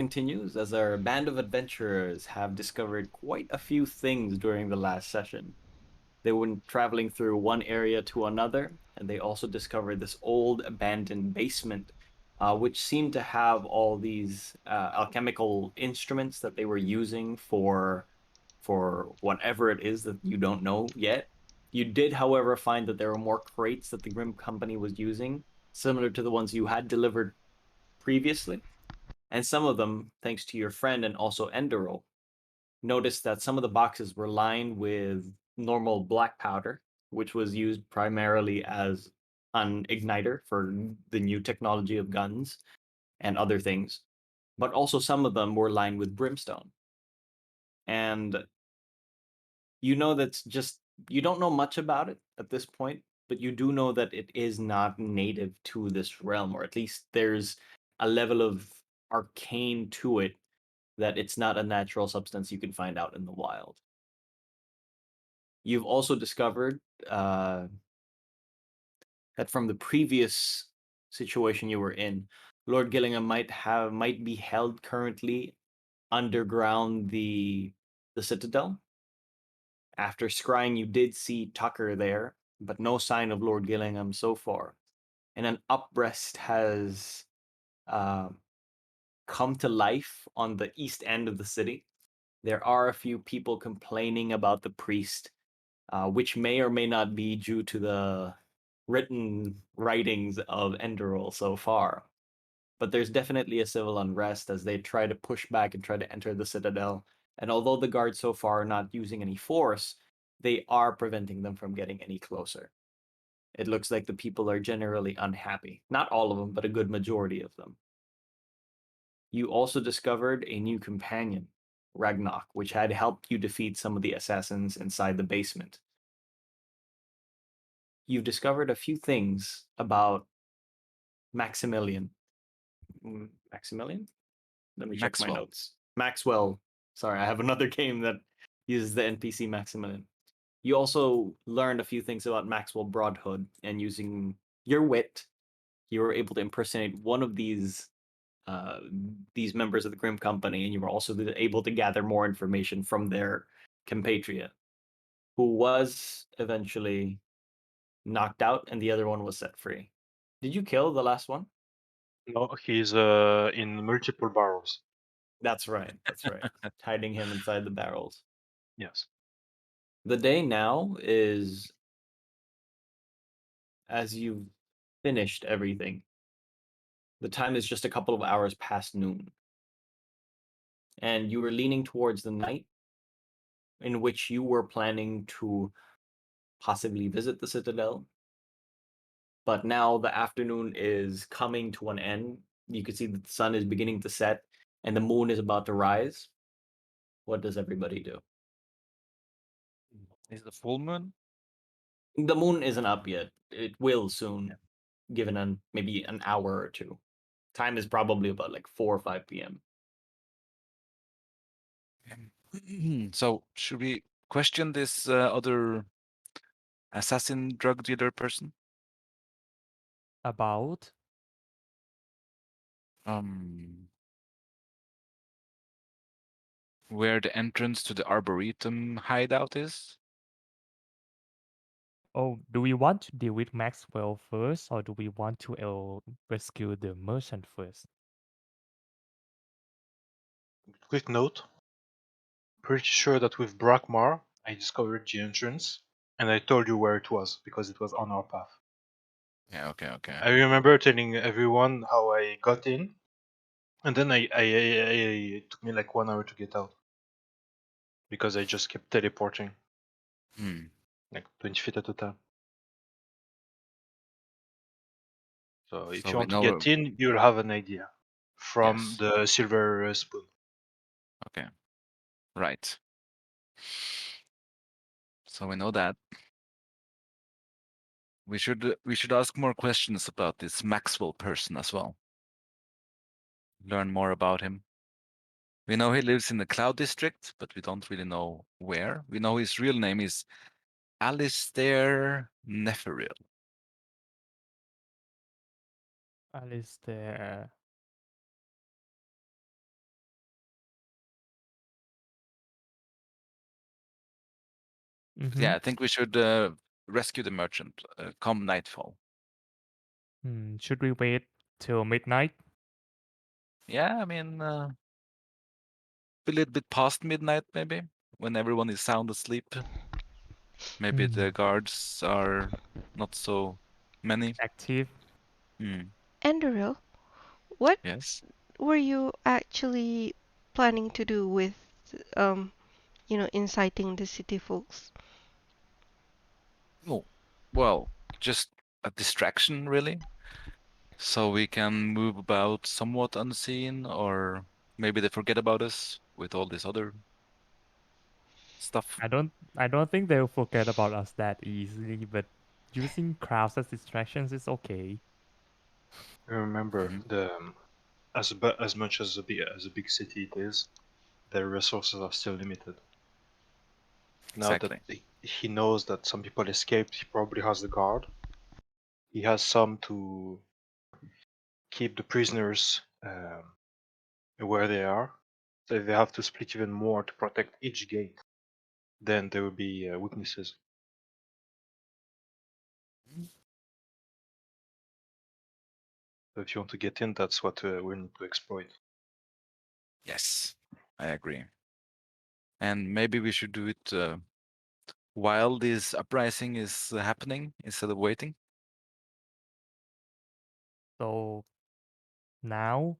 continues as our band of adventurers have discovered quite a few things during the last session. They went traveling through one area to another, and they also discovered this old abandoned basement, which seemed to have all these alchemical instruments that they were using for whatever it is that you don't know yet. You did, however, find that there were more crates that the Grim Company was using, similar to the ones you had delivered previously. And some of them, thanks to your friend and also Endero, noticed that some of the boxes were lined with normal black powder, which was used primarily as an igniter for the new technology of guns and other things. But also some of them were lined with brimstone. And you know that's just you don't know much about it at this point, but you do know that it is not native to this realm, or at least there's a level of arcane to it that it's not a natural substance you can find out in the wild. You've also discovered that from the previous situation you were in, Lord Gillingham might be held currently underground the citadel. After scrying, you did see Tucker there, but no sign of Lord Gillingham so far. And an uprest has uh, come to life on the east end of the city. There are a few people complaining about the priest, which may or may not be due to the written writings of Enderol so far. But there's definitely a civil unrest as they try to push back and try to enter the citadel. And although the guards so far are not using any force, they are preventing them from getting any closer. It looks like the people are generally unhappy. Not all of them, but a good majority of them. You also discovered a new companion, Ragnok, which had helped you defeat some of the assassins inside the basement. You've discovered a few things about Maximilian. Maximilian? Let me check my Maxwell. notes. Maxwell. Sorry, I have another game that uses the NPC Maximilian. You also learned a few things about Maxwell Broadhood, and using your wit, you were able to impersonate one of these members of the Grim Company, and you were also able to gather more information from their compatriot, who was eventually knocked out, and the other one was set free. Did you kill the last one? No, he's in multiple barrels. That's right. That's right. Hiding him inside the barrels. Yes. The day now is as you've finished everything. The time is just a couple of hours past noon. And you were leaning towards the night in which you were planning to possibly visit the Citadel. But now the afternoon is coming to an end. You can see that the sun is beginning to set and the moon is about to rise. What does everybody do? Is the full moon? The moon isn't up yet. It will soon, given maybe an hour or two. Time is probably about like 4 or 5 p.m. So should we question this other assassin drug dealer person? About Where the entrance to the Arboretum hideout is? do we want to deal with Maxwell first, or do we want to rescue the merchant first? Quick note. Pretty sure that with Brakmar, I discovered the entrance, and I told you where it was because it was on our path. Yeah, okay. I remember telling everyone how I got in, and then it took me like 1 hour to get out because I just kept teleporting like 20 feet at a time. So if So you we want to know. get in, you'll have an idea from Yes. the silver spoon. Okay. Right. So we know that. We should ask more questions about this Maxwell person as well. Learn more about him. We know he lives in the Cloud District, but we don't really know where. We know his real name is Alistair Neferil. Alistair. Yeah, I think we should rescue the merchant come nightfall. Should we wait till midnight? Yeah, I mean, a little bit past midnight, maybe, when everyone is sound asleep. Maybe Hmm. the guards are not so many. Active. Andrew, what Yes. were you actually planning to do with, um, inciting the city folks? Oh, well, just a distraction, really. So we can move about somewhat unseen, or maybe they forget about us with all this other stuff. I don't think they'll forget about us that easily, but using crowds as distractions is okay. Remember, Mhm. as much as a big city it is, their resources are still limited. Now that Exactly. he knows that some people escaped, he probably has the guard. He has some to keep the prisoners where they are. So if they have to split even more to protect each gate, then there will be weaknesses. Mhm. So if you want to get in, that's what we need to exploit. Yes, I agree. And maybe we should do it while this uprising is happening instead of waiting. So now,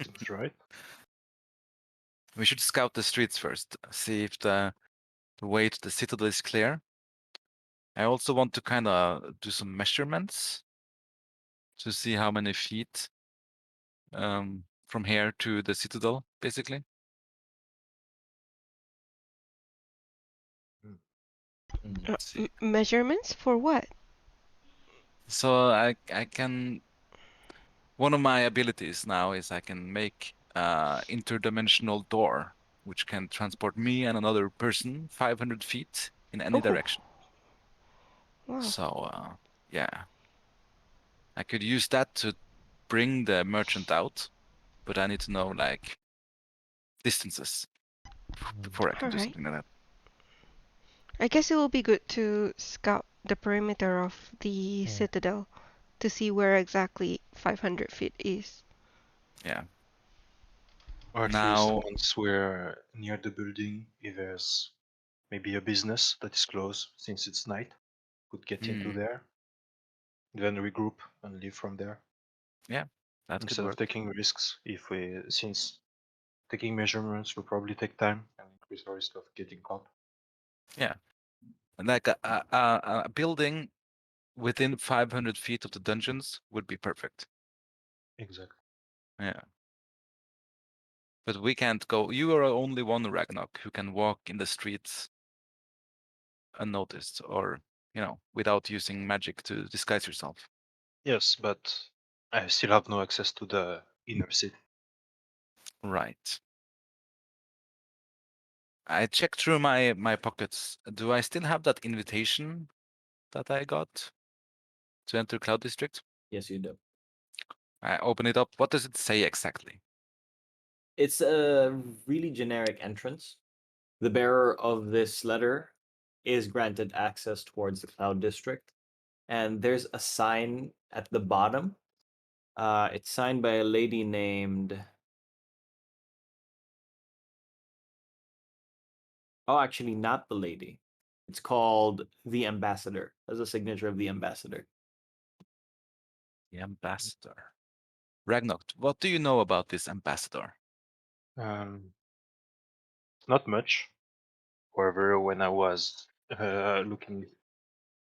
Seems right. We should scout the streets first, see if the way to the citadel is clear. I also want to kind of do some measurements to see how many feet from here to the citadel, basically. Let's see. Measurements for what? So I can, one of my abilities now is I can make interdimensional door, which can transport me and another person 500 feet in any Oh, direction. wow. So yeah, I could use that to bring the merchant out, but I need to know like distances before I All can do right. something like that. I guess it will be good to scout the perimeter of the yeah. citadel to see where exactly 500 feet is. Yeah. Or at least Now, once we're near the building, if there's maybe a business that is close, since it's night, could get into hmm, there, then regroup and leave from there. yeah, that could Instead of work. taking risks, since taking measurements will probably take time and increase the risk of getting caught. Yeah, and like a building within 500 feet of the dungeons would be perfect. Exactly. Yeah. But we can't go. You are only one Ragnarok who can walk in the streets unnoticed or, without using magic to disguise yourself. Yes, but I still have no access to the inner city. Right. I checked through my pockets. Do I still have that invitation that I got to enter Cloud District? Yes, you do. I open it up. What does it say exactly? It's a really generic entrance. The bearer of this letter is granted access towards the Cloud District, and there's a sign at the bottom. It's signed by a lady named. Oh, actually, not the lady. It's called the Ambassador. As a signature of the Ambassador. The ambassador. Ragnarok, what do you know about this ambassador? Um, Not much. However, when I was looking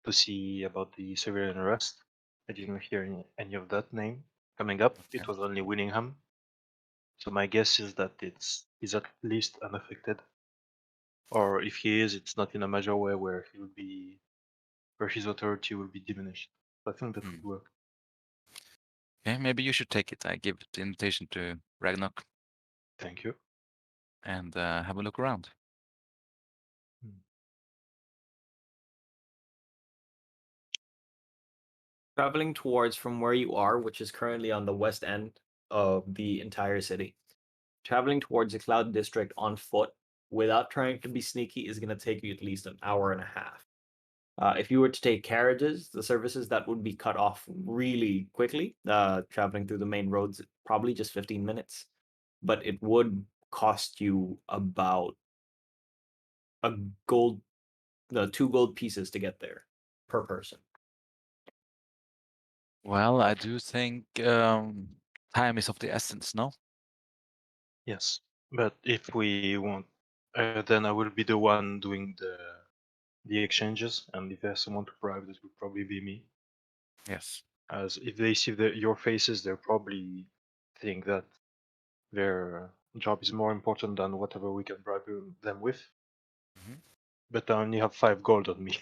to see about the civilian unrest, I didn't hear any of that name coming up. It Okay. was only Winningham. So my guess is that he's at least unaffected, or if he is, it's not in a major way where his authority will be diminished. So I think that Hmm. would work. Okay, maybe you should take it. I give the invitation to Ragnarok Thank you. and have a look around. Hmm. Traveling towards from where you are, which is currently on the west end of the entire city. Traveling towards the Cloud District on foot without trying to be sneaky is going to take you at least an hour and a half. If you were to take carriages, the services that would be cut off really quickly, traveling through the main roads, probably just 15 minutes. But it would cost you about a gold, 2 gold pieces to get there per person. Well, I do think time is of the essence, no? Yes, but if we want, then I will be the one doing the exchanges, and if there's someone to bribe, that will probably be me. Yes. As if they see your faces, they'll probably think that their job is more important than whatever we can bribe them with. Mhm. But I only have 5 gold on me,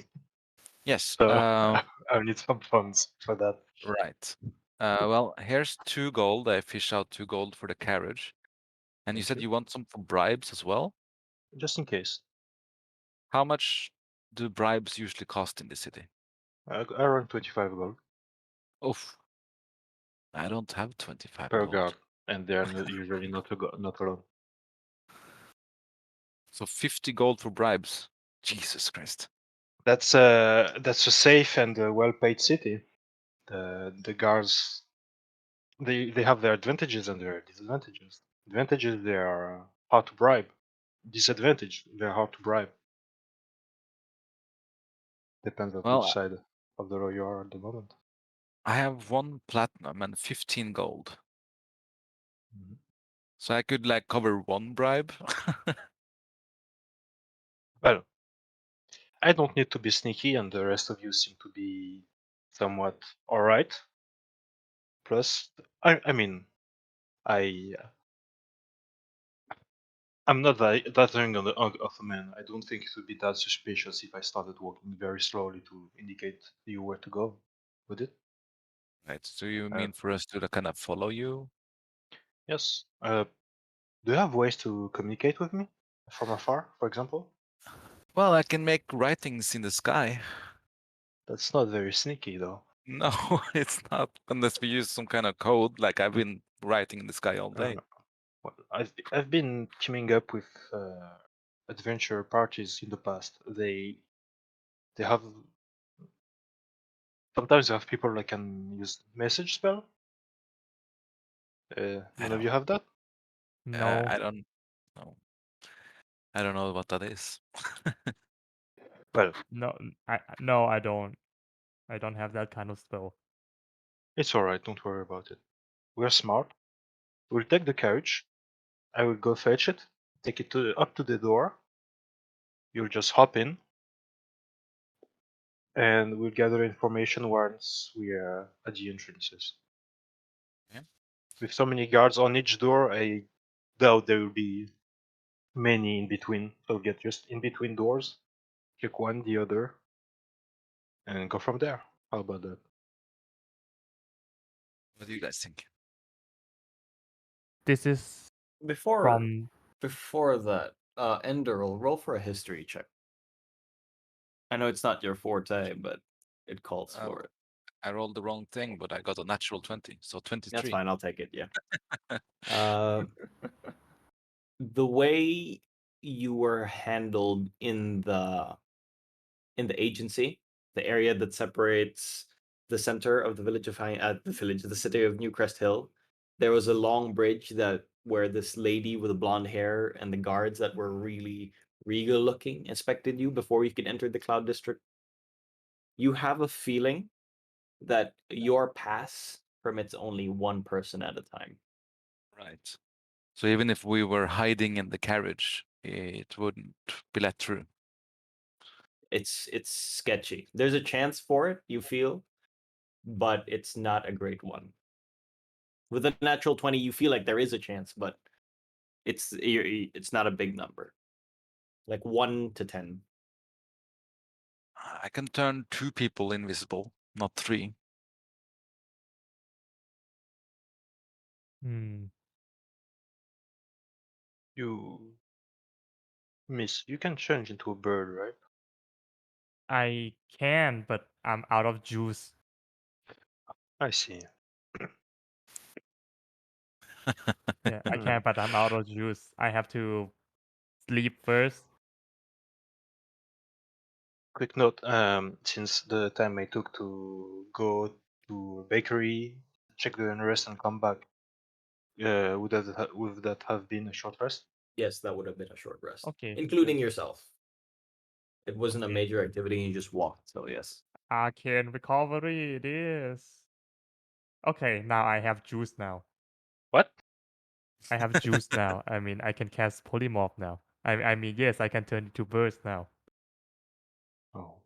Yes. so I'll need some funds for that. Right. Well, here's 2 gold. I fish out 2 gold for the carriage. And you Thank said you. you want some for bribes as well? Just in case. How much do bribes usually cost in the city? Around 25 gold Oof. I don't have 25 per gold. guard, and they're usually not alone. So 50 gold for bribes. Jesus Christ. That's a safe and well-paid city. The guards, they have their advantages and their disadvantages. Advantages, they are hard to bribe. Disadvantage, they're hard to bribe. Depends on which Well, side of the law you are at the moment. I have 1 platinum and 15 gold. Mhm. So I could like cover 1 bribe. Well, I don't need to be sneaky, and the rest of you seem to be somewhat alright. Plus, I mean, I I'm not that young of a man. I don't think it would be that suspicious if I started walking very slowly to indicate you where to go. Would it? Right. So you Uh, mean for us to kind of follow you? yes. Do you have ways to communicate with me from afar, for example? Well, I can make writings in the sky. That's not very sneaky, though. No, it's not unless we use some kind of code. Like I've been writing in the sky all Uh, day. well, I've been teaming up with adventure parties in the past. They have sometimes they have people that can use message spell. I None of don't. you have that? No, I don't know. I don't know what that is. Well, no, I don't. I don't have that kind of spell. it's alright. Don't worry about it. We're smart. We'll take the carriage. I will go fetch it. Take it up to the door. You'll just hop in, and we'll gather information once we are at the entrances. Yeah. With so many guards on each door, I doubt there will be many in between. So get just in between doors, click one, the other, and go from there. How about that? What do you guys think? This is Before from before that, Enderl, roll for a history check. I know it's not your forte, but it calls Uh, for it. I rolled the wrong thing, but I got a natural 20, so That's 23. fine. I'll take it. Yeah. The way you were handled in the agency, the area that separates the center of the village of the city of New Crest Hill, there was a long bridge that where this lady with the blonde hair and the guards that were really regal looking inspected you before you could enter the Cloud District. You have a feeling that your pass permits only one person at a time. Right. So even if we were hiding in the carriage, it wouldn't be let through. It's sketchy. There's a chance for it, you feel, but it's not a great one. With a natural 20, you feel like there is a chance, but it's not a big number. Like 1 to 10. I can turn 2 people invisible, not 3. hmm, You miss. You can change into a bird, right? I can, but I'm out of juice. I see. Yeah, I can, but I'm out of juice. I have to sleep first. Quick note, since the time I took to go to a bakery, check the unrest and come back, would that have been a short rest? Yes, that would have been a short rest, Okay. including good. yourself. It wasn't a Okay. major activity, and you just walked. So yes. Arcane recovery it is. Okay, now I have juice now. What? I have juice now. I mean, I can cast polymorph now. I mean, yes, I can turn into birds now. Oh,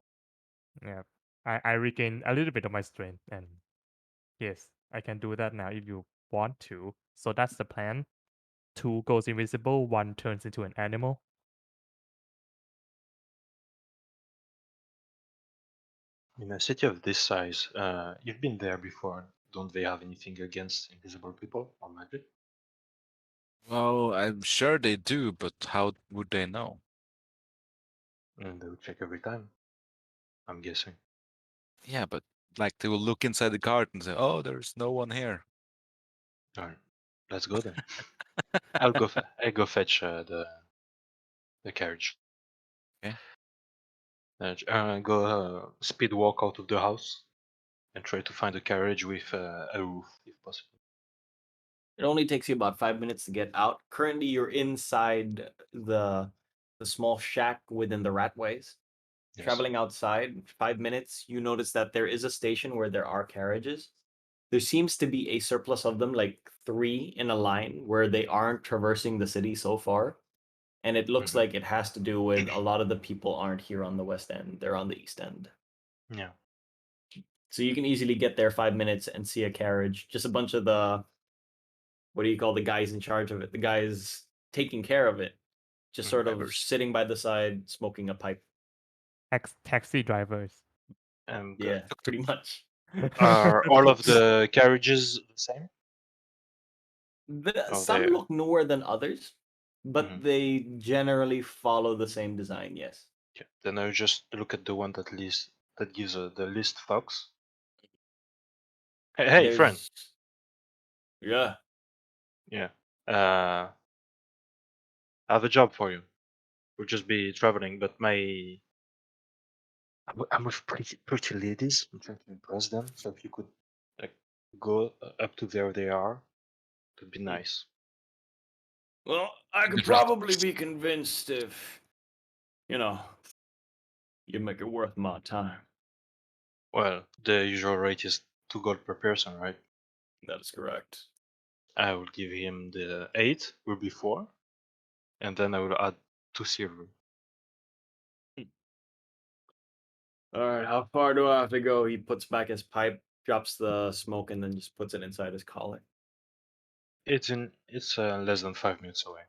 Yeah. I regain a little bit of my strength, and yes, I can do that now if you want to. So that's the plan. 2 goes invisible, 1 turns into an animal. in a city of this size, you've been there before. Don't they have anything against invisible people or magic? Well, I'm sure they do, but how would they know? And they would check every time, I'm guessing. Yeah, but like they will look inside the cart and say, "Oh, there's no one here." All right, let's go then. I go fetch the carriage. Okay. Go speed walk out of the house and try to find a carriage with a roof, if possible. It only takes you about 5 minutes to get out. Currently, you're inside the small shack within the ratways. Yes. Traveling outside, 5 minutes, you notice that there is a station where there are carriages. There seems to be a surplus of them, like 3 in a line, where they aren't traversing the city so far. And it looks Mhm. like it has to do with a lot of the people aren't here on the west end; they're on the east end. Yeah. So you can easily get there 5 minutes and see a carriage. Just a bunch of the, what do you call the guys in charge of it? The guys taking care of it, just sort of Drivers. sitting by the side, smoking a pipe. Taxi drivers. And Yeah, pretty much. are all of the carriages the same? Oh, Some they. look newer than others, but Mhm. they generally follow the same design. Yes. Okay. Then I'll just look at the one that gives the least fucks. Hey, friend. There's, yeah. Yeah. I have a job for you. We'll just be traveling, but I'm with pretty ladies. I'm trying to impress them. So if you could like go up to where they are, that'd be nice. Well, I could Good rate. probably be convinced if, you know, you make it worth my time. Well, the usual rate is 2 gold per person, right? That is correct. I will give him the 8, will be 4, and then I will add 2 silver. All right, how far do I have to go? He puts back his pipe, drops the smoke, and then just puts it inside his collar. It's less than 5 minutes away.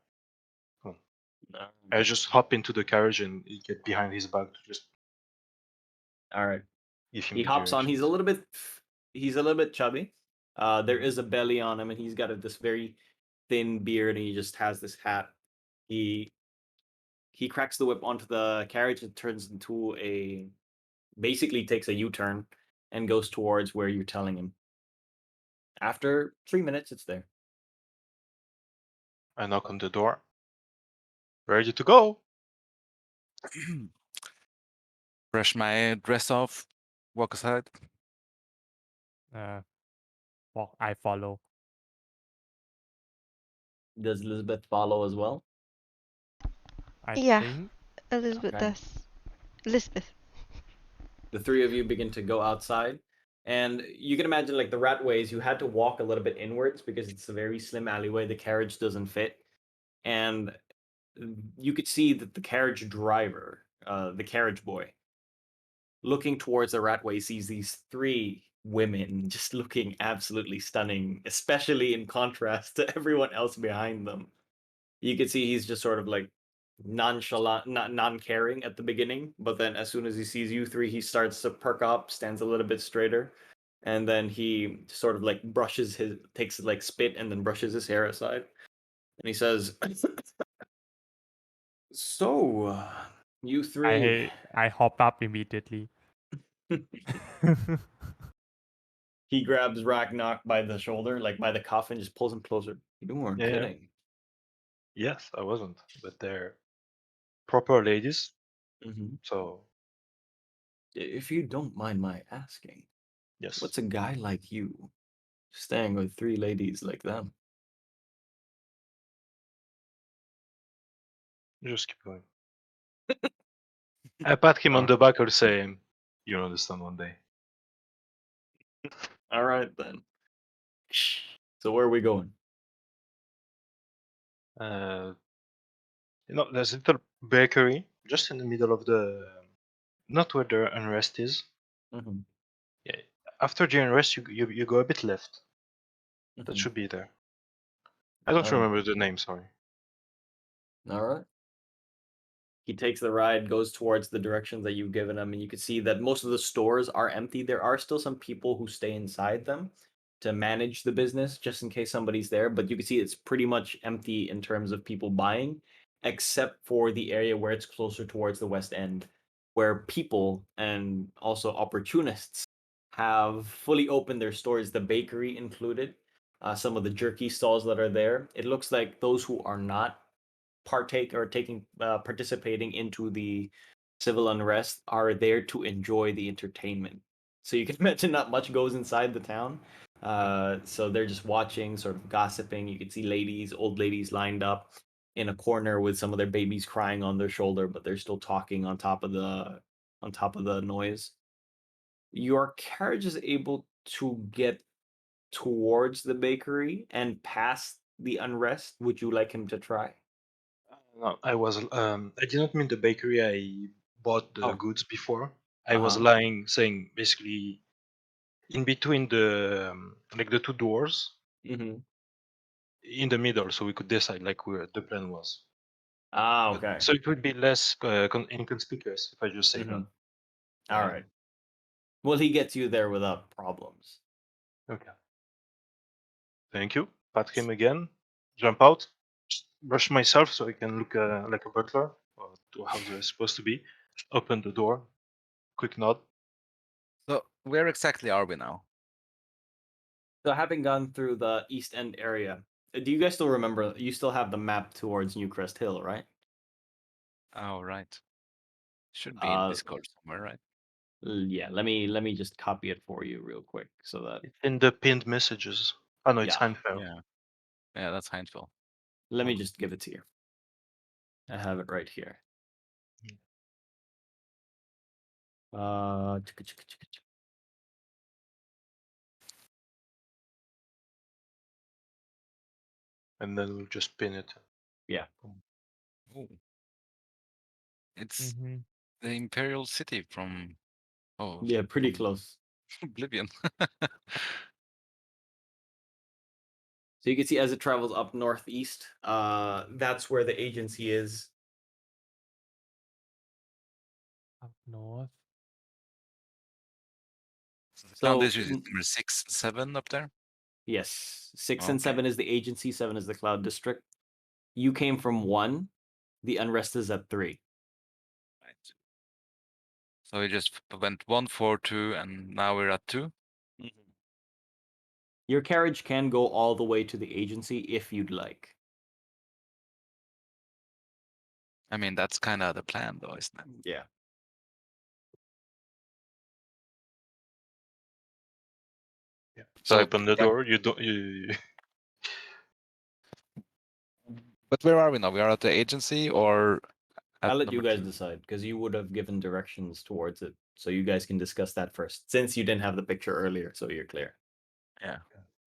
I All just hop into the carriage and get behind his back to just right. give him He the hops on. directions. He's a little bit chubby. There Mhm. is a belly on him, and he's got this very thin beard, and he just has this hat. He he cracks the whip onto the carriage and turns into basically takes a U-turn and goes towards where you're telling him. After 3 minutes, it's there. I knock on the door. Ready to go. Brush my dress off. Walk aside. Well, I follow. Does Elizabeth follow as well? I Yeah, think. Elizabeth Okay. does. Elizabeth. The 3 of you begin to go outside, and you can imagine, like, the ratways, you had to walk a little bit inwards because it's a very slim alleyway. The carriage doesn't fit, and you could see that the carriage driver, the carriage boy, looking towards the ratway, sees these 3 women just looking absolutely stunning, especially in contrast to everyone else behind them. You could see he's just sort of like nonchalant, not non-caring at the beginning, but then as soon as he sees you 3, he starts to perk up, stands a little bit straighter, and then he sort of like takes like spit and then brushes his hair aside, and he says, "So, you 3." I hop up immediately. He grabs Ragnar by the shoulder, like by the cuff, and just pulls him closer. You weren't Yeah. kidding. Yes, I wasn't, but there. proper ladies. Mm-hmm. So If you don't mind my asking, yes, what's a guy like you staying with 3 ladies like them? just keep going. I pat him on the back or say, "You'll understand one day." All right then. So where are we going? There's a little bakery just in the middle of not where the unrest is. Mm-hmm. Yeah. After the unrest, you go a bit left. That Mm-hmm. should be there. I don't remember the name. Sorry. All right. He takes the ride, goes towards the directions that you've given him, and you can see that most of the stores are empty. There are still some people who stay inside them to manage the business just in case somebody's there, but you can see it's pretty much empty in terms of people buying, except for the area where it's closer towards the west end, where people and also opportunists have fully opened their stores, the bakery included. Some of the jerky stalls that are there. It looks like those who are not participating into the civil unrest are there to enjoy the entertainment. So you can imagine not much goes inside the town. So they're just watching, sort of gossiping. You can see old ladies lined up in a corner with some of their babies crying on their shoulder, but they're still talking on top of the noise. Your carriage is able to get towards the bakery and past the unrest. Would you like him to try? No, I did not mean the bakery. I bought the Oh, goods before. I was uh-huh. lying, saying basically in between like the two doors Mm-hmm. in the middle, so we could decide like where the plan was. Ah, okay. So it would be less inconspicuous if I just say Mm-hmm. that. All right. Well, he gets you there without problems. Okay. Thank you. Pat him again. Jump out. Brush myself so I can look like a butler, or how they're supposed to be. Open the door. Quick nod. So where exactly are we now? So, having gone through the East End area, do you guys still remember? You still have the map towards Newcrest Hill, right? Oh, right. Should be in Uh, Discord somewhere, right? yeah. Let me just copy it for you real quick, so that It's in the pinned messages. Oh no, it's yeah. Heinfeld. Yeah. Yeah, that's Heinfeld. Let me just give it to you. I have it right here. Chicka, chicka, chicka, chicka. And then we'll just pin it. Yeah. Oh. It's Mm-hmm. the Imperial City from Yeah, pretty from close. Oblivion. So you can see as it travels up northeast, that's where the agency is. Up north. Clown So District is number 6, 7 up there. yes, 6 and Okay. 7 is the agency, 7 is the cloud district. You came from 1. The unrest is at 3. Right. So we just went 1, 4, 2, and now we're at 2. Your carriage can go all the way to the agency if you'd like. I mean, that's kind of the plan, though, isn't it? Yeah. Yeah. So I So, open the door. You don't. You but where are we now? We are at the agency or at I'll let you number guys 2? decide because you would have given directions towards it. So you guys can discuss that first since you didn't have the picture earlier, so you're clear. Yeah.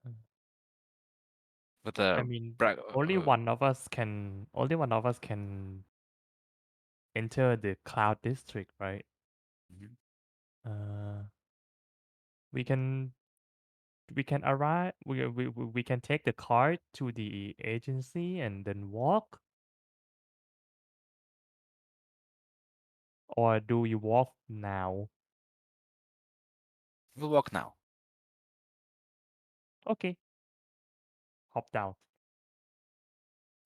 Mm. But I mean, only one of us can enter the cloud district, right? Mhm. Uh, we can arrive. We can take the car to the agency and then walk. Or do you walk now? We'll walk now. Okay. Hop down.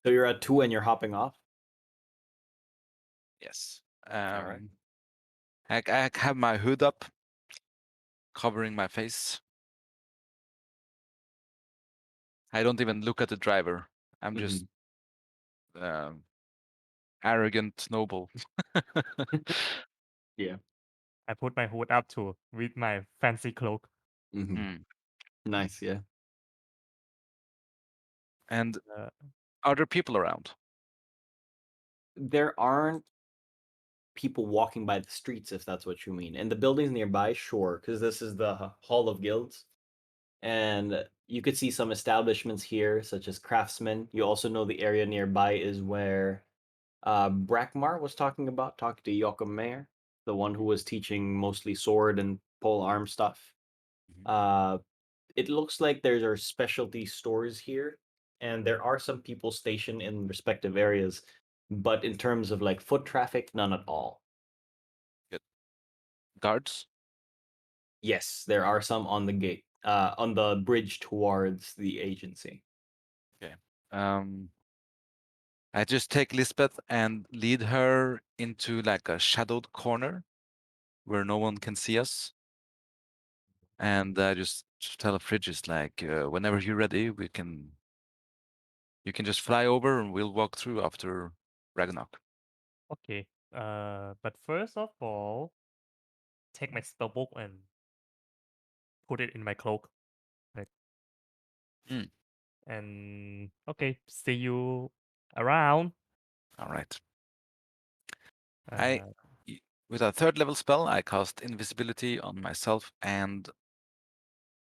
So you're at 2 and you're hopping off? Yes. All right. I have my hood up, covering my face. I don't even look at the driver. I'm just Mhm. arrogant noble. Yeah. I put my hood up too with my fancy cloak. Mm-hmm. Nice. Yeah. And Uh, are there people around? There aren't people walking by the streets, if that's what you mean. And the buildings nearby, sure, because this is the Hall of Guilds. And you could see some establishments here, such as craftsmen. You also know the area nearby is where Brackmar was talking to Joachim Mayer, the one who was teaching mostly sword and pole arm stuff. Mhm. It looks like there are specialty stores here, and there are some people stationed in respective areas, but in terms of like foot traffic, none at all. Good. Guards? Yes, there are some on the gate, on the bridge towards the agency. Okay. I just take Lisbeth and lead her into like a shadowed corner where no one can see us. And I just tell Frigis like, whenever you're ready, you can just fly over and we'll walk through after Ragnarok. okay. But first of all, take my spellbook and put it in my cloak. Like, Mm. and okay, see you around. All right. Uh, With a third level spell, I cast invisibility on myself and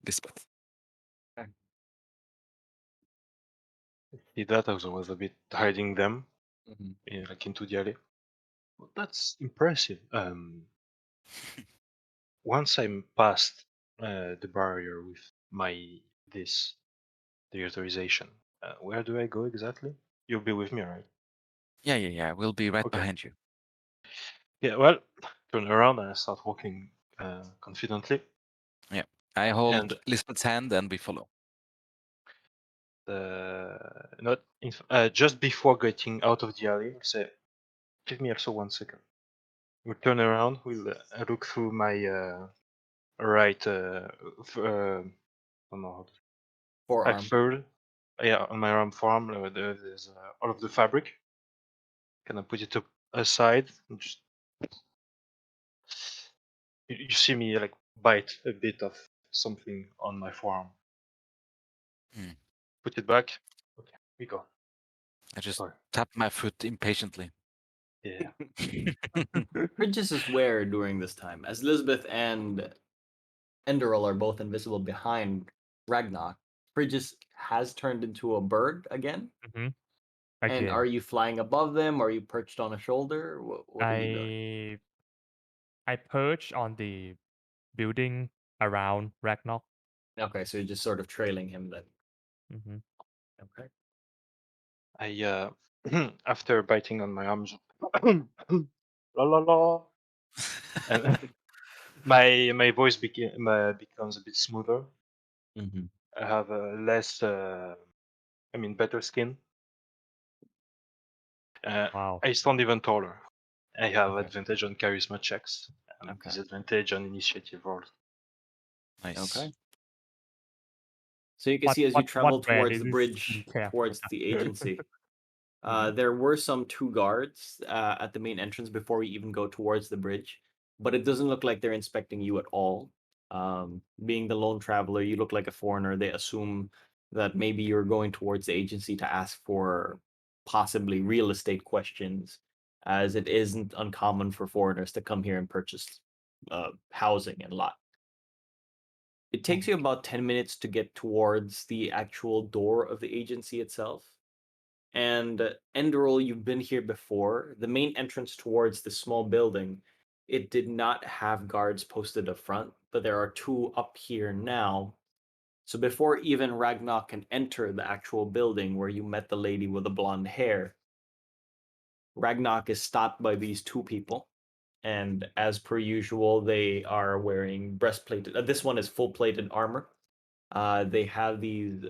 Lisbeth. See that I was a bit hiding them Mm-hmm. like into the alley. Well, that's impressive. Once I'm past the barrier with my the authorization, where do I go exactly? You'll be with me, right? Yeah. We'll be right Okay. behind you. Yeah. Well, turn around and I start walking confidently. Yeah. I hold And Lisbeth's hand and we follow. not just before getting out of the alley, I'll say, "Give me also 1 second." We'll turn around. We'll look through my right. I don't know how to like Forearm. fur. Yeah, on my arm forearm, there's all of the fabric. Can I put it aside? And just you see me like bite a bit of something on my forearm. Mm. Put it back. Okay, we go. I just Sorry. tap my foot impatiently. Yeah. Bridges is where during this time, as Elizabeth and Enderal are both invisible behind Ragnar, Bridges has turned into a bird again. mhm. And Again, are you flying above them? Are you perched on a shoulder? What are you doing? I perch on the building around Ragnarok. Okay, so you're just sort of trailing him then. Mm-hmm. Okay. I after biting on my arms, la la la, and my voice becomes a bit smoother. Mm-hmm. I have less, better skin. Wow. I stand even taller. I have Okay. advantage on charisma checks and Okay. disadvantage on initiative rolls. Nice. Okay. So you can see as you travel What brand towards is the this bridge, skincare towards product? the agency, Mhm. there were some two guards at the main entrance before we even go towards the bridge, but it doesn't look like they're inspecting you at all. Being the lone traveler, you look like a foreigner. They assume that maybe you're going towards the agency to ask for possibly real estate questions, as it isn't uncommon for foreigners to come here and purchase housing and lot. It takes you about 10 minutes to get towards the actual door of the agency itself. And Enderol, you've been here before. The main entrance towards the small building, it did not have guards posted up front, but there are two up here now. So before even Ragnar can enter the actual building where you met the lady with the blonde hair, Ragnar is stopped by these two people. And as per usual, they are wearing breastplated. This one is full plated armor. They have these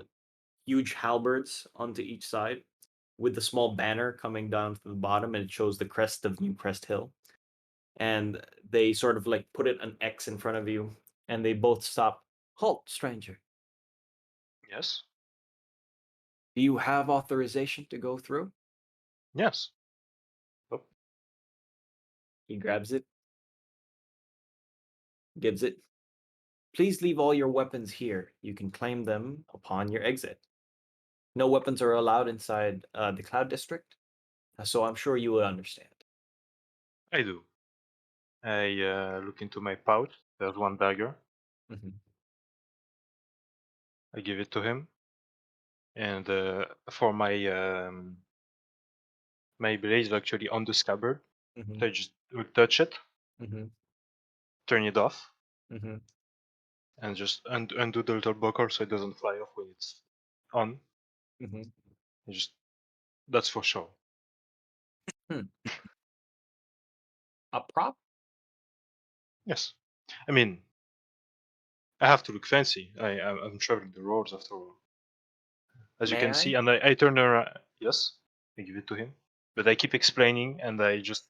huge halberds onto each side with the small banner coming down to the bottom, and it shows the crest of New Crest Hill. And they sort of like put it an X in front of you, and they both stop. Halt, stranger. Yes. Do you have authorization to go through? Yes. He grabs it, gives it. Please leave all your weapons here. You can claim them upon your exit. No weapons are allowed inside the Cloud District, so I'm sure you will understand. I do. I look into my pouch. There's one dagger. Mm-hmm. I give it to him. And for my blade is actually on the scabbard. Mm-hmm. So I just would touch it, Mm-hmm. turn it off, Mm-hmm. and just undo the little buckle so it doesn't fly off when it's on. Mm-hmm. Just that's for sure. A prop? Yes, I mean I have to look fancy. I'm traveling the roads after all, as you May can I? see. And I turn around. Yes, I give it to him, but I keep explaining, and I just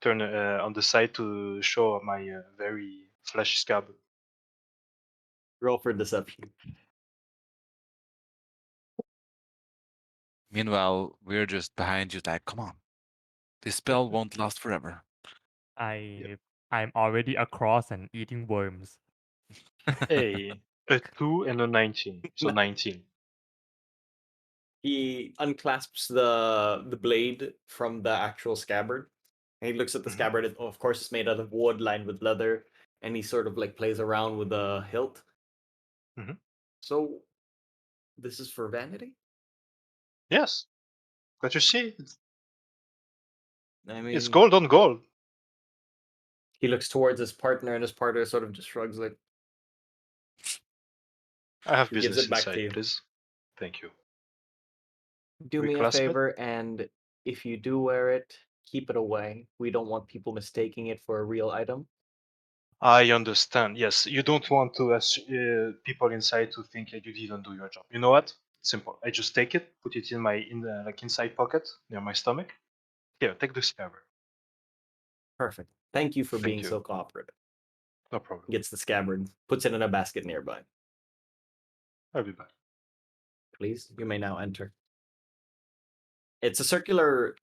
turn on the side to show my very flashy scabbard. Roll for deception. Meanwhile, we're just behind you, like, come on. This spell won't last forever. I'm already across and eating worms. A 2 and a 19, so 19. He unclasps the blade from the actual scabbard, and he looks at the Mhm. scabbard. Of course, it's made out of wood lined with leather, and he sort of like plays around with the hilt. Mhm. So, this is for vanity? Yes, but you see, I it's mean, gold on gold. he looks towards his partner, and his partner sort of just shrugs, like, I have he gives business it back to inside, you. please. Thank you. Do me a Reclasp it. favor, and if you do wear it, keep it away. We don't want people mistaking it for a real item. I understand. Yes, you don't want to people inside to think that you didn't do your job. You know what? Simple. I just take it, put it in my inside pocket near my stomach. Here, take the scabbard. Perfect. Thank you for Thank being you. so cooperative. No problem. Gets the scabbard, puts it in a basket nearby. I'll be back. Please, you may now enter. It's a circular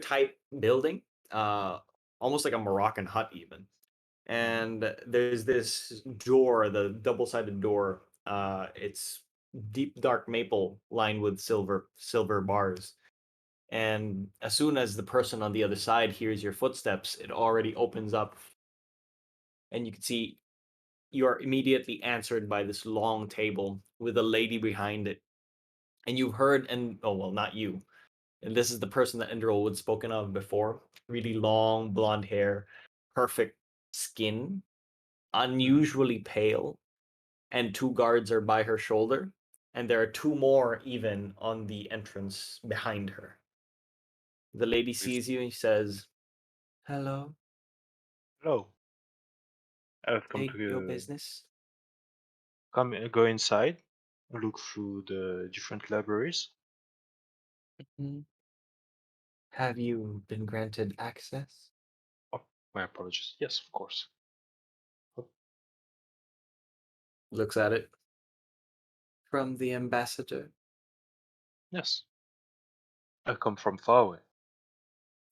type building, almost like a Moroccan hut even. And there's this door, the double-sided door. It's deep dark maple lined with silver bars. And as soon as the person on the other side hears your footsteps, it already opens up, and you can see you are immediately answered by this long table with a lady behind it. And you've heard, and oh well, not you. And this is the person that Enderol had spoken of before. Really long blonde hair, perfect skin, unusually pale, and two guards are by her shoulder, and there are two more even on the entrance behind her. The lady We've sees you and says, "Hello, Hello. I've come state your to business." go inside, look through the different libraries. Mhm. Have you been granted access? Oh, my apologies. Yes, of course. Looks at it. From the ambassador. Yes. I come from far away.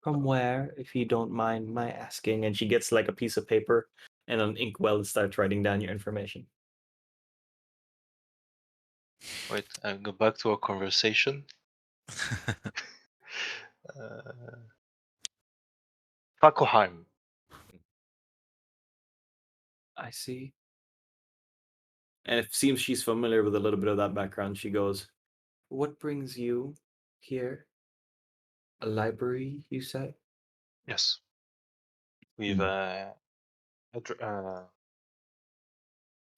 From where, if you don't mind my asking? And she gets like a piece of paper and an inkwell and starts writing down your information. Wait, I'll go back to our conversation. Uh, Fakoheim. I see. And it seems she's familiar with a little bit of that background. She goes, "What brings you here? A library, you say?" Yes. We've Hmm.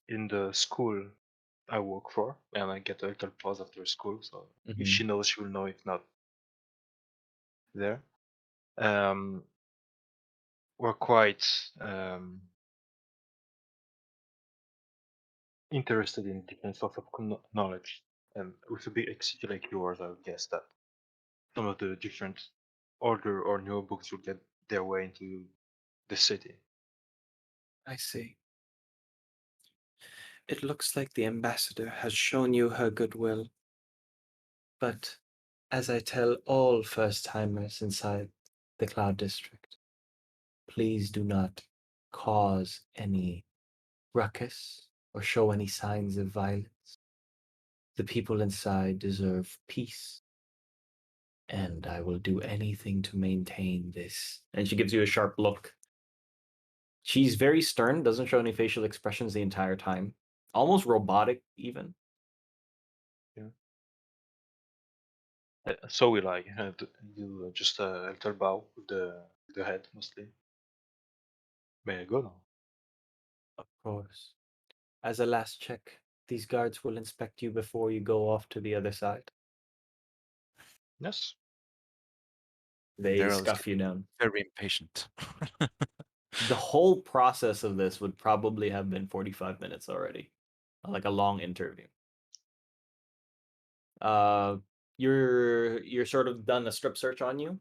in the school I work for, and I get a little pause after school. So if Mm-hmm. she knows, she will know. If not, there. Um, we're quite interested in different sorts of knowledge, and with a big city like yours, I would guess that some of the different older or newer books will get their way into the city. I see. It looks like the ambassador has shown you her goodwill. But as I tell all first timers inside the Cloud District, Please do not cause any ruckus or show any signs of violence. The people inside deserve peace, and I will do anything to maintain this. And she gives you a sharp look. She's very stern, doesn't show any facial expressions the entire time. Almost robotic, even. So will I. Do just a little bow with the head mostly. May I go now? Of course. As a last check, these guards will inspect you before you go off to the other side. Yes. They Daryl's scuff you getting down. very impatient. The whole process of this would probably have been 45 minutes already. Like a long interview. You're sort of done a strip search on you.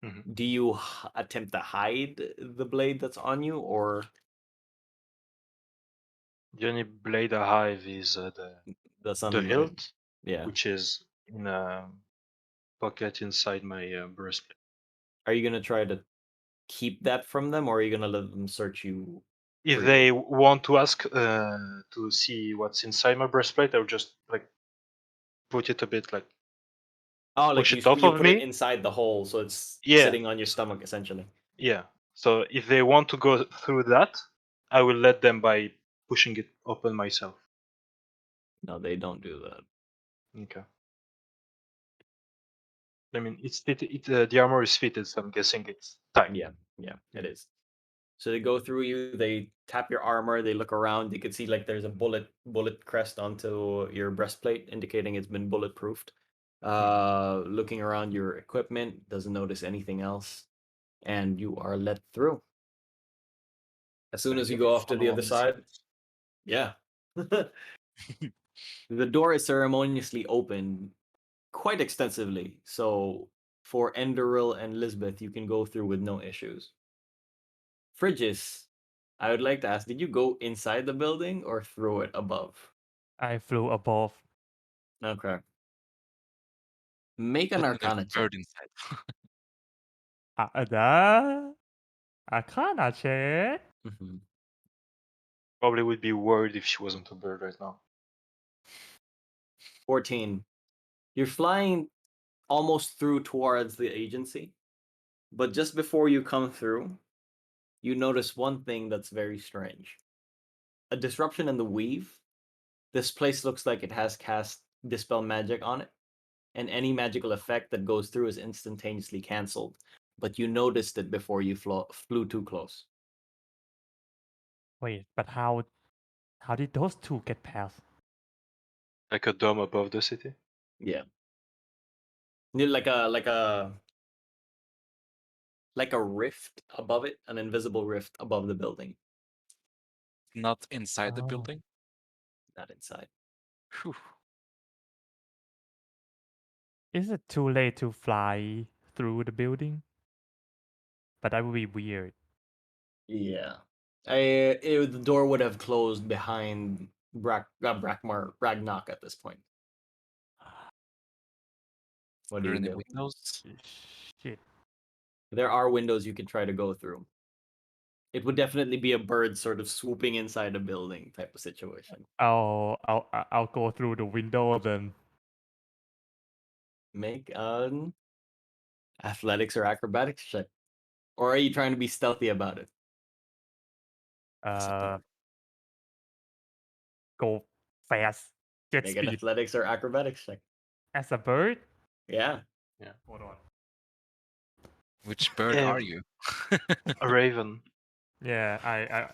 Mhm. Do you attempt to hide the blade that's on you, or The only blade I have is the the sun? hilt, Yeah. which is in a pocket inside my breastplate. Are you gonna try to keep that from them, or are you gonna let them search you? If freely? they want to ask to see what's inside my breastplate, I'll just like put it a bit like Oh, like push you it off you of put it me. inside the hole, so it's Yeah. sitting on your stomach essentially. Yeah. So if they want to go through that, I will let them by pushing it open myself. No, they don't do that. Okay. I mean, the armor is fitted, so I'm guessing it's tight. Yeah, it is. So they go through you, they tap your armor, they look around, you can see like there's a bullet crest onto your breastplate, indicating it's been bulletproofed. Looking around your equipment, doesn't notice anything else, and you are let through. As soon as you go off to the other side, yeah. The door is ceremoniously opened quite extensively, so for Enderil and Lisbeth, you can go through with no issues. Frigis, I would like to ask, did you go inside the building or through it above? I flew above. Okay. Make an But there's Arcana a check. bird inside. That Arcana check. Mhm. Probably would be worried if she wasn't a bird right now. 14. You're flying almost through towards the agency, but just before you come through, you notice one thing that's very strange. A disruption in the weave. This place looks like it has cast Dispel Magic on it, and any magical effect that goes through is instantaneously cancelled. But you noticed it before you flew too close. Wait, but how did those two get past? Like a dome above the city. Yeah. Like a rift above it, an invisible rift above the building, Not inside the Oh. building. not inside. Whew. Is it too late to fly through the building? But that would be weird. Yeah. The door would have closed behind Ragnar at this point. What Are do there you any do? windows? Shit. There are windows you can try to go through. It would definitely be a bird sort of swooping inside a building type of situation. I'll go through the window then. Make an athletics or acrobatics check. Or are you trying to be stealthy about it? It's a bird. Go fast. Get Make an speed. athletics or acrobatics check. As a bird? Yeah. Hold on. Which bird are you? A raven. Yeah,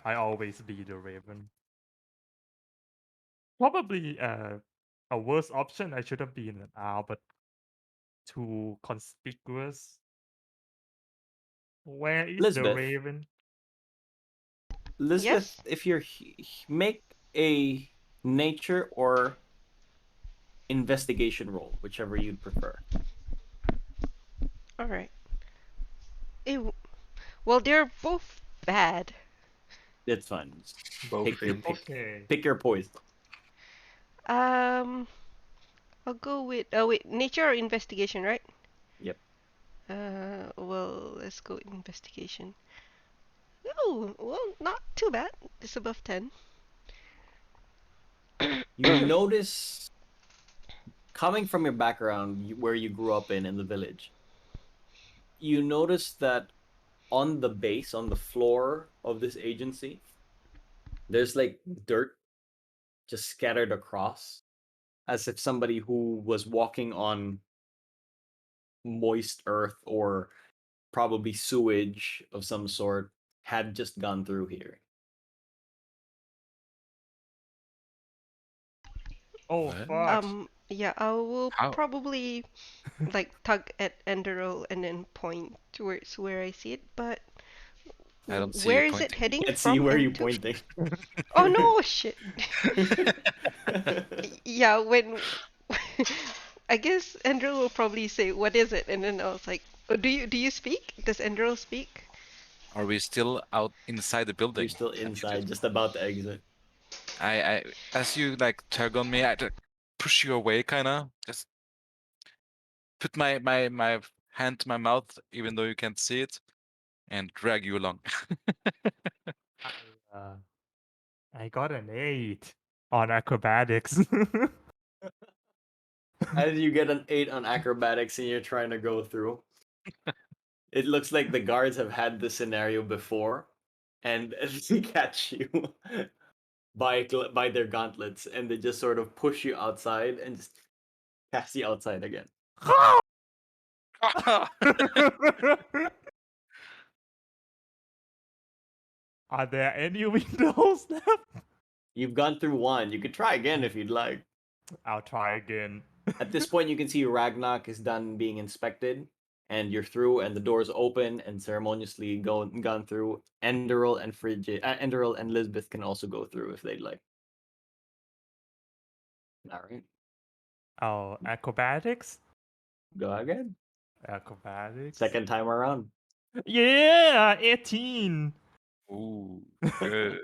I always be the raven. Probably a worse option. I should have been an owl, but too conspicuous. Where is the Lisbeth. raven? Lisbeth, Yes? if you're make a nature or investigation roll, whichever you'd prefer. Alright. Well, they're both bad. It's fine. Just Both pick your failed. Okay. pick your poison. I'll go with nature or investigation, right? Yep. Well, let's go investigation. Oh, well, not too bad. It's above 10. You notice, coming from your background, where you grew up in the village, you notice that on the base, on the floor of this agency, there's like dirt just scattered across, as if somebody who was walking on moist earth or probably sewage of some sort had just gone through here. Oh What? fuck! Yeah, I will How? probably like tug at Enderal and then point towards where I see it, but I don't see you where is it pointing. heading Can't see from where and you're to? pointing. Oh no, shit. Yeah, when I guess Enderal will probably say, "What is it?" And then I was like, oh, "Do you speak? Does Enderal speak?" Are we still out inside the building? You're still Can't you inside, just about to exit. I as you like tug on me, I like, push you away, kind of. Just put my hand to my mouth, even though you can't see it, and drag you along. uh, I got an 8 on acrobatics. As you get an 8 on acrobatics and you're trying to go through, it looks like the guards have had this scenario before, and they catch you by their gauntlets, and they just sort of push you outside and just cast you outside again. Are there any windows left? You've gone through one. You could try again if you'd like. I'll try again. At this point, you can see Ragnak is done being inspected, and you're through, and the doors open and ceremoniously gone through. Enderal and Lisbeth can also go through if they'd like. All right, Oh, acrobatics? go again. Acrobatics. Second time around. Yeah, 18. Ooh, good.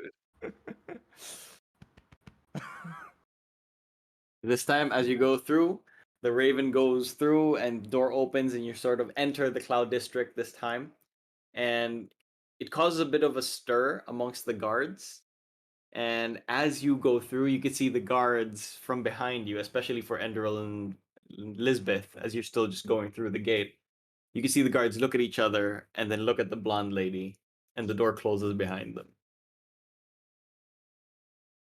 This time, as you go through, the Raven goes through and the door opens, and you sort of enter the Cloud District this time. And it causes a bit of a stir amongst the guards. And as you go through, you can see the guards from behind you, especially for Enderal and Lisbeth, as you're still just going through the gate. You can see the guards look at each other and then look at the blonde lady, and the door closes behind them.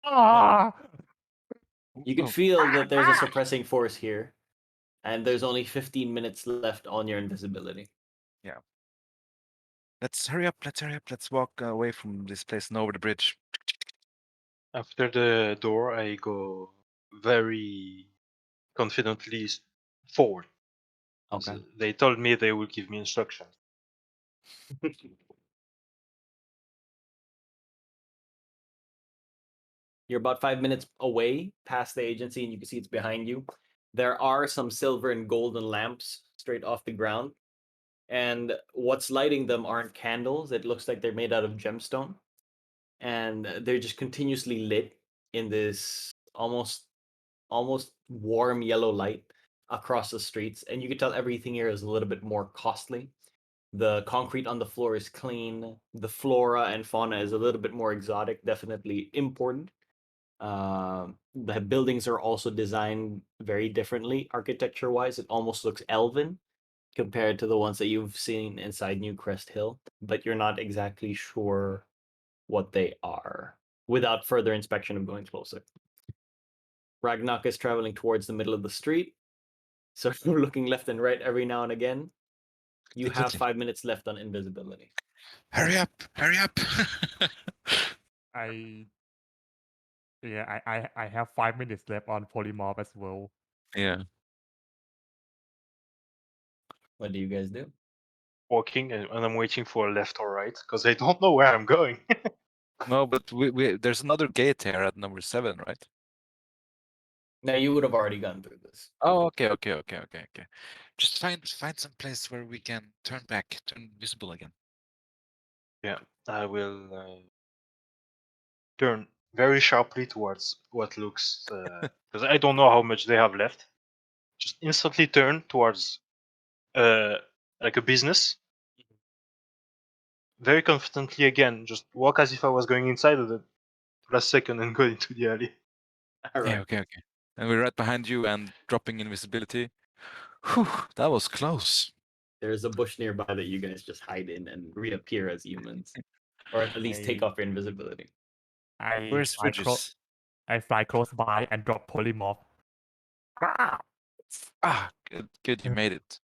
Ah! You can Oh, feel that there's a suppressing force here, and there's only 15 minutes left on your invisibility. yeah. Let's hurry up. Let's hurry up. Let's walk away from this place and over the bridge. After the door, I go very confidently forward. Okay. They told me they will give me instructions. You're about 5 minutes away past the agency, and you can see it's behind you. There are some silver and golden lamps straight off the ground, and what's lighting them aren't candles. It looks like they're made out of gemstone, and they're just continuously lit in this almost warm yellow light across the streets. And you can tell everything here is a little bit more costly. The concrete on the floor is clean. The flora and fauna is a little bit more exotic, definitely imported. The buildings are also designed very differently architecture wise. It almost looks elven compared to the ones that you've seen inside New Crest Hill, but you're not exactly sure what they are without further inspection of going closer. Ragnak is traveling towards the middle of the street, so looking left and right every now and again. You have Quickly. 5 minutes left on invisibility. Hurry up! Hurry up! I I have 5 minutes left on polymorph as well. Yeah. What do you guys do? Walking, and I'm waiting for left or right because I don't know where I'm going. No, but we there's another gate here at number 7, right? Now you would have already gone through this. Oh, okay. Just find some place where we can turn back, turn visible again. Yeah, I will turn very sharply towards what looks, because I don't know how much they have left. Just instantly turn towards like a business, very confidently again, just walk as if I was going inside of the last second and go into the alley. All right. Yeah, okay. And we're right behind you and dropping invisibility. Whew, that was close. There's a bush nearby that you guys just hide in and reappear as humans, or at least take off your invisibility. Where's Fridges? I fly close by and drop polymorph. Good, you made it.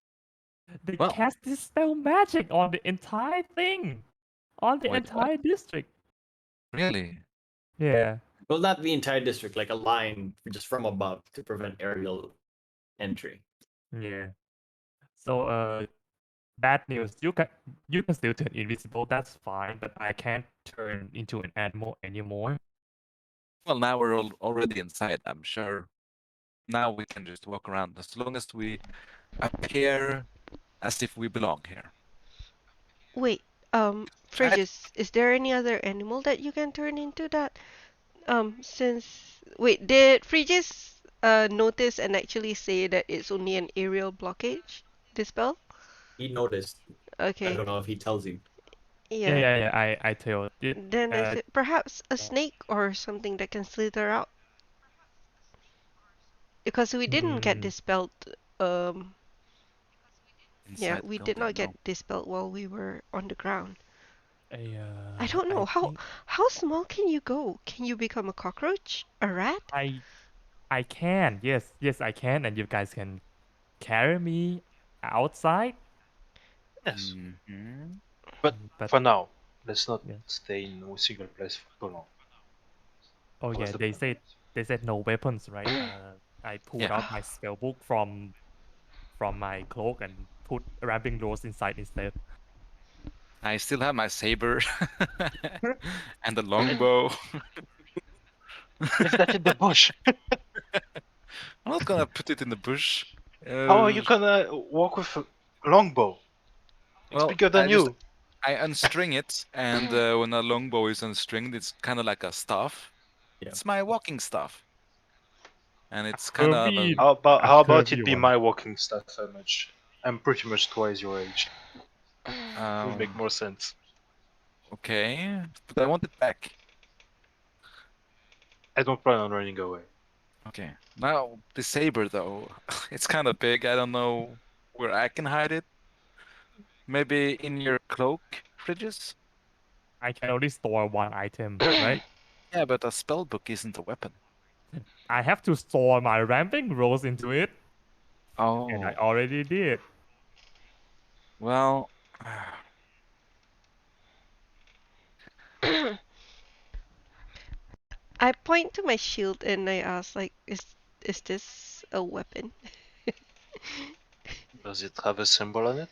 They Well, cast this spell magic on the entire thing, on the wait, entire district. really? Yeah. Well, not the entire district, like a line just from above to prevent aerial entry. Yeah. So bad news. You can still turn invisible. That's fine, but I can't turn into an animal anymore. Well, now we're already inside. I'm sure. Now we can just walk around as long as we appear as if we belong here. Wait, Right? Fridges, is there any other animal that you can turn into that? Wait, did Fridges notice and actually say that it's only an aerial blockage, this spell? He noticed. I Okay, don't know if he tells you. Yeah, yeah. yeah, yeah. I tell it. Then I said perhaps a snake or something that can slither out. Because we didn't get mm, dispelled. Um, yeah, Inside the we did building, not no. get dispelled while we were on the ground. I I don't know I how think how small can you go? Can you become a cockroach? A rat? I can. Yes, I can, and you guys can carry me outside. Yes. Mm-hmm. But But for now, let's not yeah. stay in a single place for too long. Oh What's yeah, the plan? they said no weapons, right? I pulled Yeah, out my spell book from my cloak and put ramping rose inside instead. I still have my saber and the longbow. Leave that in the bush. I'm not gonna put it in the bush. How are you gonna walk with a longbow? It's Well, bigger than you. I unstring it, and when a longbow is unstringed, it's kind of like a staff. Yeah. It's my walking staff, and A it's kind of curvy, a How about curvy it be one. my walking staff? I'm pretty much twice your age. It would make more sense. okay, but I want it back. I don't plan on running away. Okay, now the saber though, it's kind of big. I don't know where I can hide it. Maybe in your cloak, Fridges? I can only store one item, right? Yeah, but a spell book isn't a weapon. I have to store my ramping rose into it, and I Oh, already did. well, I point to my shield and I ask, like, is this a weapon? Does it have a symbol on it?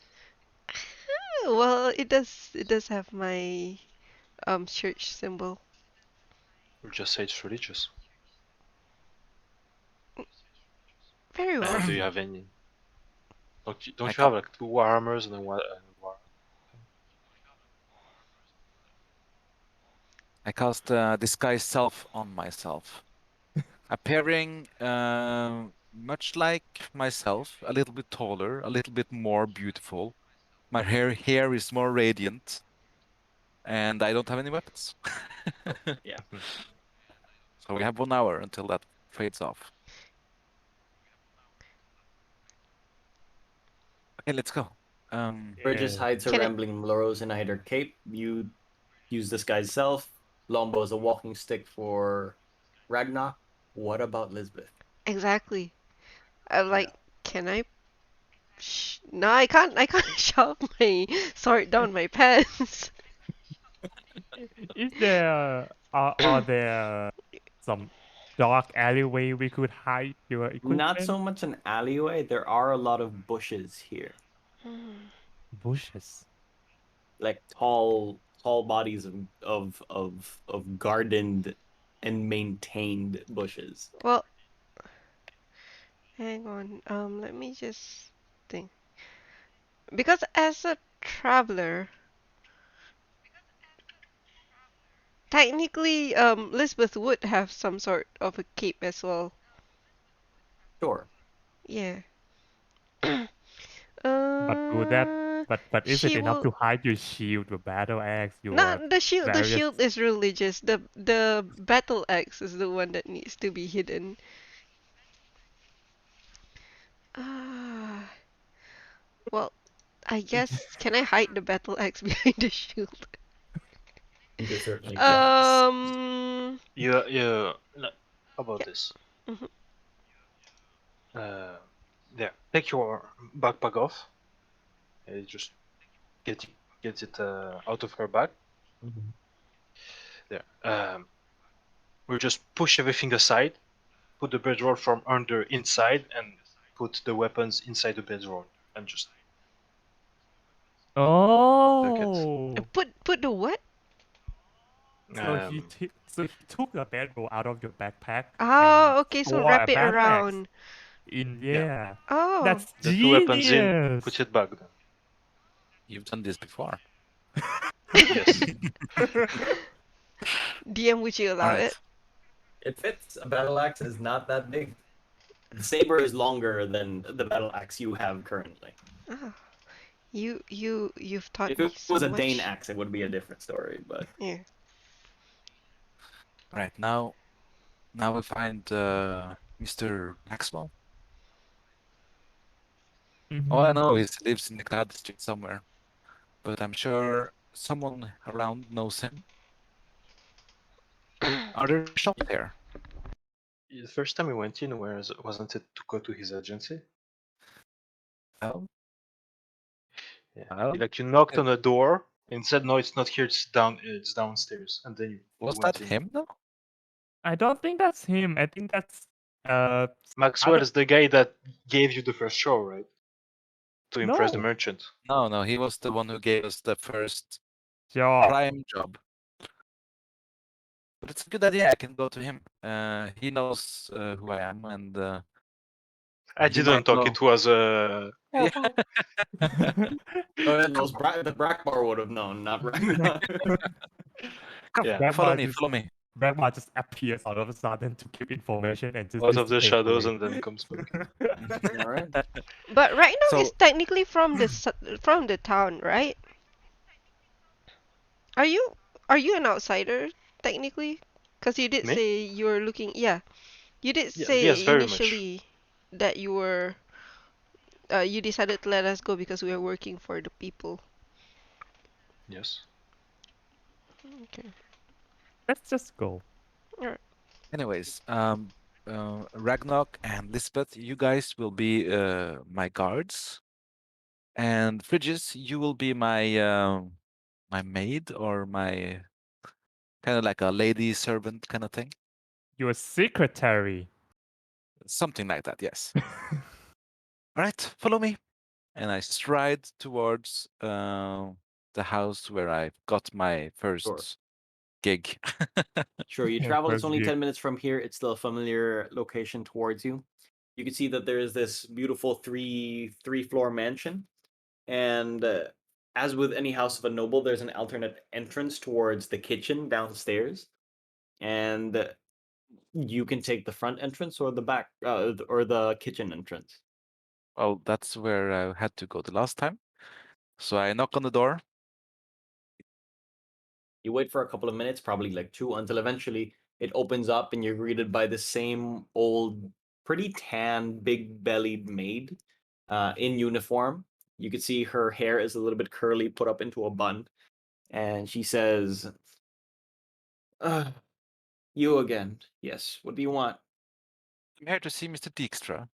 Well, it does. It does have my church symbol. We'll just say it's religious. Very well. Do you have any? Don't I you have like two armors and one? I cast disguise self on myself, appearing much like myself, a little bit taller, a little bit more beautiful. My hair is more radiant, and I don't have any weapons. Yeah. So we have 1 hour until that fades off. Okay, let's go. Bridges Yeah. hides her Can I? rambling rose and hide her cape. You use disguise self. Lombo is a walking stick for Ragnar. What about Lisbeth? Exactly. I'm Yeah. like, can I? No, I can't. I can't shove my sword down my pants. Is there are there some dark alleyway we could hide your Not equipment? so much an alleyway. There are a lot of bushes here, Bushes. like tall bodies of gardened and maintained bushes. Well, hang on. Let me just think. Because as a traveler, technically, Lisbeth would have some sort of a cape as well. Sure. Yeah. But would that But is it She enough will. to hide your shield, your battle axe, your Not the shield. The various? shield is religious. The battle axe is the one that needs to be hidden. Ah, well, I guess can I hide the battle axe behind the shield? You certainly can. How about Yeah. this? Mhm. There, take your backpack off. Just get it out of her bag. Mhm. There. We'll just push everything aside, put the bedroll from under inside, and put the weapons inside the bedroll, and just tuck it. Oh, Put the what? so he took the bedroll out of your backpack and Ah, okay. So store a wrap it battle axe around. in. Yeah, Yeah, Oh. that's the two weapons in, genius. put it back then. You've done this before. Yes. DM, would you All allow right. it? It fits. A battle axe is not that big. The saber is longer than the battle axe you have currently. Ah, you've taught If me it so was a Dane much. axe, it would be a different story. But Yeah. All right. Now we find Mr. Maxwell. All I Mhm. know is he lives in the Cloud District somewhere, but I'm sure someone around knows him. Are there shops there? The first time we went in, wasn't it to go to his agency? Well, Yeah. well, Like you knocked on a door and said, "No, it's not here. It's downstairs." And then you was went that in. him though? I don't think that's him. I think that's Maxwell other. is the guy that gave you the first show, right? To impress the No, merchant. No, he was the one who gave us the first job. prime job. But it's a good idea. I can go to him. He knows who I am, and I he didn't might talk. know. It was Yeah. oh, the Brackbar would have known, not Ragnar. yeah, Follow Grandma me. just Follow me. grandma just appears all of a sudden to give information and just out of the dissipate shadows away. and then comes back. All right. But right now it's So technically from from the town, right? Are you are you an outsider technically? Because you did Me? say you were looking. Yeah, you did Yes, say very much. initially that you were. You decided to let us go because we were working for the people. Yes. Okay. Let's just go. Alright. anyways, Ragnarok and Lisbeth, you guys will be my guards, and Frigis, you will be my maid or my kind of like a lady servant kind of thing, Your secretary. something like that. Yes. All right, follow me, and I stride towards the house where I got my Sure. first gig. Sure. You travel. It's First only gig. 10 minutes from here. It's still a familiar location towards you. You can see that there is this beautiful three-floor mansion, and as with any house of a noble, there's an alternate entrance towards the kitchen downstairs, and you can take the front entrance or the back or the kitchen entrance. Well, that's where I had to go the last time. So I knock on the door. You wait for a couple of minutes, probably like two, until eventually it opens up and you're greeted by the same old, pretty tan, big bellied maid in uniform. You could see her hair is a little bit curly, put up into a bun. And she says, you again. Yes. What do you want? I'm here to see Mr. Dijkstra.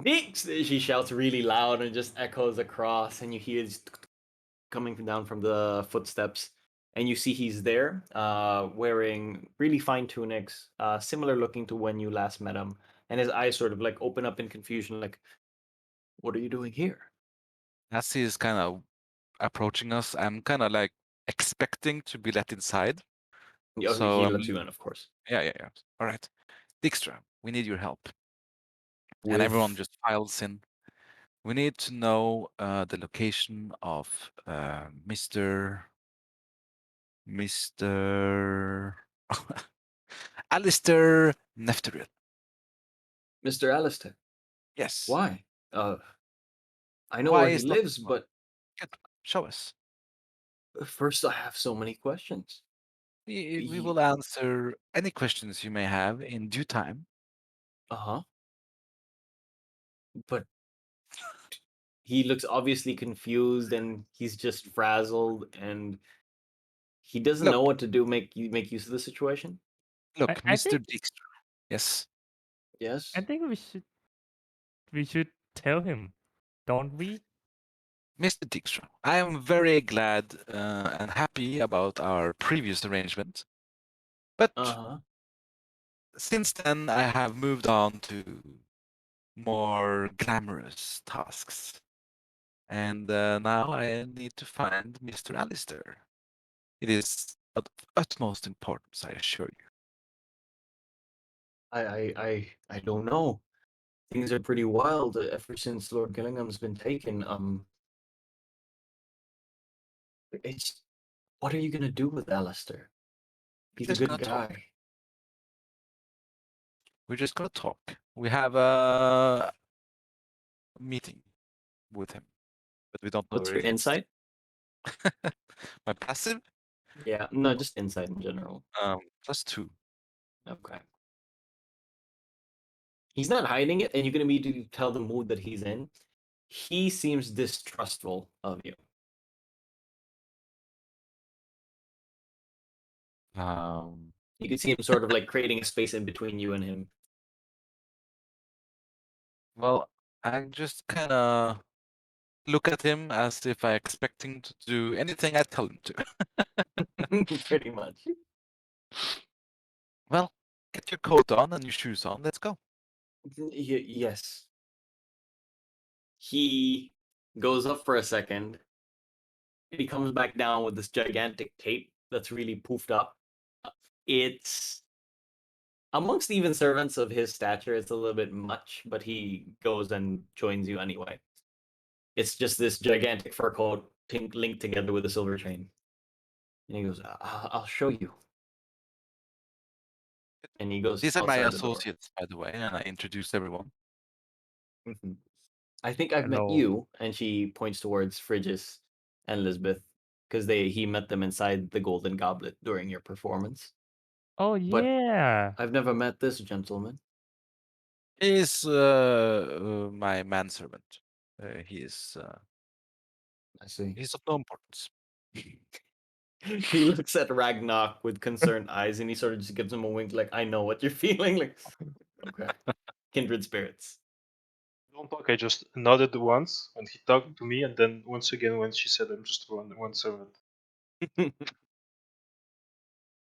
Dix! She shouts really loud and just echoes across, and you hear this coming down from the footsteps. And you see he's there, wearing really fine tunics, similar looking to when you last met him. And his eyes sort of like open up in confusion, like, what are you doing here? As he is kind of approaching us, I'm kind of like expecting to be let inside. Yeah, So he lets you in, of course. yeah. All right, Dijkstra, we need your help. And everyone With just files in. We need to know the location of Mr. Alistair Nefteril. Mr. Alistair. Yes. Why? I know Why where he is that lives, so? but Show us. first I have so many questions. We He, will answer any questions you may have in due time. uh-huh. But he looks obviously confused and he's just frazzled and he doesn't know Look, what to do. Make use of the situation. look, I Mr. think Dijkstra. Yes, I Yes. think we should tell him, don't we? Mr. Dijkstra. I am very glad and happy about our previous arrangement, but Uh-huh. since then I have moved on to more glamorous tasks, and now I need to find Mr. Alistair. It is of utmost importance, I assure you. I don't know. Things are pretty wild ever since Lord Gillingham's been taken. It's what are you gonna do with Alistair? He's a Just good gonna talk. guy. We're just gonna talk. We have a meeting with him, but we don't know What's where your it is. insight? My passive, Yeah, no, just insight in general. +2. Okay. He's not hiding it, and you're gonna need to tell the mood that he's in. He seems distrustful of you. You can see him sort of like creating a space in between you and him. Well, I just kind of look at him as if I expect him to do anything I tell him to. Pretty much. Well, get your coat on and your shoes on. Let's go. Yes. He goes up for a second. And he comes back down with this gigantic tape that's really poofed up. It's amongst even servants of his stature, it's a little bit much, but he goes and joins you anyway. It's just this gigantic fur coat linked together with a silver chain. And he goes, I'll show you. And he goes These are my outside the door. associates, by the way, and I introduced everyone. Mhm. I think I've met Hello. you. And she points towards Frigis and Lisbeth because he met them inside the Golden Goblet during your performance. Oh But yeah. I've never met this gentleman. He's my manservant. I see. He's of no importance. He looks at Ragnar with concerned eyes and he sort of just gives him a wink, like, I know what you're feeling. Like, okay. Kindred spirits. Don't talk. I just nodded once when he talked to me, and then once again when she said I'm just one servant.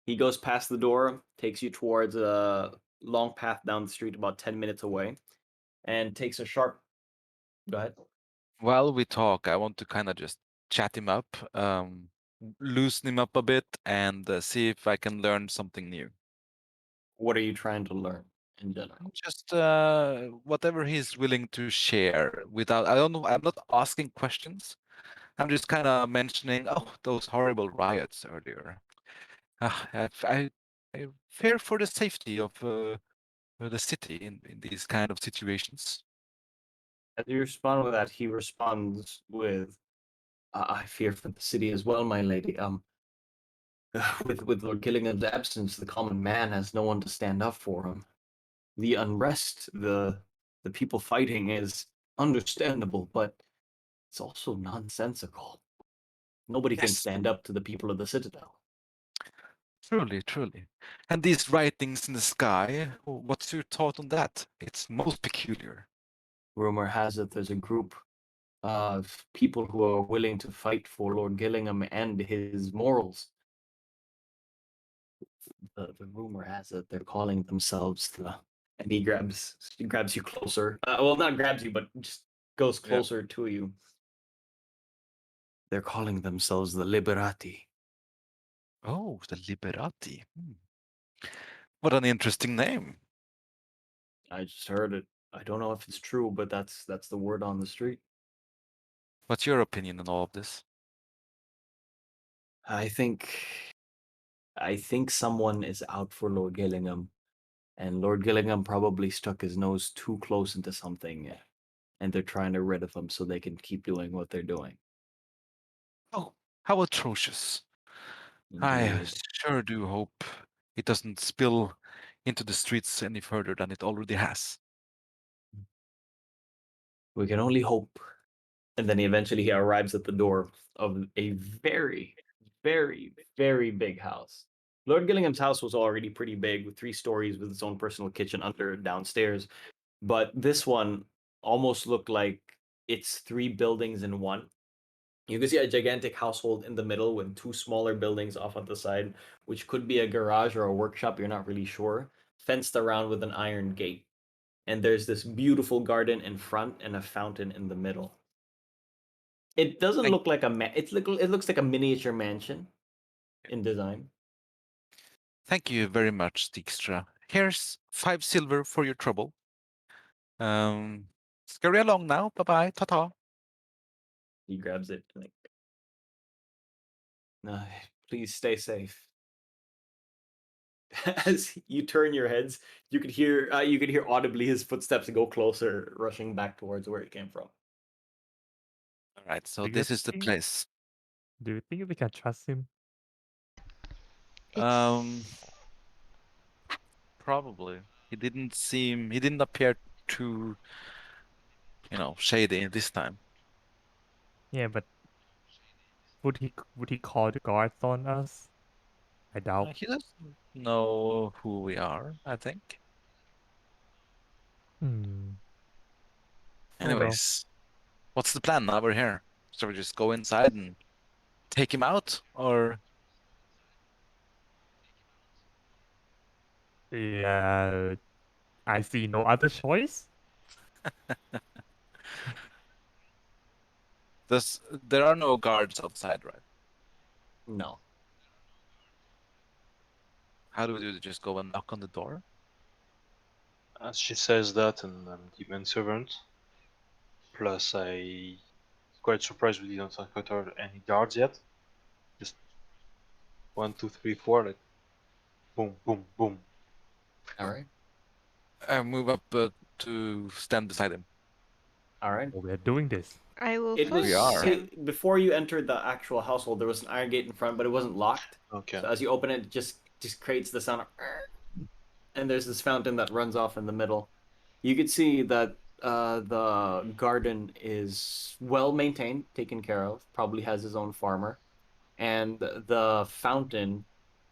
He goes past the door, takes you towards a long path down the street about 10 minutes away, and takes a sharp. Go ahead. While we talk, I want to kind of just chat him up, loosen him up a bit, and see if I can learn something new. What are you trying to learn in general? Just whatever he's willing to share without, I don't know, I'm not asking questions. I'm just kind of mentioning, oh, those horrible riots earlier. I fear for the safety of the city in these kind of situations. As you respond with that, he responds with, I fear for the city as well, my lady. With Lord Gillingham's absence, the common man has no one to stand up for him. The unrest, the people fighting is understandable, but it's also nonsensical. Nobody can Yes, stand up to the people of the Citadel. truly, truly. And these writings in the sky, what's your thought on that? It's most peculiar. Rumor has it there's a group of people who are willing to fight for Lord Gillingham and his morals. The rumor has it they're calling themselves the. And he grabs you closer. Well, not grabs you, but just goes Yeah. closer to you. They're calling themselves the Liberati. Oh, the Liberati. What an interesting name. I just heard it. I don't know if it's true, but that's the word on the street. What's your opinion on all of this? I think I think someone is out for Lord Gillingham, and Lord Gillingham probably stuck his nose too close into something. and they're trying to rid of them so they can keep doing what they're doing. Oh, how atrocious. I Indeed. sure do hope it doesn't spill into the streets any further than it already has. We can only hope. And then eventually he arrives at the door of a very, very, very big house. Lord Gillingham's house was already pretty big, with 3 stories with its own personal kitchen under downstairs. But this one almost looked like it's 3 buildings in one. You can see a gigantic household in the middle with 2 smaller buildings off on the side, which could be a garage or a workshop, you're not really sure, fenced around with an iron gate. And there's this beautiful garden in front and a fountain in the middle. It doesn't Thank, look like it looks like a miniature mansion in design. thank you very much, Dijkstra. Here's 5 silver for your trouble. Scurry along now. Bye-bye. Ta-ta. He grabs it like, no, please stay safe. As you turn your heads, you could hear audibly his footsteps go closer, rushing back towards where it came from. All right, so Do you this is the think place. do you think we can trust him? Um, It's Probably. He didn't appear too, shady this time. Yeah, but would he call the guards on us? I doubt. He doesn't know who we are, I think. Hmm. Oh well. Anyways, what's the plan now we're here? So we just go inside and take him out, or Yeah, I see no other choice. there are no guards outside, right? No. How do we do it? Just go and knock on the door? As she says that, and I'm the manservant. Plus, I quite surprised we didn't encounter any guards yet. Just 1, 2, 3, 4, like boom, boom, boom. All right. I move up to stand beside him. All right. Oh, we're doing this. I will It We was flank are. him. before you entered the actual household. There was an iron gate in front, but it wasn't locked. Okay. So as you open it, it just creates the sound of, and there's this fountain that runs off in the middle. You could see that the garden is well maintained, taken care of. Probably has his own farmer, and the fountain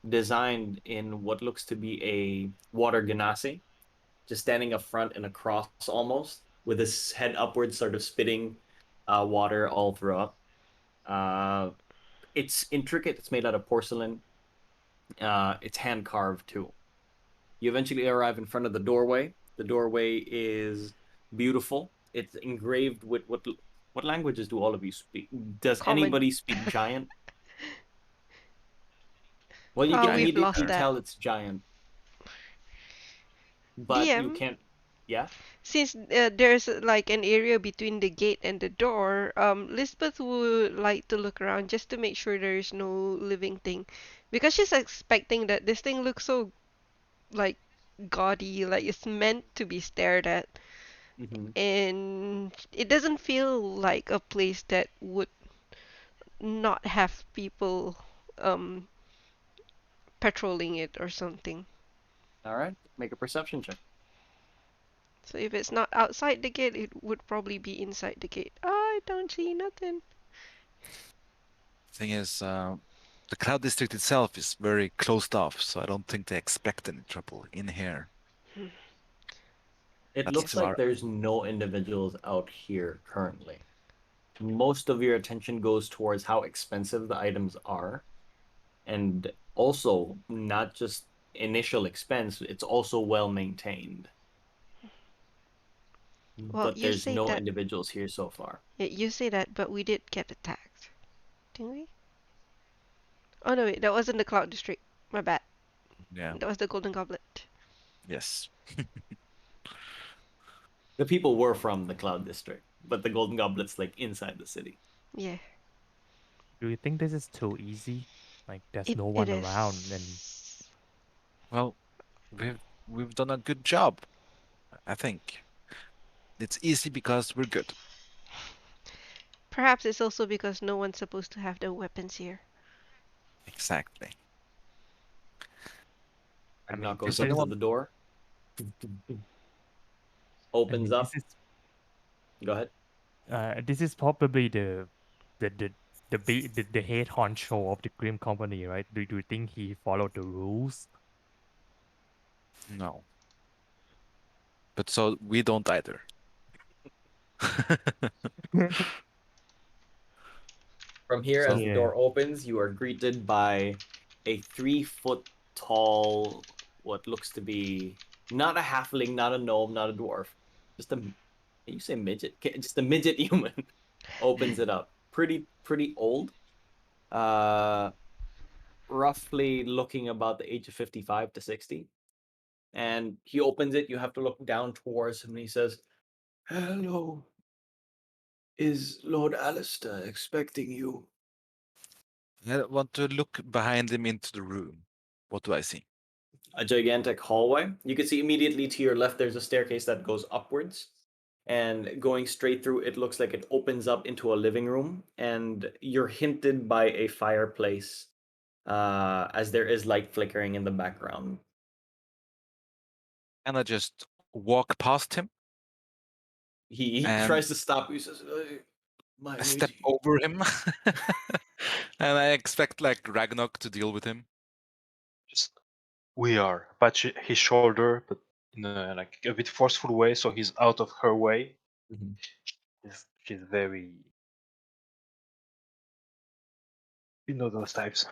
designed in what looks to be a water genasi, just standing up front in a cross almost, with his head upwards, sort of spitting water all throughout. Uh, it's intricate. It's made out of porcelain. It's hand carved too. You eventually arrive in front of the doorway. The doorway is beautiful. It's engraved with what languages do all of you speak? Does Common. anybody speak giant? Well, you Oh, can Giant we've lost immediately there. that. tell it's giant, but you DM, can't. Yeah. since there's like an area between the gate and the door, Lisbeth would like to look around just to make sure there is no living thing, because she's expecting that this thing looks so like gaudy, like it's meant to be stared at, Mm-hmm. and it doesn't feel like a place that would not have people um patrolling it or something. All right. Make a perception check. So if it's not outside the gate, it would probably be inside the gate. I don't see nothing. Thing is, the Cloud District itself is very closed off, so I don't think they expect any trouble in here. Hmm. It That's looks to Yes. like our. there's no individuals out here currently. Most of your attention goes towards how expensive the items are, and also not just initial expense, it's also well maintained. Well, But you there's say no that. individuals here so far. Yeah, you say that, but we did get attacked, didn't we? Oh no, wait, that wasn't the Cloud District. My bad. Yeah. That was the Golden Goblet. Yes. The people were from the Cloud District, but the Golden Goblet's like inside the city. Yeah, Do you think this is too easy? Like there's no it one around and is. Well, we've done a good job, I think. It's easy because we're good. Perhaps it's also because no one's supposed to have the weapons here. Exactly. I mean, Ragnar Does goes this up is, to anyone? the door, I opens mean, up. Go ahead. this is probably the the the head honcho of the Grim Company, right? Do you think he followed the rules? No. But so we don't either. From here, as So the Yeah. door opens, you are greeted by a 3 foot tall, what looks to be not a halfling, not a gnome, not a dwarf, just a, you say midget? Just a midget human opens it up. Pretty old. Uh, roughly looking about the age of 55 to 60. And he opens it. You have to look down towards him, and he says, "Hello. Is Lord Alistair expecting you?" I want to look behind him into the room. What do I see? A gigantic hallway. You can see immediately to your left there's a staircase that goes upwards. And going straight through, it looks like it opens up into a living room. And you're hinted by a fireplace as there is light flickering in the background. And I just walk past him He and tries to stop you. He says, my I step lady. over him. And I expect like Ragnarok to deal with him. Just we are patch his shoulder, but in a like a bit forceful way, so he's out of her way. Mhm. She's very, those types.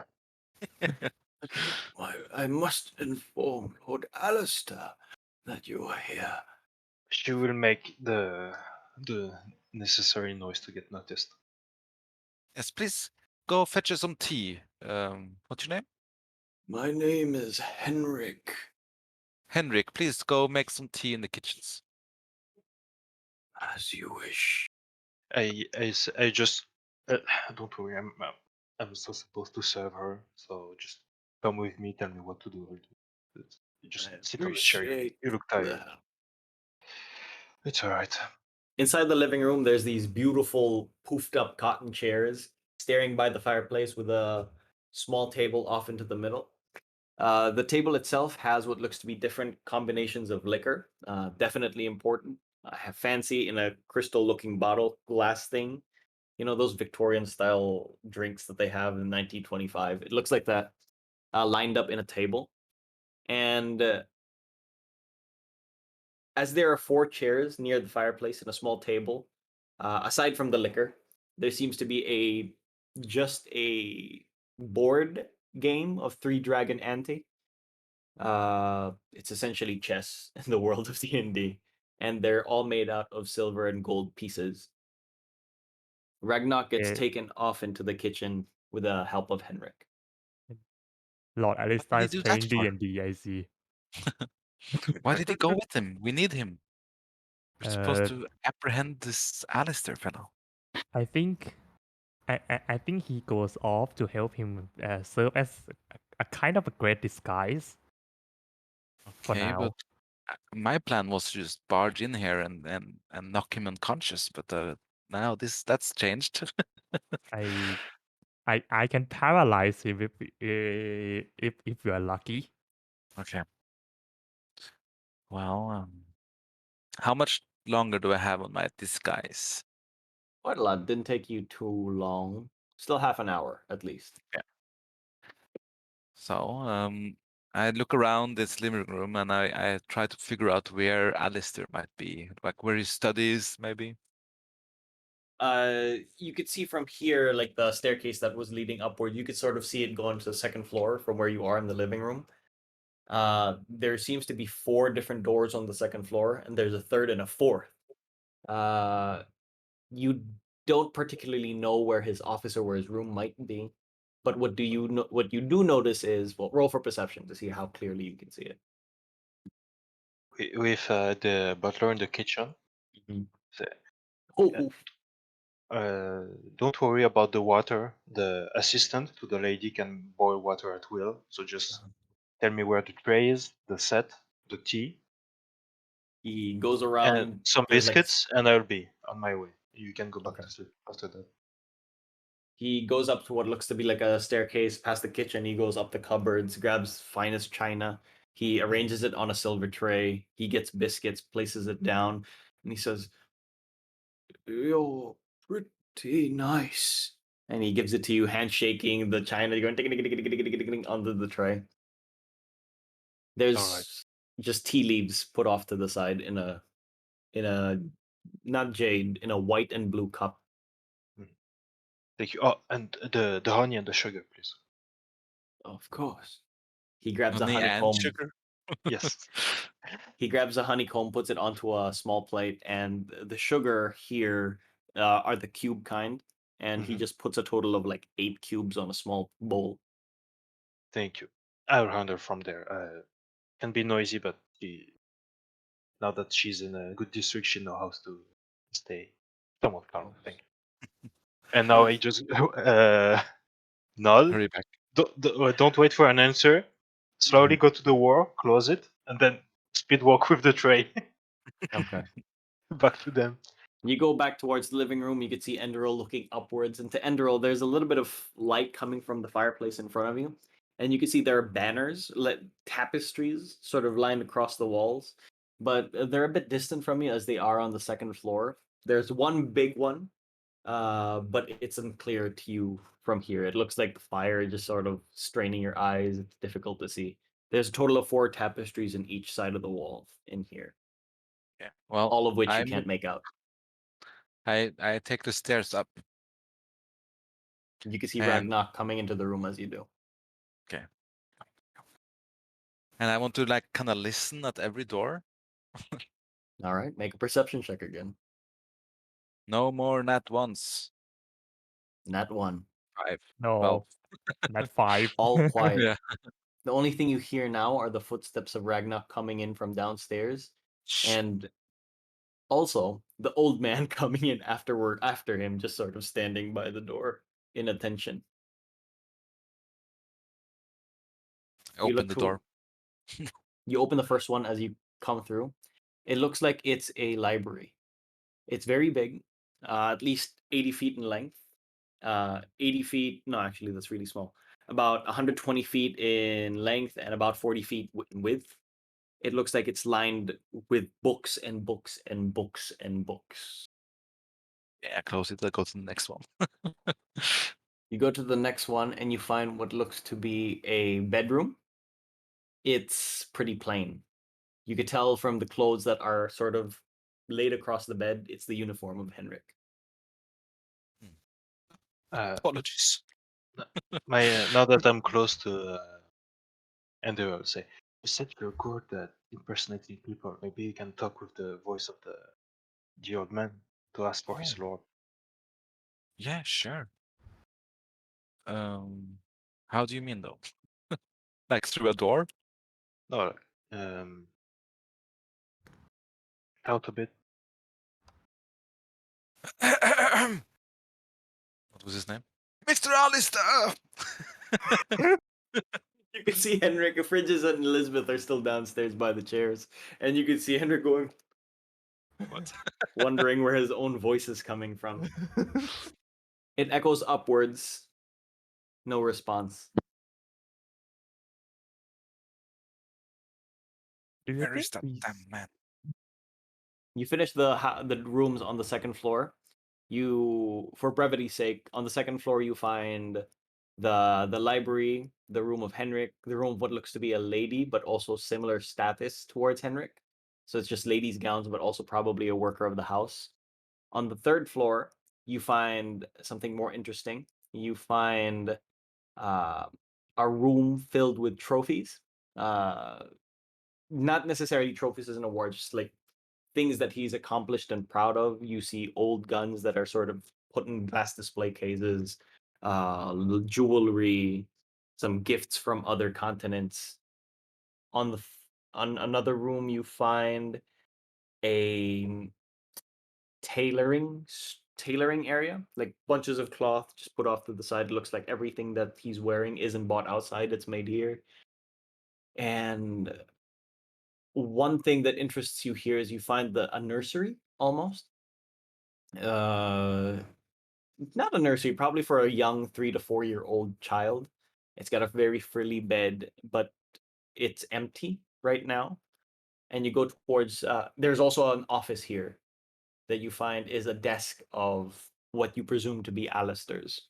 I must inform Lord Alistair that you are here. She will make the necessary noise to get noticed. Yes, please go fetch us some tea. What's your name? My name is Henrik. Henrik, please go make some tea in the kitchens. As you wish. I just don't worry. I'm still supposed to serve her, so just come with me. Tell me what to do. I'll do it. You just I sit on the chair. appreciate You look tired. that. It's all right. Inside the living room, there's these beautiful poofed up cotton chairs staring by the fireplace with a small table off into the middle. The table itself has what looks to be different combinations of liquor, definitely important. I have fancy in a crystal looking bottle glass thing. You know, those Victorian style drinks that they have in 1925. It looks like that lined up in a table. And as there are 4 chairs near the fireplace and a small table, aside from the liquor, there seems to be just a board game of Three Dragon Ante. It's essentially chess in the world of D&D, and they're all made out of silver and gold pieces. Ragnar gets Yeah. taken off into the kitchen with the help of Henrik. Lord What did Alistair he is do that playing for? D&D, I see. Why did he go with him? We need him. We're supposed Uh, to apprehend this Alistair fellow. I think I think he goes off to help him serve as a kind of a great disguise for Okay, but now. my plan was to just barge in here and knock him unconscious, but now that's changed. I I can paralyze him if you are lucky. Okay. Well, how much longer do I have on my disguise? Quite a lot. Didn't take you too long. Still half an hour at least. Yeah. So, I look around this living room and I try to figure out where Alistair might be, like where he studies, maybe. You could see from here, like the staircase that was leading upward, you could sort of see it going to the second floor from where you are in the living room. There seems to be 4 different doors on the second floor, and there's a third and a fourth. You don't particularly know where his office or where his room might be, but what you do notice is, well, roll for perception to see how clearly you can see it. With the butler in the kitchen, say, Oh, don't worry about the water. The assistant to the lady can boil water at will. So just tell me where the tray is, the set, the tea. He goes And around. some There's like biscuits, and I'll be on my way. You can go back Okay. to sleep after that. He goes up to what looks to be like a staircase past the kitchen. He goes up the cupboards, grabs finest china. He arranges it on a silver tray. He gets biscuits, places it down, and he says, "You're pretty nice." And he gives it to you, handshaking the china, going onto the tray. There's just tea leaves put off to the side in a not jade, in a white and blue cup. Thank you. Oh, and the honey and the sugar, please. Of course. He grabs a Honey and honeycomb. sugar. Yes. He grabs a honeycomb, puts it onto a small plate, and the sugar here are the cube kind. And he Mhm. just puts a total of like 8 cubes on a small bowl. Thank you. I'll handle from there. Can be noisy, but now that she's in a good district, she knows how to stay somewhat calm. Thank you. And now I just nod. Hurry back. Don't wait for an answer. Slowly go to the wall, close it, and then speed walk with the tray Okay. back to them. You go back towards the living room. You can see Enderal looking upwards. And to Enderal, there's a little bit of light coming from the fireplace in front of you. And you can see there are banners, tapestries sort of lined across the walls. But they're a bit distant from you as they are on the second floor. There's one big one, but it's unclear to you from here. It looks like the fire is just sort of straining your eyes. It's difficult to see. There's a total of 4 tapestries in each side of the wall in here, Yeah. Well, all of which you I'm can't make out. I take the stairs up. You can see And- Ragnar coming into the room as you do. Okay. And I want to like kind of listen at every door. All right, make a perception check again. No more nat once. Nat 1. 5. No, 12. not 5. All quiet. Yeah. The only thing you hear now are the footsteps of Ragnar coming in from downstairs, and also the old man coming in after him, just sort of standing by the door in attention. You Open look the through- door. You open the first one as you come through. It looks like it's a library. It's very big, at least 80 feet in length. 80 feet, no, actually, that's really small. About 120 feet in length and about 40 feet in width. It looks like it's lined with books and books and books and books. Yeah, close it. I'll go to the next one. You go to the next one and you find what looks to be a bedroom. It's pretty plain. You could tell from the clothes that are sort of laid across the bed, it's the uniform of Henrik. Apologies. Now that I'm close to Ender, I'll say, you said you're good at impersonating people. Maybe you can talk with the voice of the old man to ask for his lore. Yeah, sure. How do you mean though? Like through a door? No, out a bit. What was his name? Mr. Alistair! You can see Henrik, Fridges and Elizabeth are still downstairs by the chairs. And you can see Henrik going, What? wondering where his own voice is coming from. It echoes upwards. No response. Do you Where think is that we damn man? You finish the rooms on the second floor. You, for brevity's sake, on the second floor you find the library, the room of Henrik, the room of what looks to be a lady, but also similar status towards Henrik. So it's just ladies' gowns, but also probably a worker of the house. On the third floor, you find something more interesting. You find uh, a room filled with trophies. Not necessarily trophies as an award, just like things that he's accomplished and proud of. You see old guns that are sort of put in glass display cases, jewelry, some gifts from other continents. On another room, you find a tailoring area, like bunches of cloth just put off to the side. It looks like everything that he's wearing isn't bought outside; it's made here. And one thing that interests you here is you find a nursery almost. Not a nursery, probably for a young 3 to 4-year-old child. It's got a very frilly bed, but it's empty right now. And you go towards. There's also an office here that you find is a desk of what you presume to be Alistair's.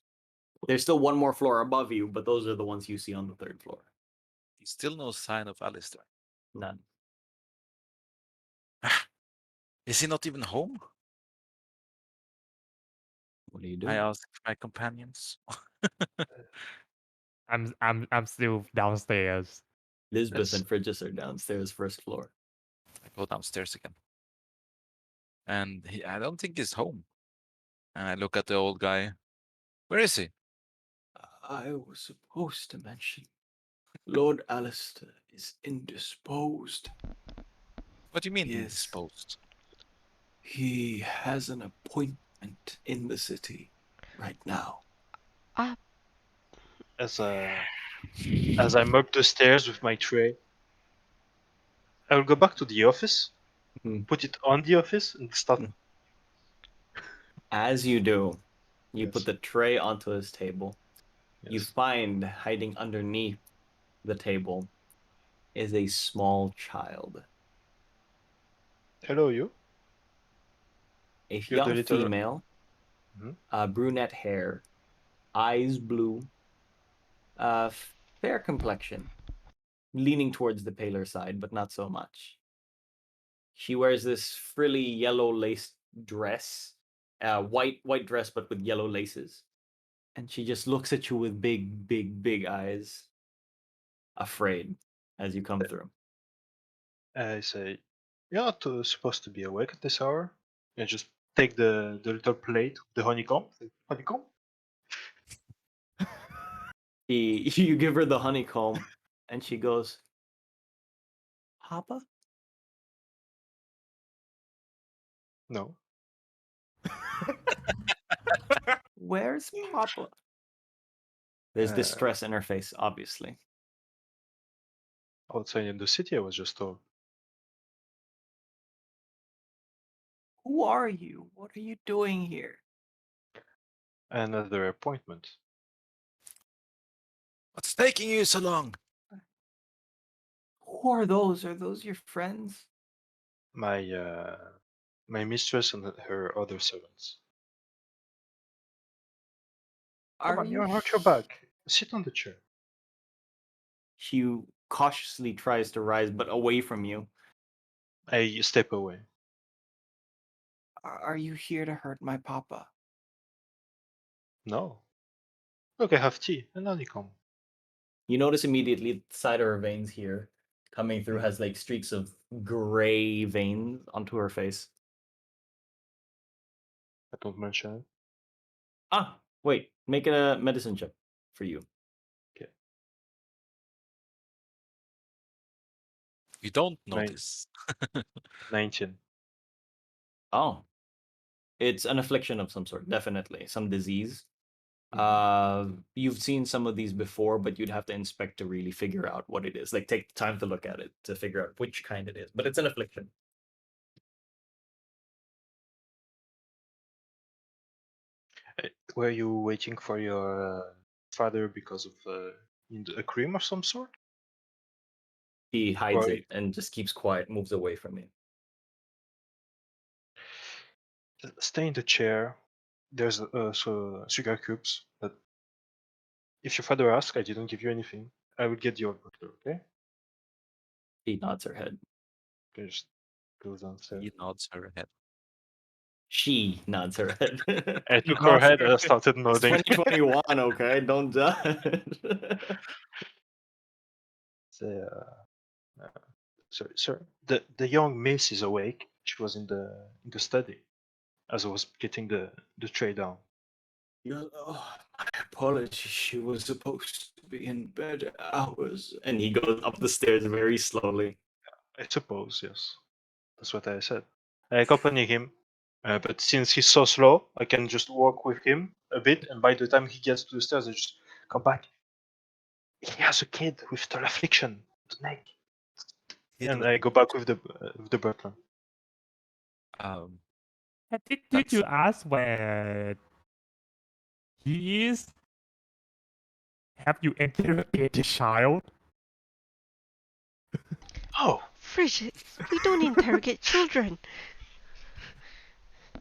There's still one more floor above you, but those are the ones you see on the 3rd floor. Still no sign of Alistair. None. Is he not even home? What are you I doing? asked my companions. I'm still downstairs. Lisbeth and Frigis are downstairs, 1st floor. I go downstairs again. And I don't think he's home. And I look at the old guy. Where is he? I was supposed to mention Lord Alistair is indisposed. What do you mean Yes. indisposed? He has an appointment in the city right now. As I'm up the stairs with my tray, I will go back to the office, put it on the office, and start. As you do, you Yes. put the tray onto his table. Yes. You find hiding underneath the table is a small child. Hello, you. A You're the young little- female, brunette hair, eyes blue, fair complexion, leaning towards the paler side, but not so much. She wears this frilly yellow lace dress, white dress, but with yellow laces. And she just looks at you with big eyes, afraid as you come through. I say, you're not supposed to be awake at this hour. And just take the little plate, the honeycomb. Honeycomb? You give her the honeycomb, and she goes, Papa? No. Where's Papa? There's Uh, distress in her face, obviously. Outside in the city, I was just told. Who are you? What are you doing here? Another appointment. What's taking you so long? Who are those? Are those your friends? My mistress and her other servants. Come on, you're not your back. Sit on the chair. She cautiously tries to rise, but away from you. I step away. Are you here to hurt my papa? No. Look, I have tea and honeycomb. You notice immediately the side of her veins here coming through has like streaks of gray veins onto her face. I don't mention it. Ah, wait. Make it a medicine check for you. Okay. You don't notice. 19. Oh. It's an affliction of some sort, definitely. Some disease. You've seen some of these before, but you'd have to inspect to really figure out what it is. Like, take time to look at it to figure out which kind it is. But it's an affliction. Were you waiting for your father because of a cream of some sort? He hides Or- it and just keeps quiet, moves away from you. Stay in the chair. There's so sugar cubes. But if your father asks, I didn't give you anything. I will get the old butler. Okay? He nods her head. Okay, just goes downstairs. He nods her head. She nods her head. I took her Nods head her and I started It's nodding. 2021, okay? Don't judge. Say, sorry, sir. The young miss is awake. She was in the study as I was getting the tray down. My apologies. She was supposed to be in bed hours. And he goes up the stairs very slowly. I suppose, yes. That's what I said. I accompany him, but since he's so slow, I can just walk with him a bit, and by the time he gets to the stairs, I just come back. He has a kid with the affliction, the neck. And I go back with the butler. Did you ask where he is? Have you interrogated the child? Oh, Frigid, we don't interrogate children. I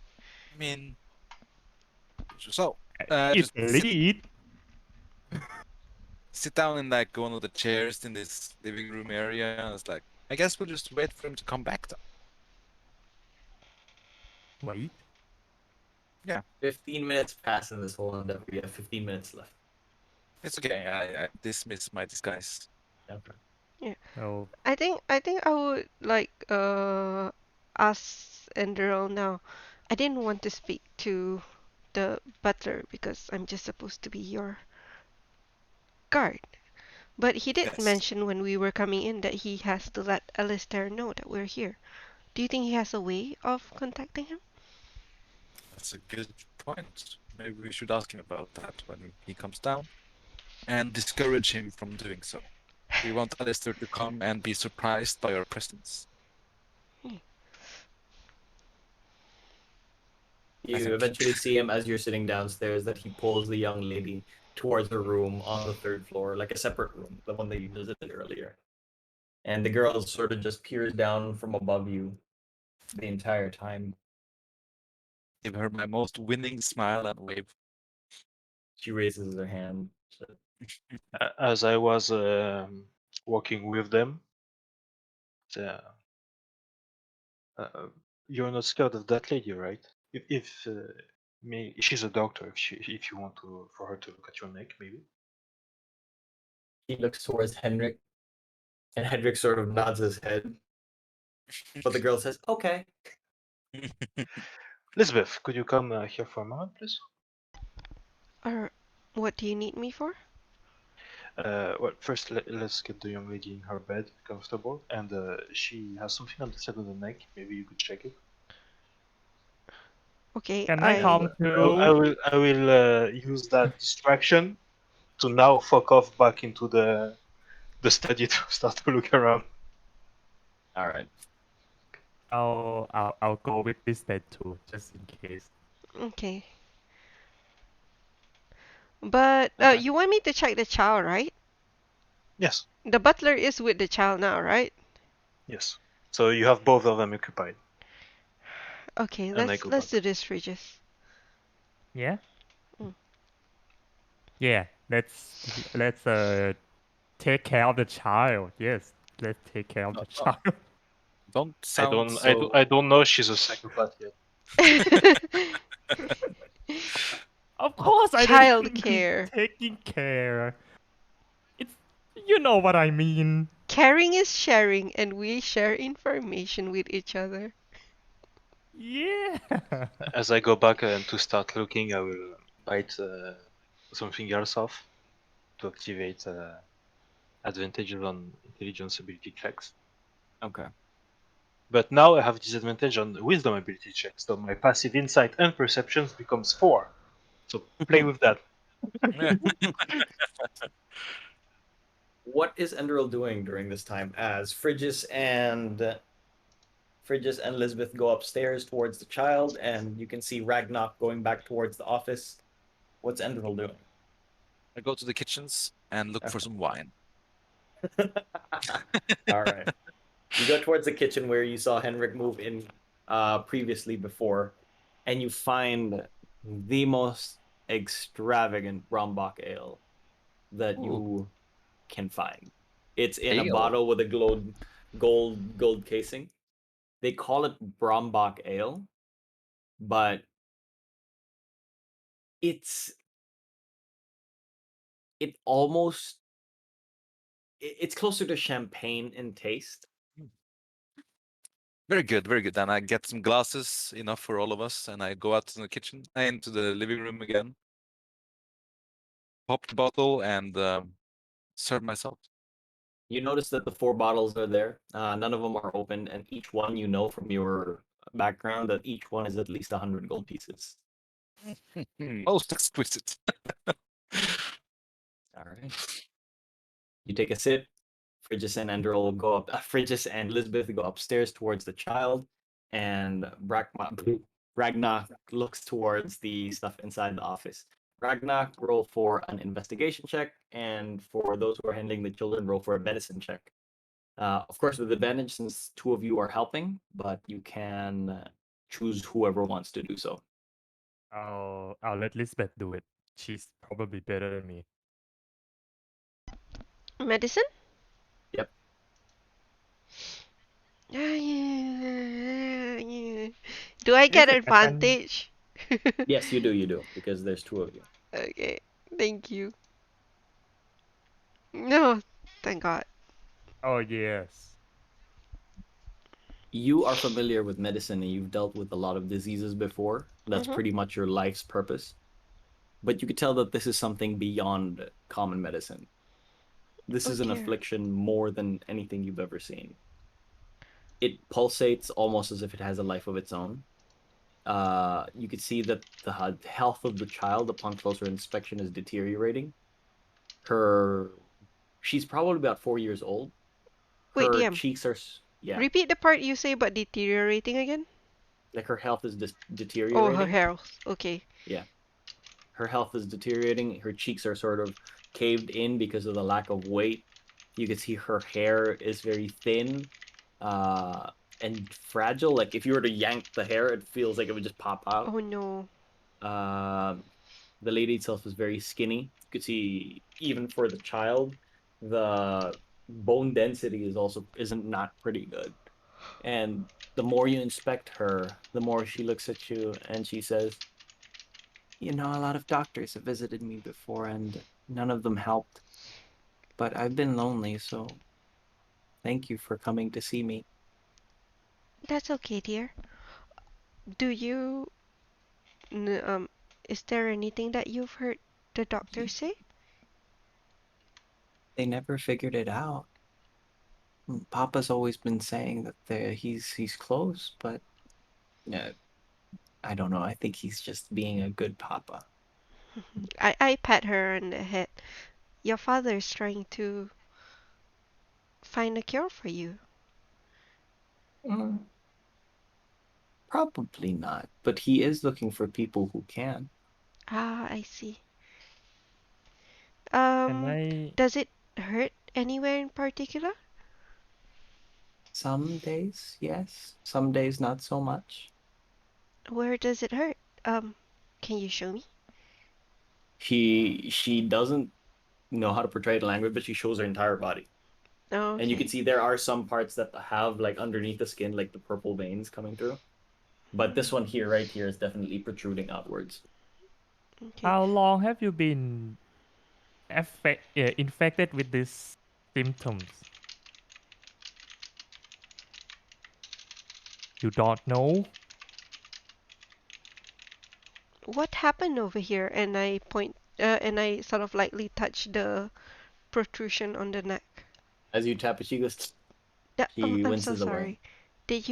mean, so It's just lead. sit down in like one of the chairs in this living room area. And it's like, I guess we'll just wait for him to come back. Though. Wait. Yeah, 15 minutes pass in this whole endeavor. You have 15 minutes left. it's okay. I dismiss my disguise. Okay. Oh, I think I would like ask Enderal now. I didn't want to speak to the butler because I'm just supposed to be your guard. But he did Yes, mention when we were coming in that he has to let Alistair know that we're here. Do you think he has a way of contacting him? that's a good point. Maybe we should ask him about that when he comes down and discourage him from doing so. We want Alistair to come and be surprised by our presence. You eventually see him as you're sitting downstairs that he pulls the young lady towards her room on the third floor, like a separate room, the one that you visited earlier. And the girl sort of just peers down from above you the entire time. Give her my most winning smile and wave. She raises her hand. as I was walking with them, you're not scared of that lady, right? If she's a doctor. If you want for her to look at your neck, maybe. He looks towards Henrik, and Henrik sort of nods his head. But the girl says, okay. Elizabeth, could you come here for a moment, please? Or what do you need me for? Well, first let's get the young lady in her bed comfortable, and she has something on the side of the neck. Maybe you could check it. Okay, can I And come I will use that distraction to now fuck off back into the study to start to look around. All right. I'll go with this bed too, just in case. Okay. But Okay. you want me to check the child, right? Yes. The butler is with the child now, right? Yes. So you have both of them occupied. Okay, And I let's go let's back. do this, Regis. Yeah. Mm. Yeah. Let's take care of the child. Yes. Let's take care of the child. Don't sound I don't know she's a psychopath yet. Of course, I Child didn't mean care. taking care. It's you know what I mean. Caring is sharing, and we share information with each other. Yeah. As I go back and to start looking, I will bite something else off to activate advantages on intelligence ability checks. Okay. But now I have disadvantage on wisdom ability checks, so my passive insight and perceptions becomes 4. So play with that. What is Enderal doing during this time as Frigis and Elizabeth go upstairs towards the child, and you can see Ragnar going back towards the office. What's Enderal doing? I go to the kitchens and look for some wine. All right. You go towards the kitchen where you saw Henrik move in previously before, and you find the most extravagant Brombach ale that Ooh. you can find. It's in a Ale. bottle with a gold casing. They call it Brombach ale, but it's closer to champagne in taste. Very good, very good. And I get some glasses, enough for all of us, and I go out to the kitchen, into the living room again, pop the bottle, and serve myself. You notice that the 4 bottles are there. None of them are open, and each one you know from your background that each one is at least 100 gold pieces. Most exquisite. All right. You take a sip. Frigis and Enderl will go up. Frigis and Lisbeth go upstairs towards the child, and Ragnar looks towards the stuff inside the office. Ragnar, roll for an investigation check, and for those who are handling the children, roll for a medicine check. Of course, with advantage since two of you are helping, but you can choose whoever wants to do so. I'll let Lisbeth do it. She's probably better than me. Medicine? Yep. Do I get Lisbeth, I can. advantage? Yes, you do, because there's two of you. Okay, thank you. No, thank God. Oh yes. You are familiar with medicine and you've dealt with a lot of diseases before. That's Mhm. pretty much your life's purpose. But you could tell that this is something beyond common medicine. This Oh is an dear. affliction more than anything you've ever seen. It pulsates almost as if it has a life of its own. You could see that the health of the child upon closer inspection is deteriorating. She's probably about 4 years old. Wait, Her DM. cheeks are, yeah, Repeat the part you say about deteriorating again. like her health is Oh, her deteriorating. health. Okay. Yeah, her health is deteriorating. Her cheeks are sort of caved in because of the lack of weight. You can see her hair is very thin, uh, and fragile. Like if you were to yank the hair, it feels like it would just pop out. Oh no. Uh, the lady itself is very skinny. You could see even for the child, the bone density isn't not pretty good. And the more you inspect her, the more she looks at you and she says, "You know, a lot of doctors have visited me before and none of them helped. But I've been lonely, so thank you for coming to see me." That's okay, dear. Do you n- um is there anything that you've heard the doctor say? They never figured it out. Papa's always been saying that he's close, but uh, I don't know. I think he's just being a good papa. I pat her on the head. Your father's trying to find a cure for you. Mm, probably not, but he is looking for people who can. Ah, I see. Can I? Does it hurt anywhere in particular? Some days, yes. Some days, not so much. Where does it hurt? Can you show me? She doesn't know how to portray the language, but she shows her entire body. Oh, And you can okay. see there are some parts that have like underneath the skin, like the purple veins coming through. But this one here, right here, is definitely protruding outwards. Okay. How long have you been infected with these symptoms? You don't know? What happened over here? And I point, and I sort of lightly touch the protrusion on the neck. As you tap it, she goes, she I'm so winces away. sorry. Did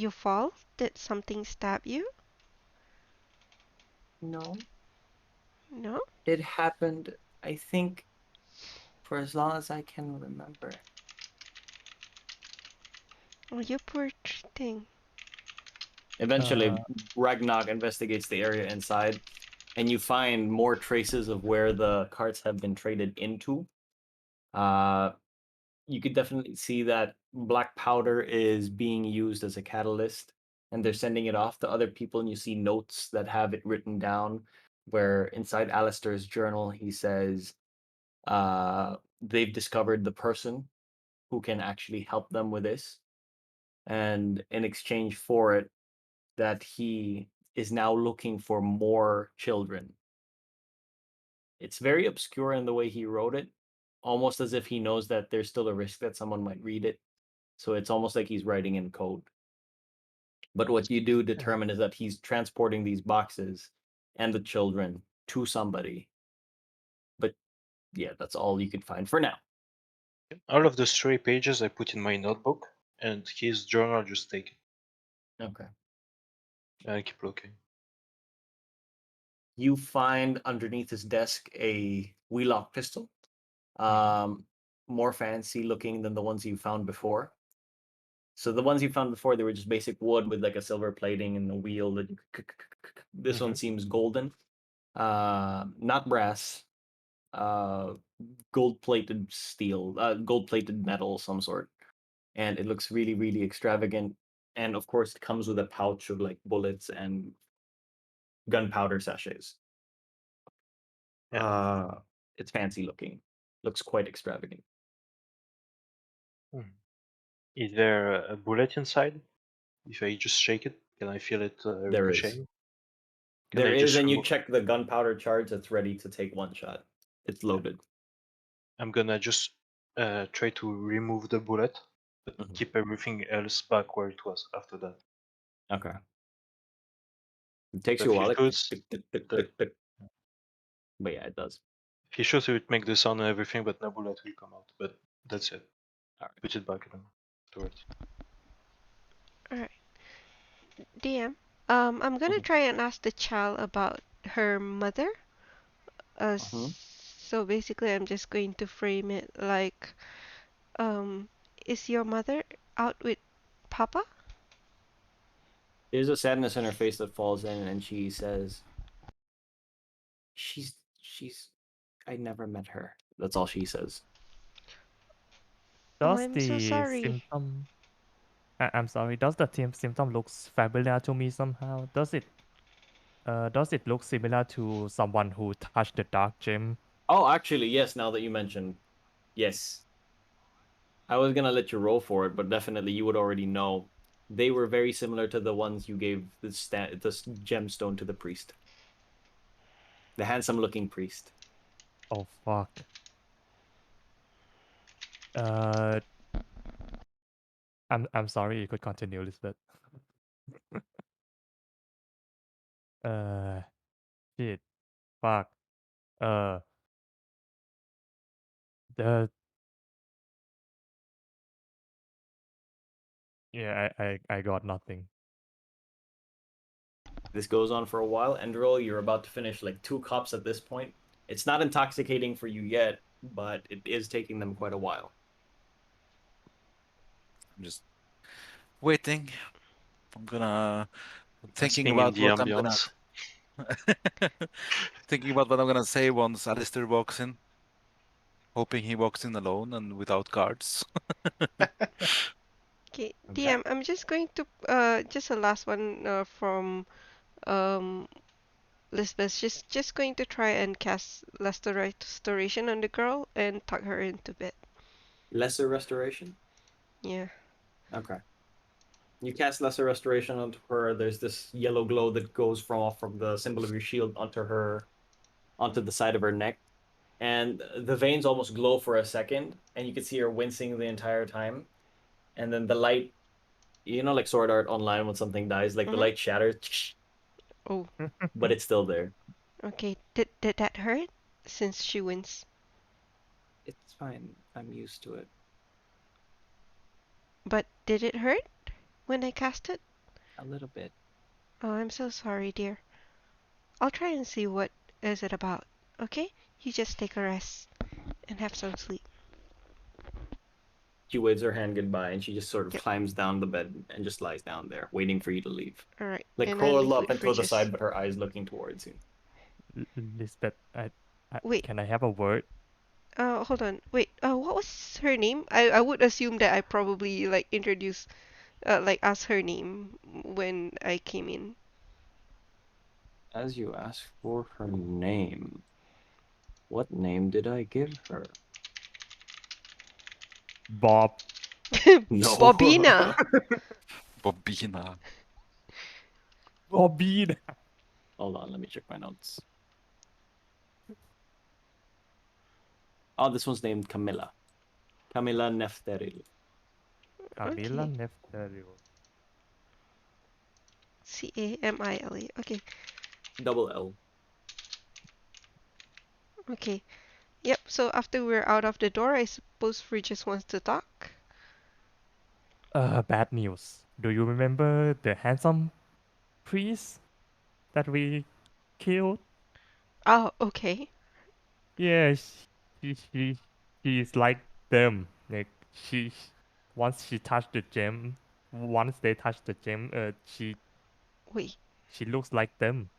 you fall? Did something stab you? No, No? it happened, I think, for as long as I can remember. Oh, you poor thing. Eventually, Uh, Ragnar investigates the area inside, and you find more traces of where the carts have been traded into. Uh, you could definitely see that black powder is being used as a catalyst, and they're sending it off to other people, and you see notes that have it written down, where inside Alistair's journal, he says they've discovered the person who can actually help them with this, and in exchange for it, that he is now looking for more children. It's very obscure in the way he wrote it, almost as if he knows that there's still a risk that someone might read it. So it's almost like he's writing in code. But what you do determine is that he's transporting these boxes and the children to somebody. But yeah, that's all you could find for now. All of the story pages I put in my notebook, and his journal just take it. Okay. And I keep looking. You find underneath his desk a Wheelock pistol. Mhm. Um, more fancy looking than the ones you found before. So the ones you found before, they were just basic wood with like a silver plating and a wheel that you this one seems golden. Not brass. Gold-plated steel, gold-plated metal of some sort. And it looks really, really extravagant. And of course, it comes with a pouch of like bullets and gunpowder sachets. Yeah. It's fancy looking. Looks quite extravagant. Is there a bullet inside? If I just shake it, can I feel it There is. ricochet? There is, and you check the gunpowder charge, it's ready to take one shot. It's loaded. I'm gonna just try to remove the bullet, but keep everything else back where it was after that. Okay. It takes So you a if while. it shoots, But yeah, it does. if he shoots, it would make the sound and everything, but no bullet will come out. But that's it. All right. Put it back in afterwards. Alright. DM. I'm gonna try and ask the child about her mother. So basically, I'm just going to frame it like, is your mother out with Papa? There's a sadness in her face that falls in, and she says, she's I never met her. That's all she says. Oh, Does I'm so the sorry. symptom? I'm sorry. Does the symptom looks familiar to me somehow? Does it look similar to someone who touched the dark gem? Oh, actually, yes. Now that you mentioned, yes. I was gonna let you roll for it, but definitely you would already know. They were very similar to the ones you gave the gemstone to the priest, the handsome-looking priest. Oh fuck. I'm sorry. You could continue, Elizabeth. Shit. Fuck. Uh. The. Yeah. I got nothing. This goes on for a while. Enderol, you're about to finish like 2 cups at this point. It's not intoxicating for you yet, but it is taking them quite a while. I'm just waiting. I'm gonna thinking Basking in about the what I'm gonna ambience. thinking about what I'm gonna say once Alistair walks in. Hoping he walks in alone and without guards. Okay, Okay. DM. I'm just going to just a last one from um Lisbeth. She's just going to try and cast Lesser Restoration on the girl and tuck her into bed. Lesser restoration? Yeah. Okay. You cast Lesser Restoration onto her. There's this yellow glow that goes from the symbol of your shield onto the side of her neck. And the veins almost glow for a second, and you can see her wincing the entire time. And then the light, like Sword Art Online when something dies, like the light shatters, Oh. but it's still there. Okay. Did that hurt? Since she wins. It's fine. I'm used to it. But did it hurt when I cast it? A little bit. Oh, I'm so sorry, dear. I'll try and see what is it about. Okay? You just take a rest and have some sleep. She waves her hand goodbye, and she just sort of Yep. climbs down the bed and just lies down there, waiting for you to leave. All right. Like And I curled leave up with and to the Fridges. side, but her eyes looking towards you. Lisbeth, Wait. can I have a word? Hold on. Wait. What was her name? I would assume that I probably like introduced, like asked her name when I came in. As you ask for her name, what name did I give her? Bob. No. Bobina. Bobina. Bobina. Hold on, let me check my notes. Oh, this one's named Camilla. Camilla Nefteril. Camila Okay. Nefterio. Camile. Okay. Double L. Okay. Yep. So after we're out of the door, I suppose Fridges wants to talk. Bad news. Do you remember the handsome priest that we killed? Oh, okay. Yeah, she's like them. Like once she touched the gem, once they touched the gem, Wait. she looks like them.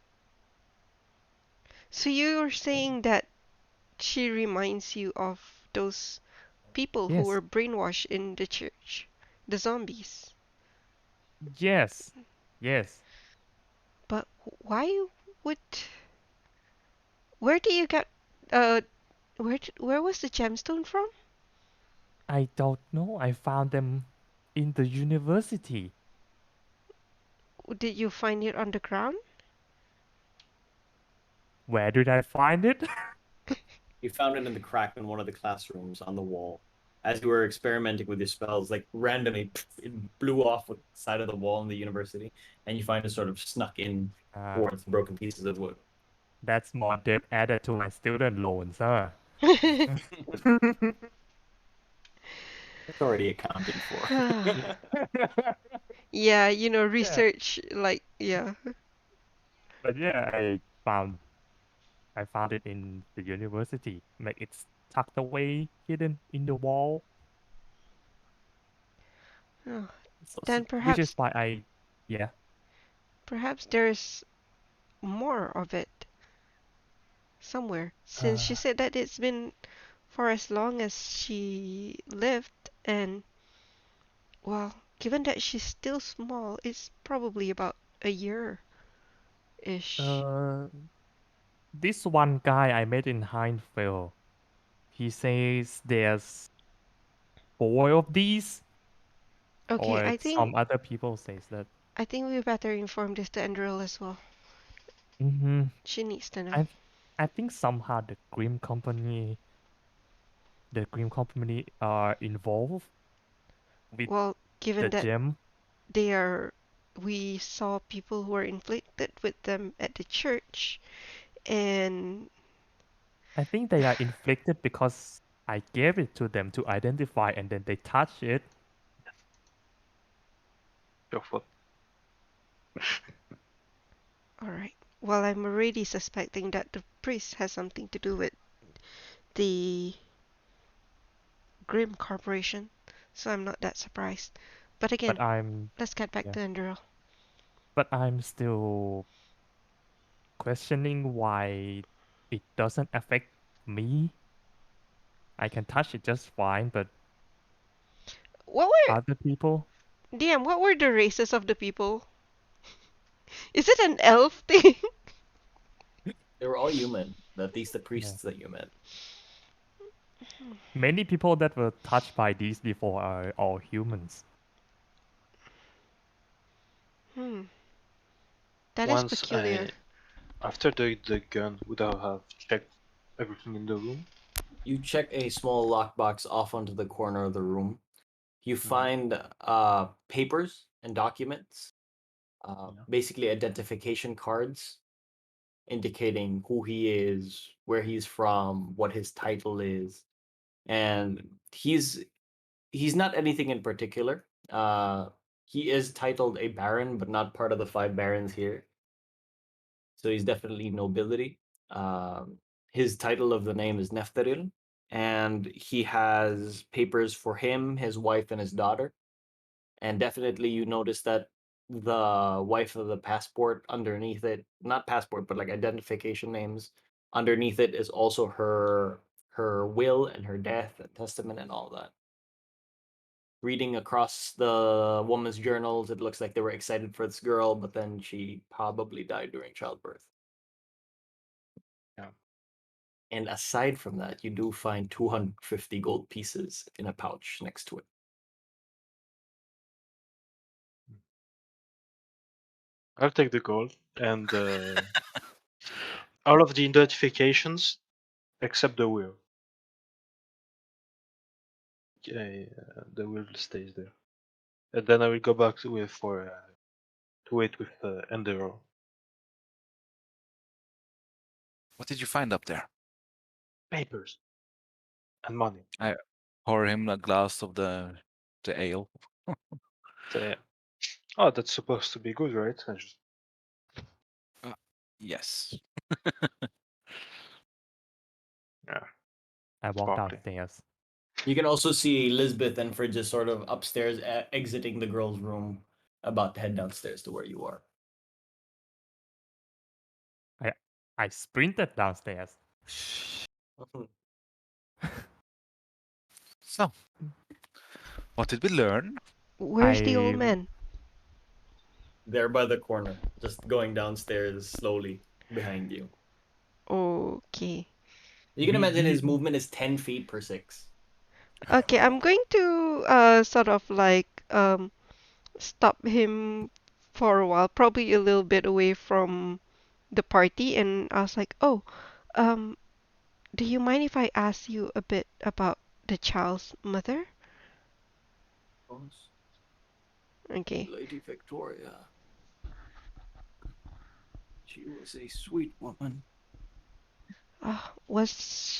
So you're saying that she reminds you of those people who Yes, were brainwashed in the church, the zombies. yes, yes. But why would? Where do you get? Uh, where was the gemstone from? I don't know. I found them in the university. Did you find it on the ground? Where did I find it? You found it in the crack in one of the classrooms on the wall. As you were experimenting with your spells, like randomly, it blew off the side of the wall in the university, and you find it sort of snuck in towards the broken pieces of wood. That's more debt added to my student loans, huh? It's already accounted for. Yeah, Yeah. research like yeah. But yeah, I found it in the university. Like it's tucked away, hidden in the wall. Oh, So, then which is perhaps why yeah. perhaps there's more of it somewhere. Since she Uh, said that it's been for as long as she lived, and well, given that she's still small, it's probably about a year-ish. uh, this one guy I met in Heinfeld, he says there's 4 of these, Okay, or some other people says that. I think we better inform this to Andrel as well. Mm-hmm. She needs to know. I I think somehow the Grim Company are involved with Well, given the that gem. they are, we saw people who were inflicted with them at the church, and I think they are inflicted because I gave it to them to identify and then they touch it. Your fault. alright. Well, I'm already suspecting that the priest has something to do with the Grim Corporation, so I'm not that surprised. But But again, I'm let's get back yeah. to Andrel. But I'm still questioning why it doesn't affect me. I can touch it just fine, but What were, other people, DM, what were the races of the people? Is it an elf thing? They were all human, at least the yeah. priests that you met. Many people that were touched by these before are all humans. Hmm, that is Once peculiar. after the gun, would I have checked everything in the room? You check a small lockbox off onto the corner of the room. You Mhm. find papers and documents, Yeah. basically identification cards indicating who he is, where he's from, what his title is, and he's not anything in particular. He is titled a baron, but not part of the 5 barons here. So he's definitely nobility. Um, his title of the name is Neftaril, and he has papers for him, his wife, and his daughter. And definitely, you notice that the wife of the passport underneath it, not passport, but like identification names underneath it is also her will and her death and testament and all that. Reading across the woman's journals, it looks like they were excited for this girl, but then she probably died during childbirth. Yeah. And aside from that, you do find 250 gold pieces in a pouch next to it. I'll take the gold and all of the identifications except the will. Yeah, the will stays there, and then I will go back to wait with Endeavor. What did you find up there? Papers and money. I pour him a glass of the ale. So, oh, that's supposed to be good, right? Yes. Yeah, I walked sparkling. downstairs. You can also see Lisbeth and Fridge just sort of upstairs, exiting the girls' room, about to head downstairs to where you are. I sprinted downstairs. So, what did we learn? Where's the old I man? There by the corner, just going downstairs slowly behind you. Okay. You can imagine his we movement is 10 feet per 6. Okay, I'm going to sort of like stop him for a while, probably a little bit away from the party, and I was like, "Oh, um, do you mind if I ask you a bit about the child's mother?" Okay. Lady Victoria. She was a sweet woman. Was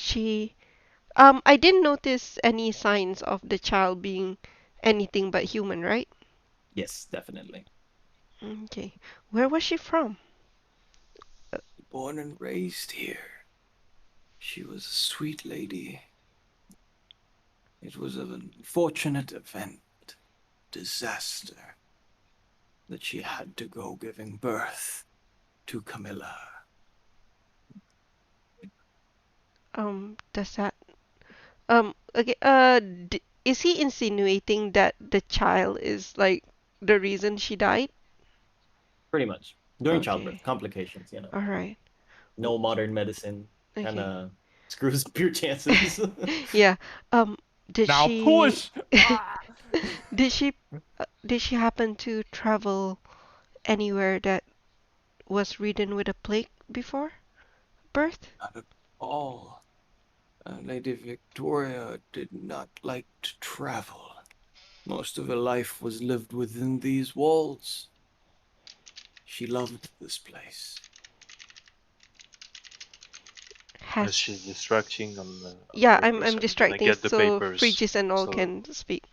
she I didn't notice any signs of the child being anything but human, right? Yes, definitely. Okay. Where was she from? Born and raised here. She was a sweet lady. It was an unfortunate event, disaster, that she had to go giving birth to Camilla. Does that okay, d is he insinuating that the child is like the reason she died? Pretty much. During Okay. childbirth, complications, All right. No modern medicine kind Okay. of screws up your chances. Yeah. Um, did now she push. Ah! did she happen to travel anywhere that was ridden with a plague before birth? Not at all. Lady Victoria did not like to travel. Most of her life was lived within these walls. She loved this place. Has She's distracting on the Yeah, I'm purpose. I'm gonna distracting get the so papers. Fridges and all So can speak.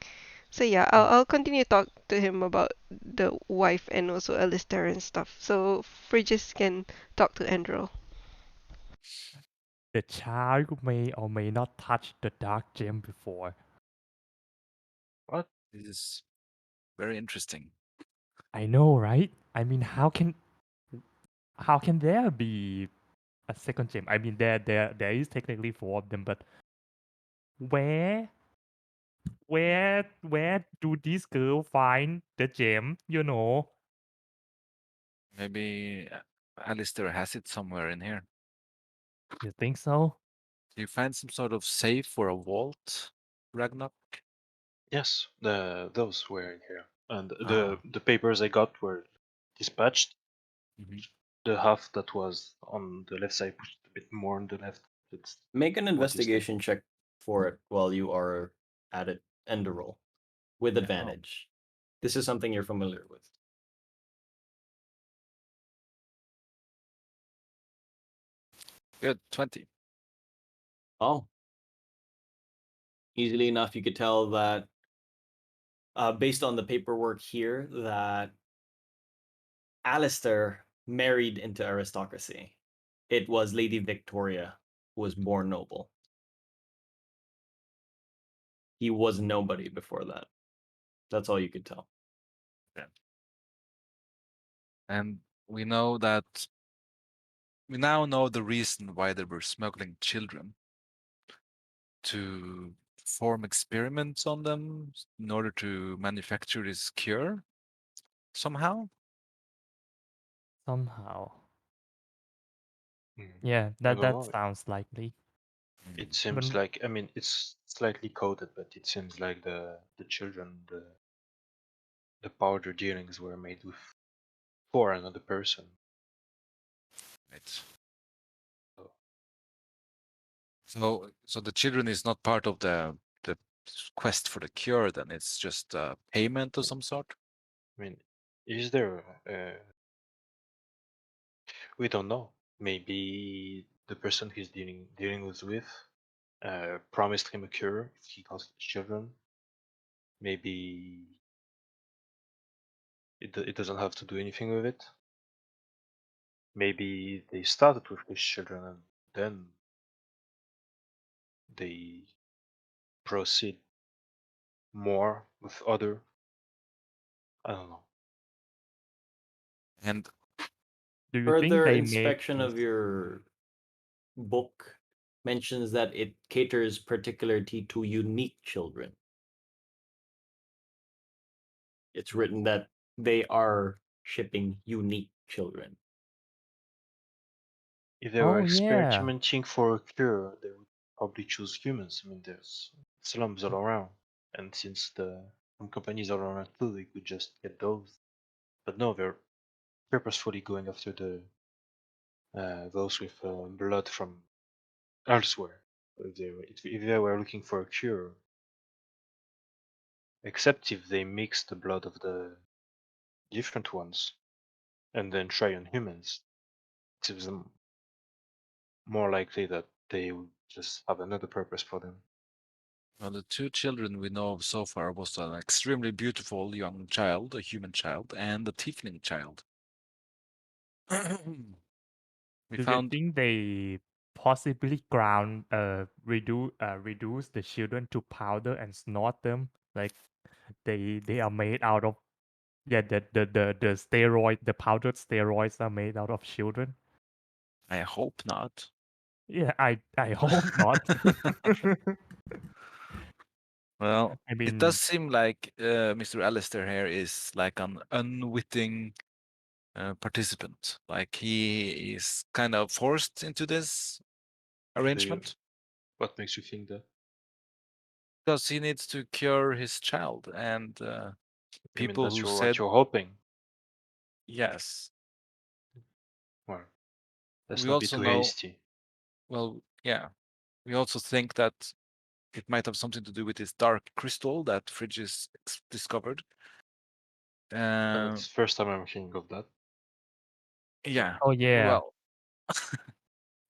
So yeah, I'll continue talk to him about the wife and also Alistair and stuff. So Fridges can talk to Andrew. The child may or may not touch the dark gem before. what? This is very interesting. I know, right? I mean, how can there be a second gem? I mean, there is technically four of them, but where where do these girls find the gem? You know? Maybe Alistair has it somewhere in here. You think so? Do you find some sort of safe or a vault, Ragnar? Yes, those were in here, and Ah. the papers I got were dispatched. Mhm. The half that was on the left side pushed a bit more on the left. It's Make an what you say. investigation check for it while you are at it. End the roll with Yeah. advantage. This is something you're familiar with. Good, 20. Oh, easily enough, you could tell that based on the paperwork here, that Alistair married into aristocracy. It was Lady Victoria who was born noble. He was nobody before that. That's all you could tell. Yeah. And we know that we now know the reason why they were smuggling children to perform experiments on them in order to manufacture this cure somehow. Somehow. Mm, Yeah, I that don't that know. sounds likely. It But seems like, I mean, it's slightly coded, but it seems like the children, the powder dealings were made with for another person. Right. So, So the children is not part of the quest for the cure. Then it's just a payment of some sort. I mean, is there? We don't know. Maybe the person he's dealing with promised him a cure if he got children. Maybe it doesn't have to do anything with it. Maybe they started with his children and then they proceed more with other. I don't know. And Do you think Further they made inspection this? of your book mentions that it caters particularly to unique children. It's written that they are shipping unique children. If they were Oh yeah. experimenting for a cure, they would probably choose humans. I mean, there's slums all around, and since the companies all around too, they could just get those. But no, they're purposefully going after the those with blood from elsewhere. If they were looking for a cure, except if they mix the blood of the different ones and then try on humans, it seems more likely that they would just have another purpose for them. well, the two children we know of so far was an extremely beautiful young child, a human child, and a tiefling child. We Do you found think they possibly reduce the children to powder and snort them? Like they are made out of the steroid, the powdered steroids are made out of children. I hope not. Yeah, I hope not. Well, I it does mean, seem like Mr. Alistair here is like an unwitting participant. Like he is kind of forced into this arrangement What makes you think that? because he needs to cure his child. And I mean, people that's who what said you're hoping. yes, Well, let's we not be also too know, hasty. well, yeah, we also think that it might have something to do with this dark crystal that Fridges discovered. It's the first time I'm hearing of that. Yeah, oh yeah, well,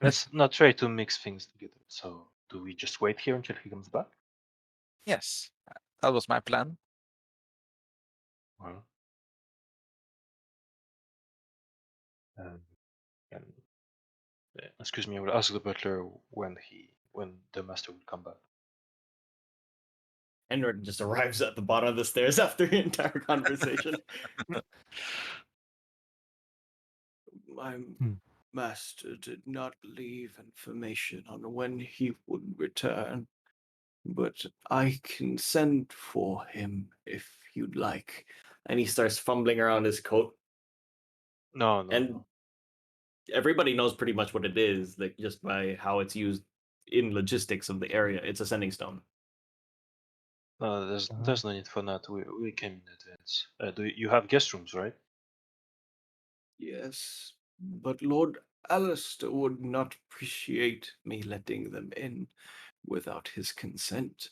Let's not try to mix things together. So, do we just wait here until he comes back? yes, that was my plan. Well, um, and excuse me, I will ask the butler when the master will come back. Enric just arrives at the bottom of the stairs after the entire conversation. My Hmm. master did not leave information on when he would return, but I can send for him if you'd like. And he starts fumbling around his coat. No, And everybody knows pretty much what it is, like just by how it's used in logistics of the area. It's a sending stone. no. There's no need for that. We came in advance. Do you have guest rooms, right? Yes, but Lord Alistair would not appreciate me letting them in without his consent.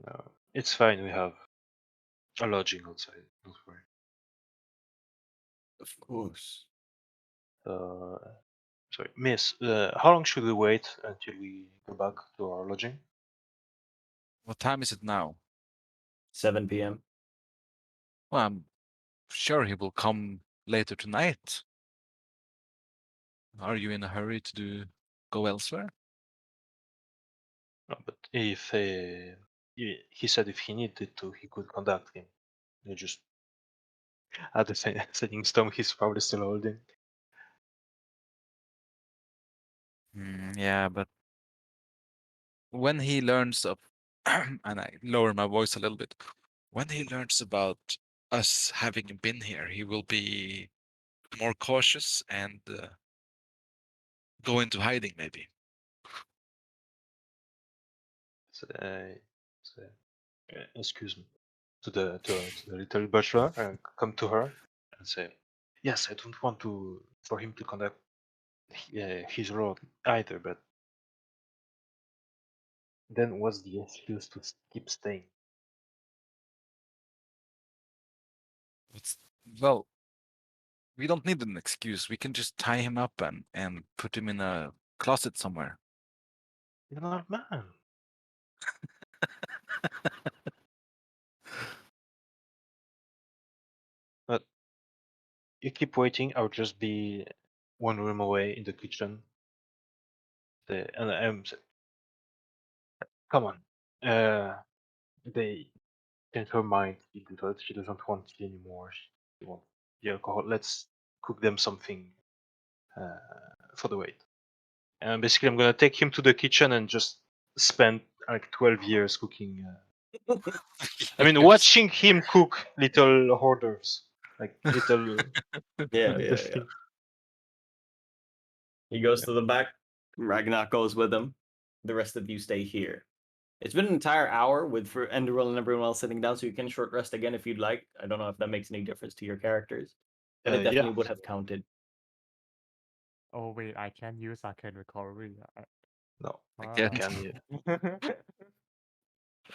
No, it's fine. We have a lodging outside. Don't worry. Of course. Sorry, Miss. How long should we wait until we go back to our lodging? What time is it now? 7 p.m. Well, I'm sure he will come later tonight. Are you in a hurry to go elsewhere? No, but if he said if he needed to, he could conduct him. You just at the setting stone, he's probably still holding. Yeah, but when he learns of, and I lower my voice a little bit, when he learns about us having been here, he will be more cautious and go into hiding, maybe. So, excuse me, to the little butler and come to her and say, "Yes, I don't want for him to conduct his role either, but then what's the excuse to keep staying?" It's, well, we don't need an excuse. We can just tie him up and put him in a closet somewhere. He's an old man. But you keep waiting. I'll just be one room away in the kitchen. And I'm come on, They changed her mind. She doesn't want tea anymore. She wants the alcohol. Let's cook them something for the wait. And basically, I'm gonna take him to the kitchen and just spend like 12 years cooking. I mean, watching him cook little hors d'oeuvres, like little Yeah. thing. He goes to the back. Ragnar goes with him. The rest of you stay here. It's been an entire hour with for Enderwell and everyone else sitting down, so you can short rest again if you'd like. I don't know if that makes any difference to your characters, but it Yeah. definitely would have counted. Oh wait, I can't use arcane recovery. No, I I can't. can't.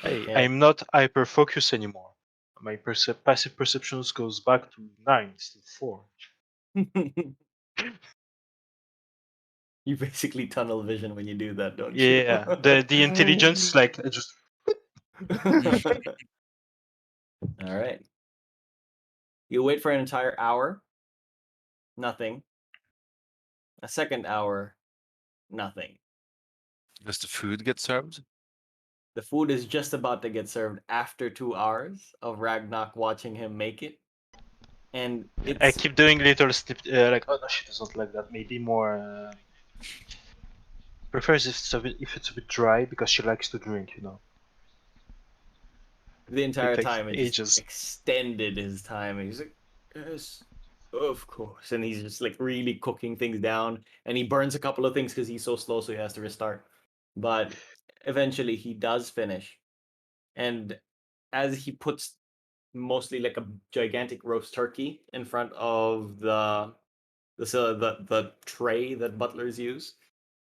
Okay. I'm not hyper focused anymore. My passive perceptions goes back to 9 instead of 4. You basically tunnel vision when you do that, don't you? Yeah, the intelligence like I just All right. You wait for an entire hour. Nothing. A second hour. Nothing. Does the food get served? The food is just about to get served after 2 hours of Ragnar watching him make it. And I it's keep doing little snip like oh no she doesn't like that. Maybe more prefers if it's a bit dry because she likes to drink, you know. the entire Takes time it just ages. extended his time. And he's like, yes, of course. And he's just like really cooking things down. And he burns a couple of things because he's so slow, so he has to restart. But eventually he does finish. And as he puts mostly like a gigantic roast turkey in front of the tray that butlers use,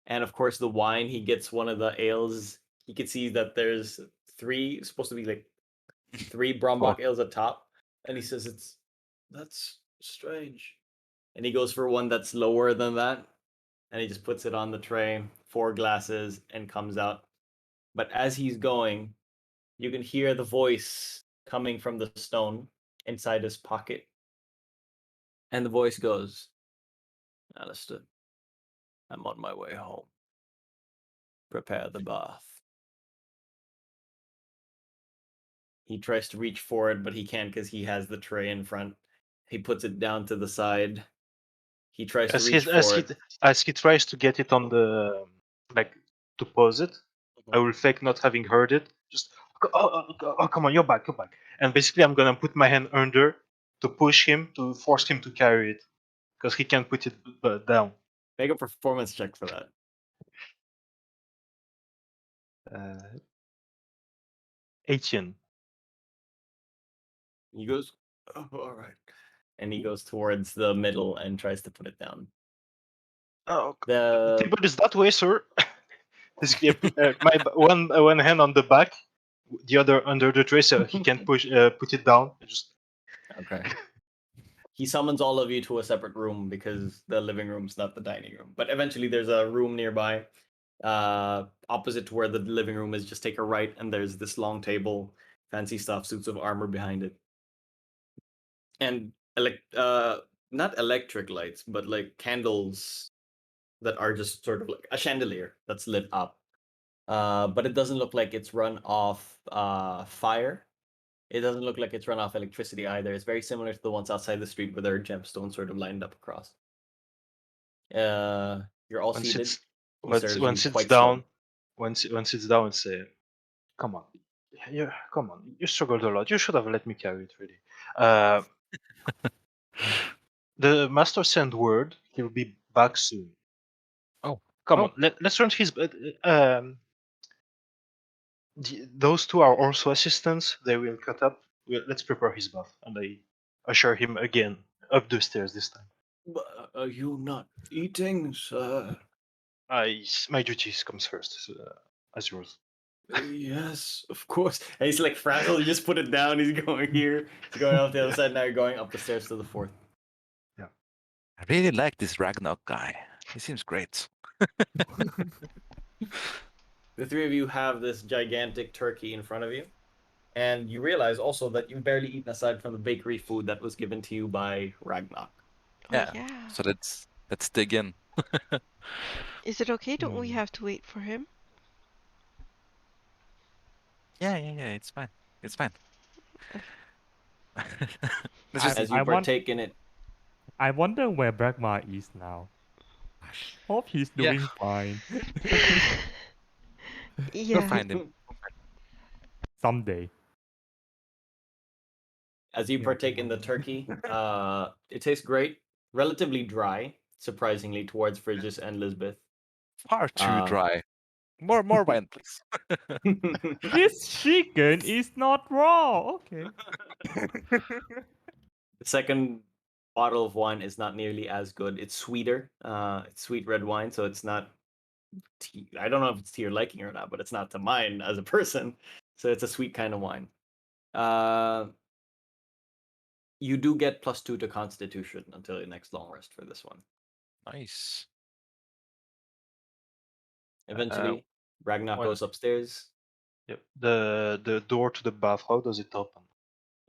and of course the wine, he gets one of the ales. He can see that there's three supposed to be like three Brombach ales at top, and he says that's strange. And he goes for one that's lower than that, and he just puts it on the tray, 4 glasses, and comes out. But as he's going, you can hear the voice coming from the stone inside his pocket. And the voice goes, Alistair, I'm on my way home. Prepare the bath. He tries to reach for it, but he can't because he has the tray in front. He puts it down to the side. He tries to As he reach for it. as he tries to get it on the like to pause it, I will fake not having heard it. Just oh come on, you're back. And basically, I'm gonna put my hand under to push him to force him to carry it because he can't put it down. Make a performance check for that. 18. He goes, oh, all right. And he goes towards the middle and tries to put it down. Oh, The the table is that way, sir. Basically, my one hand on the back, the other under the tray, so he can put it down. Just okay. He summons all of you to a separate room because the living room's not the dining room. But eventually, there's a room nearby, opposite to where the living room is. Just take a right, and there's this long table, fancy stuff, suits of armor behind it, and not electric lights, but like candles that are just sort of like a chandelier that's lit up. But it doesn't look like it's run off fire. It doesn't look like it's run off electricity either. It's very similar to the ones outside the street where there are gemstones sort of lined up across. You're all once seated. it's He serves once you it's quite slow. down, once it's down, say, come on, yeah, come on. You struggled a lot. You should have let me carry it, really. The master sent word he'll be back soon. Oh, Come on, let's run his. Those two are also assistants. They will cut up. Let's prepare his bath, and I assure him again up the stairs this time. But are you not eating, sir? My duties comes first, as yours. Yes, of course. And he's like frazzled. He just put it down. He's going here. He's going off the other side. Now you're going up the stairs to the fourth. I really like this Ragnarok guy. He seems great. The three of you have this gigantic turkey in front of you. And you realize also that you've barely eaten aside from the bakery food that was given to you by Ragnar. Oh yeah. So let's dig in. Is it okay? Don't we have to wait for him? Yeah, it's fine. It's fine. Let's I, just As I you want. partake in it, I wonder where Bragma is now. Hope he's Yeah. doing fine. We'll Yeah. find him. Someday. as you Yeah. partake in the turkey, it tastes great, relatively dry, surprisingly, towards Frigis and Lisbeth. Far too Uh, dry. More wine, please. This chicken is not raw. Okay. The second bottle of wine is not nearly as good. It's sweeter. It's sweet red wine, so it's not tea. I don't know if it's to your liking or not, but it's not to mine as a person. So it's a sweet kind of wine. You do get +2 to Constitution until your next long rest for this one. Nice. Eventually, Ragnar Well, goes upstairs. yep. The door to the bath, how does it open?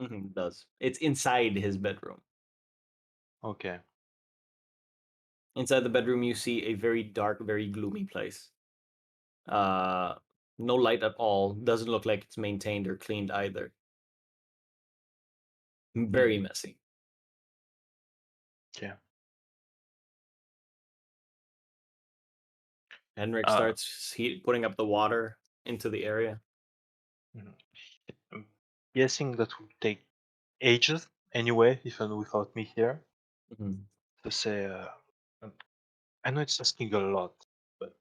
It does. It's inside his bedroom. Okay. Inside the bedroom, you see a very dark, very gloomy place. No light at all. Doesn't look like it's maintained or cleaned either. Very messy. Okay. Henrik starts putting up the water into the area. I'm guessing that would take ages anyway, even without me here. To say, I know it's asking a lot, but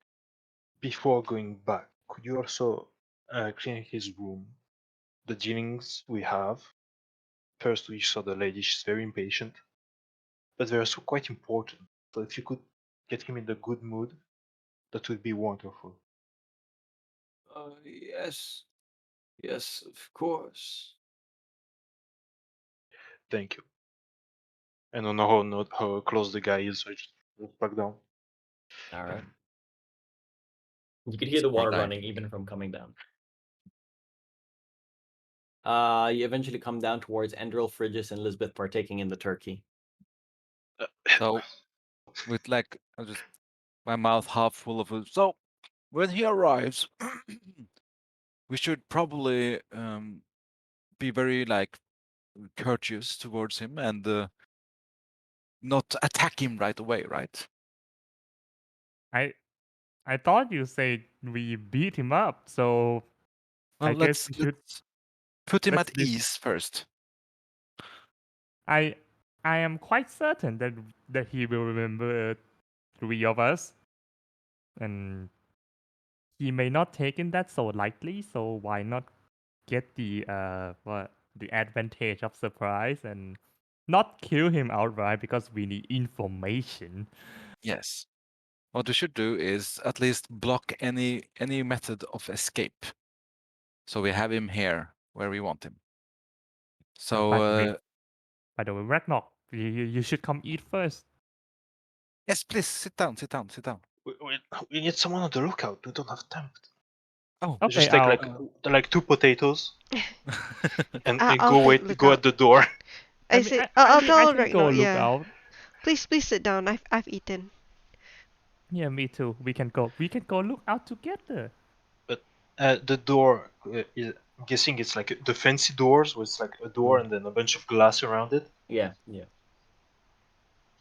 before going back, could you also clean his room? The dealings we have. First, we saw the lady; she's very impatient, but they're also quite important. So if you could get him in the good mood, that would be wonderful. Yes. Yes, of course. Thank you. I don't know how close the guy is, so I just look back down. All right. You could hear the water running even from coming down. You eventually come down towards Endril, Frigis, and Lisbeth partaking in the turkey. So, with like just my mouth half full of food. So, when he arrives, we should probably be very like courteous towards him and not attack him right away, right? I thought you said we beat him up, so Well, I guess we should. let's put him Let's at dis- ease first. I I am quite certain that he will remember 3 of us, and he may not taken that so lightly. So why not get the advantage of surprise and not kill him outright because we need information. Yes. What we should do is at least block any method of escape. So we have him here where we want him. So By the way, Ragnar, you should come eat first. yes, please sit down. We need someone on the lookout. We don't have time. Oh, Okay, Just take I'll. like 2 potatoes and I'll go look go out. at the door. I mean, say, I I'll mean, I tell can go Ragnar. look Yeah, out. please sit down. I've eaten. Yeah, me too. We can go look out together. But the door, I'm guessing it's like the fancy doors, where it's like a door and then a bunch of glass around it. Yeah.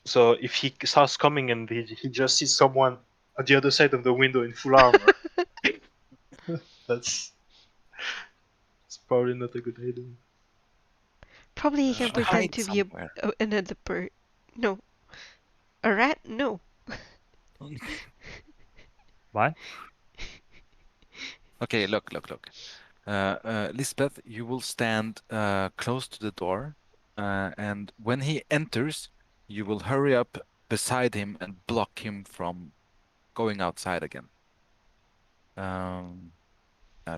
So if he starts coming and he just sees someone at the other side of the window in full armor, that's it's probably not a good idea. Probably he we can should pretend hide to be somewhere. another bird. No, a rat. No. What? Okay, look. Lisbeth, you will stand close to the door, and when he enters, you will hurry up beside him and block him from going outside again.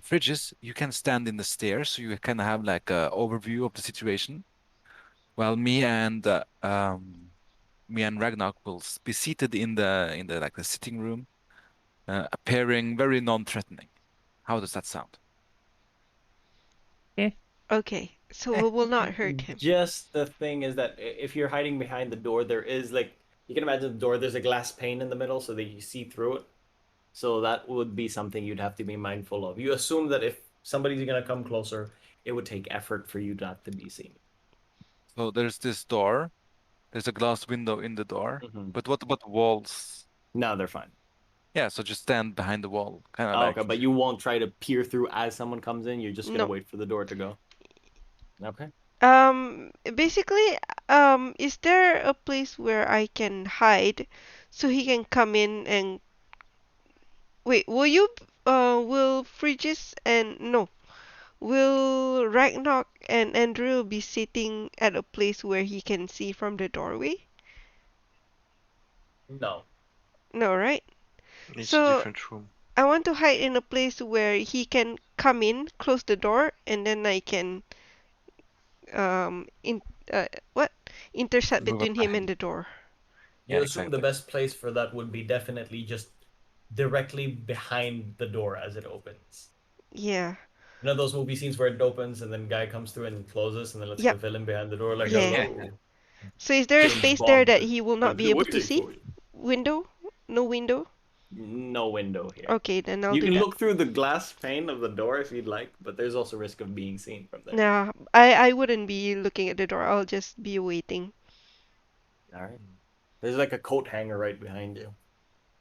Frigis, you can stand in the stairs, so you can have like a overview of the situation, while me and Ragnar will be seated in the like the sitting room, appearing very non-threatening. How does that sound? Eh, Okay, so we will not hurt him. Just the thing is that if you're hiding behind the door, there is like you can imagine the door. There's a glass pane in the middle so that you see through it. So that would be something you'd have to be mindful of. You assume that if somebody's gonna come closer, it would take effort for you not to be seen. So there's this door. There's a glass window in the door. But what about walls? No, they're fine. Yeah, so just stand behind the wall, kind of Oh, like. okay, but you won't try to peer through as someone comes in. You're just gonna No. wait for the door to go. Okay. Basically, is there a place where I can hide so he can come in and wait, will Frigis and no, will Ragnar and Andrew be sitting at a place where he can see from the doorway? No. No, right? It's a So different room. I want to hide in a place where he can come in, close the door, and then I can in what intercept Move up between him and behind. the door. You Yeah, assume the exactly. best place for that would be definitely just directly behind the door as it opens. Yeah. You know those movie scenes where it opens and then guy comes through and closes and then let's the Yep. villain behind the door like Yeah. Yeah. hello. So is there a James space there Bond. that he will not I've be been able to waiting see? for you. Window? No window? No window here. Okay, then I'll You do can that. look through the glass pane of the door if you'd like, but there's also risk of being seen from there. Nah, I wouldn't be looking at the door. I'll just be waiting. All right. There's like a coat hanger right behind you.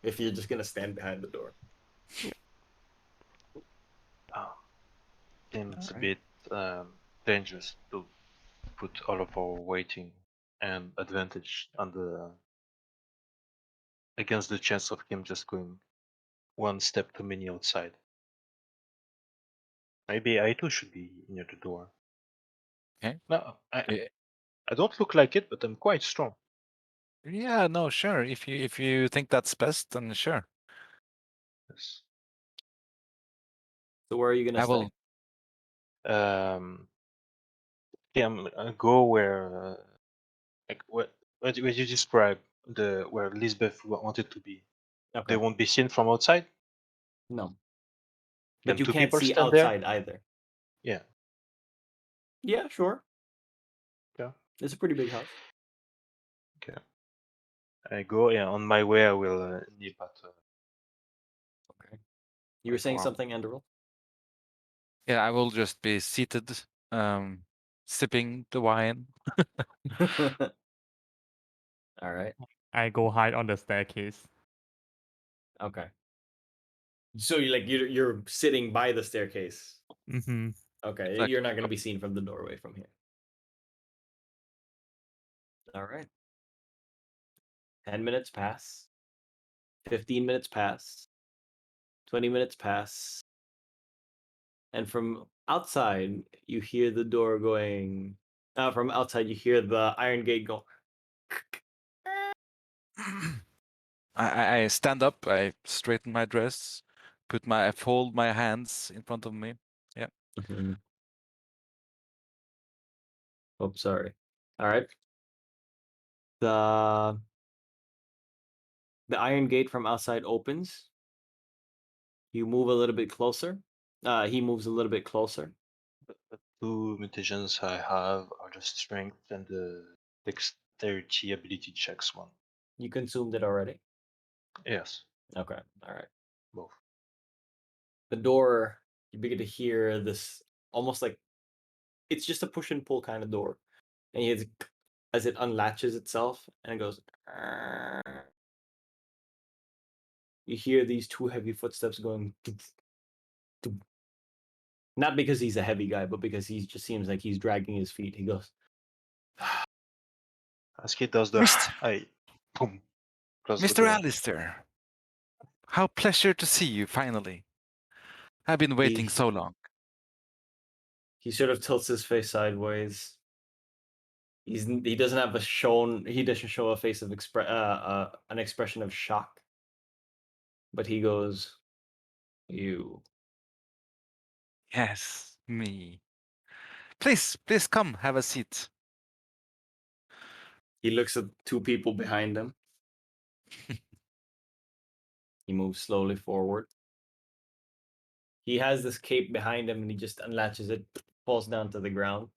If you're just gonna stand behind the door. Oh, seems a Alright. bit dangerous to put all of our waiting and advantage on the against the chance of him just going one step too many outside. Maybe I too should be near the door. Okay. No, Yeah. I don't look like it, but I'm quite strong. Yeah, no, sure. If you think that's best, then sure. Yes. So where are you gonna I stay? will. Yeah, I go where like what you describe the where Lisbeth wanted to be. Okay. They won't be seen from outside. No. Can But you two can't people see stand there? outside either. Yeah. Yeah, sure. Yeah. It's a pretty big house. Okay. I go. Yeah. On my way, I will nip at. Okay. You were Like saying around. something, Enderville? Yeah, I will just be seated, sipping the wine. All right. I go hide on the staircase. Okay. So you're sitting by the staircase. Mm-hmm. Okay, Like, you're not gonna be seen from the doorway from here. All right. 10 minutes pass. 15 minutes pass. 20 minutes pass. And from outside, you hear the door going. From outside, you hear the iron gate go. I stand up, I straighten my dress, I fold my hands in front of me. Yeah. Oh, sorry. All right. The the iron gate from outside opens. You move a little bit closer. He moves a little bit closer. The two mutations I have are the strength and the dexterity ability checks one. You consumed it already. Yes, Okay. All right. both. The door. You begin to hear this almost like it's just a push and pull kind of door, and you hear as it unlatches itself, and it goes. You hear these two heavy footsteps going. Not because he's a heavy guy, but because he just seems like he's dragging his feet. He goes, As he does the, Mr. I boom close the Mr. door. Alistair, how pleasure to see you finally. I've been waiting he so long. he sort of tilts his face sideways. He doesn't have a shown. He doesn't show a face of an expression of shock. But he goes, "You." Yes, me. Please come, have a seat. He looks at two people behind him. He moves slowly forward. He has this cape behind him, and he just unlatches it, falls down to the ground,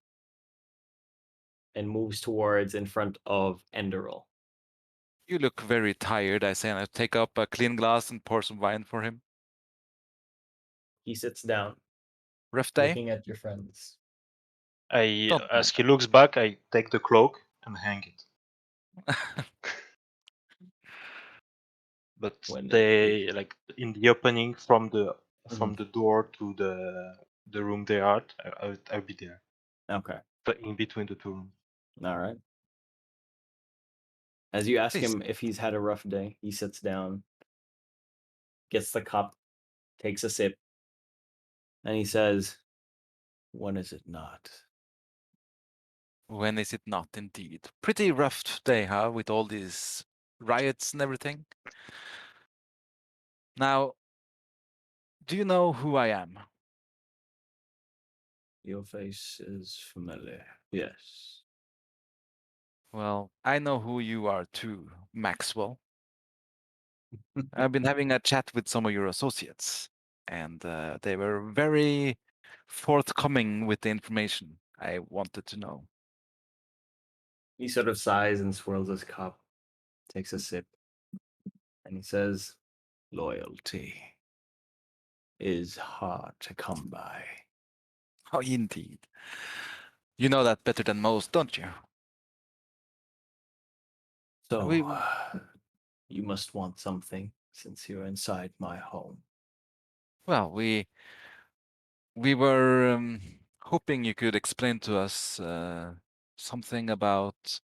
and moves towards in front of Enderil. You look very tired, I say, and I take up a clean glass and pour some wine for him. He sits down. Rough day? Looking at your friends. Don't As he looks back, I take the cloak and hang it. But When they like in the opening from Mhm. the door to the room they are at, I'll be there. Okay. But in between the two rooms. All right. As you ask Please. him if he's had a rough day, he sits down, gets the cup, takes a sip, and he says, "When is it not?" When is it not indeed? Pretty rough day, huh? With all these riots and everything. Now, do you know who I am? Your face is familiar. Yes. Well, I know who you are too, Maxwell. I've been having a chat with some of your associates, and they were very forthcoming with the information I wanted to know. He sort of sighs and swirls his cup, takes a sip, and he says, "Loyalty is hard to come by." Oh, indeed. You know that better than most, don't you? We, So, you must want something since you're inside my home. well, we were hoping you could explain to us something about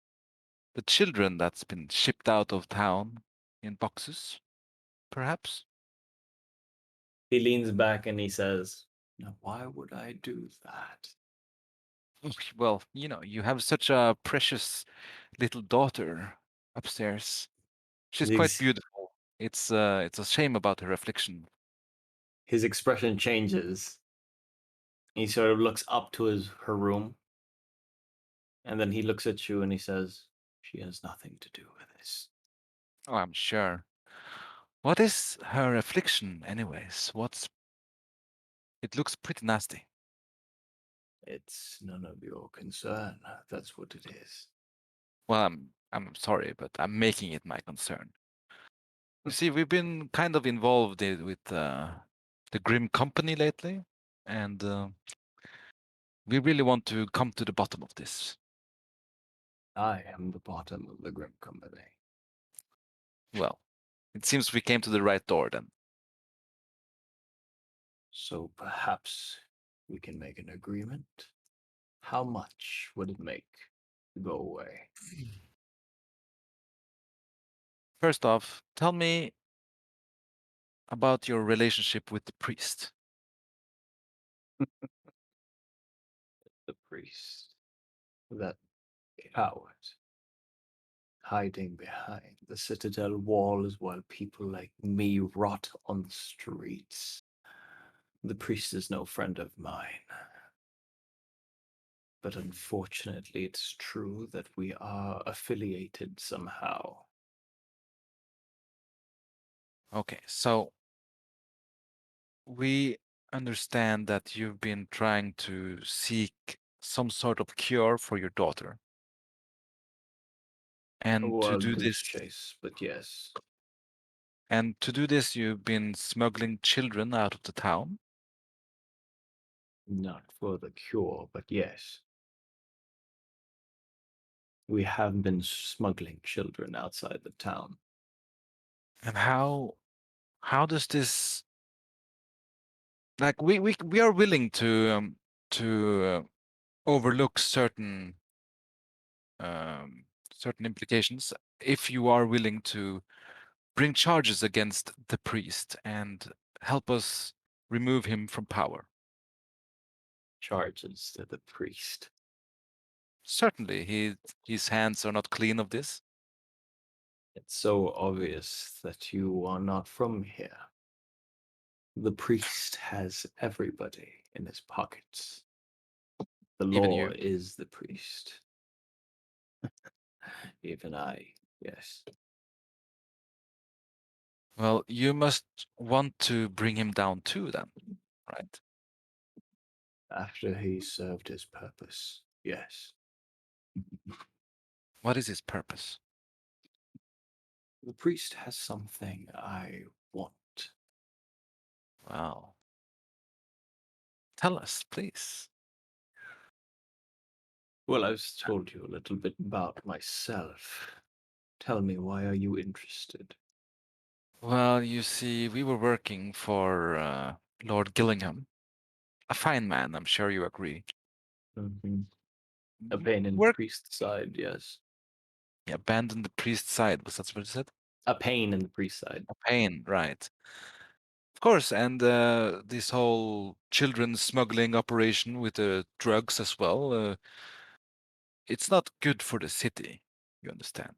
the children that's been shipped out of town in boxes, perhaps? He leans back and he says, "Now, why would I do that?" Well, you know, you have such a precious little daughter upstairs. She's quite His, beautiful. It's a shame about her affliction. his expression changes. He sort of looks up to her room, and then he looks at you and he says, "She has nothing to do with this." Oh, I'm sure. What is her affliction, anyways? It looks pretty nasty. It's none of your concern. That's what it is. Well, I'm sorry, but I'm making it my concern. You see, we've been kind of involved with the Grim Company lately, and we really want to come to the bottom of this. I am the bottom of the Grim Company. Well, it seems we came to the right door then. So perhaps we can make an agreement. How much would it make to go away? First off, tell me about your relationship with the priest. The priest, that coward, hiding behind the citadel walls while people like me rot on the streets. The priest is no friend of mine. But unfortunately, it's true that we are affiliated somehow. Okay, so we understand that you've been trying to seek some sort of cure for your daughter. A And to wild do goose this, chase, but yes, you've been smuggling children out of the town. not for the cure, but yes. We have been smuggling children outside the town. And how does this, like, we are willing to overlook um, certain implications if you are willing to bring charges against the priest and help us remove him from power. Charges to the priest. Certainly, his hands are not clean of this. It's so obvious that you are not from here. The priest has everybody in his pockets. The Even law you. is the priest. Even I, yes. Well, you must want to bring him down too, then, right? After he served his purpose, yes. What is his purpose? The priest has something I want. Well, Tell us, please. Well, I've told you a little bit about myself. Tell me, why are you interested? Well, you see, we were working for Lord Gillingham. A fine man, I'm sure you agree. Mm-hmm. A pain in the Work. priest's side, yes. He abandoned the priest's side. Was that what you said? A pain in the priest's side. A pain, right. Of course, and this whole children smuggling operation with the drugs as well, it's not good for the city, you understand.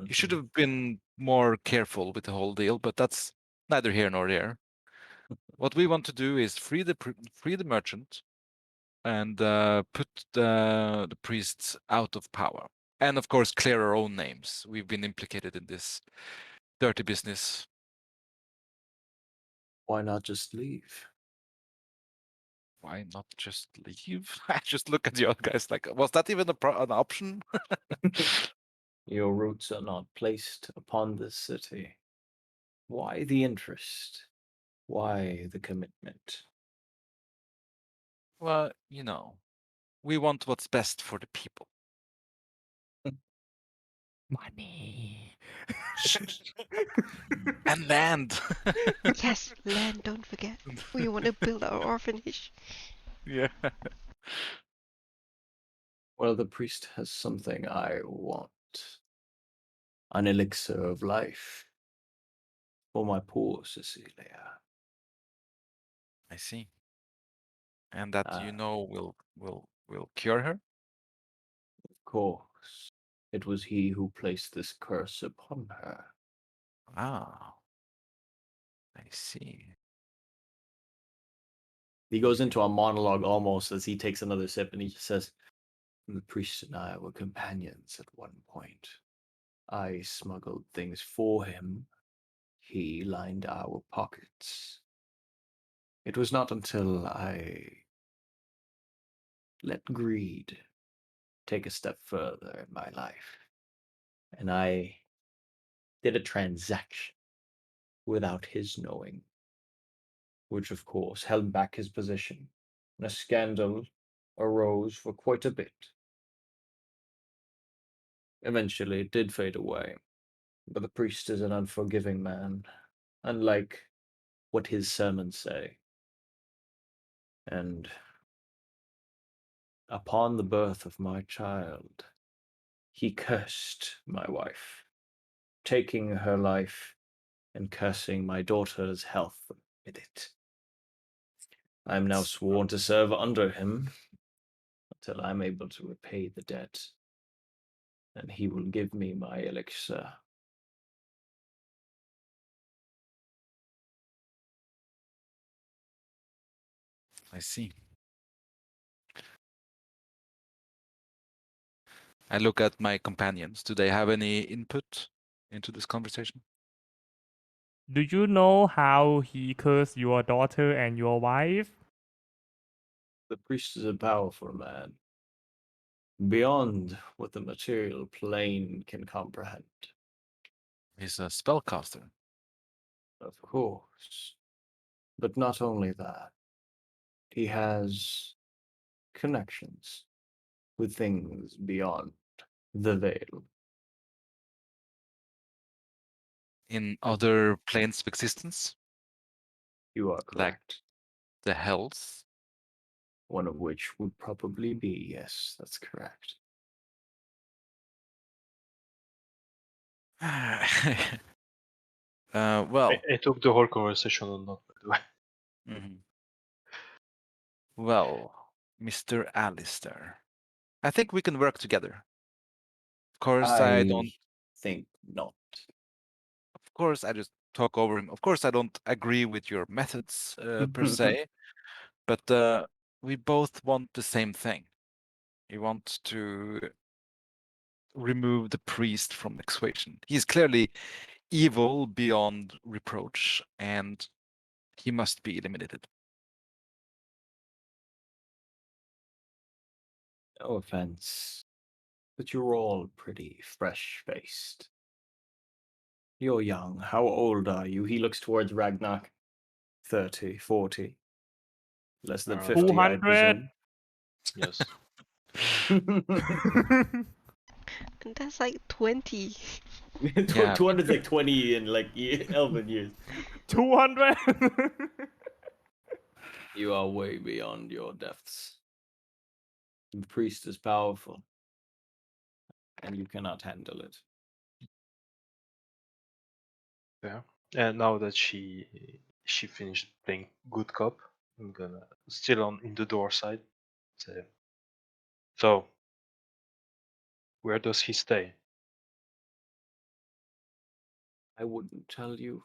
You should Mm-hmm. have been more careful with the whole deal, but that's neither here nor there. What we want to do is free the merchant and put the priests out of power. And of course, clear our own names. We've been implicated in this dirty business. Why not just leave? Why not just leave? I just look at the other guys like, was that even an option? Your roots are not placed upon this city. Why the interest? Why the commitment? Well, we want what's best for the people. Money. And land. Yes, land, don't forget. We want to build our orphanage. Yeah. Well, the priest has something I want. An elixir of life. For my poor Cecilia. I see. And that Ah, will cure her? of course. It was he who placed this curse upon her. Ah, I see. He goes into a monologue almost as he takes another sip and he just says, the priest and I were companions at one point. I smuggled things for him. He lined our pockets. It was not until I let greed take a step further in my life and I did a transaction without his knowing, which of course held back his position, and a scandal arose for quite a bit. Eventually, it did fade away, but the priest is an unforgiving man, unlike what his sermons say. And upon the birth of my child, he cursed my wife, taking her life and cursing my daughter's health with it. I am now sworn to serve under him until I'm able to repay the debt, and he will give me my elixir. I see. I look at my companions. Do they have any input into this conversation? Do you know how he cursed your daughter and your wife? The priest is a powerful man, beyond what the material plane can comprehend. He's a spellcaster. Of course. But not only that, he has connections with things beyond the veil. In And other planes of existence, you are like correct. the hells. One of which would probably be, yes, that's correct. Well, I took the whole conversation on note, by the way. mhm. Well, Mr. Alistair, I think we can work together. Of course, I I don't. think not. Of course, I just talk over him. Of course, I don't agree with your methods per se, but we both want the same thing. We want to remove the priest from the equation. He's clearly evil beyond reproach, and he must be eliminated. No offense, but you're all pretty fresh-faced. You're young. How old are you? He looks towards Ragnar. 30, 40. Less than Around 50, I 200. Yes. presume. And that's like 20. Yeah. 200 is like 20 in like Elven years. 200. You are way beyond your depths. The priest is powerful, and you cannot handle it. Yeah. And now that she finished playing good cop, I'm gonna still on in the door side. So where does he stay? I wouldn't tell you,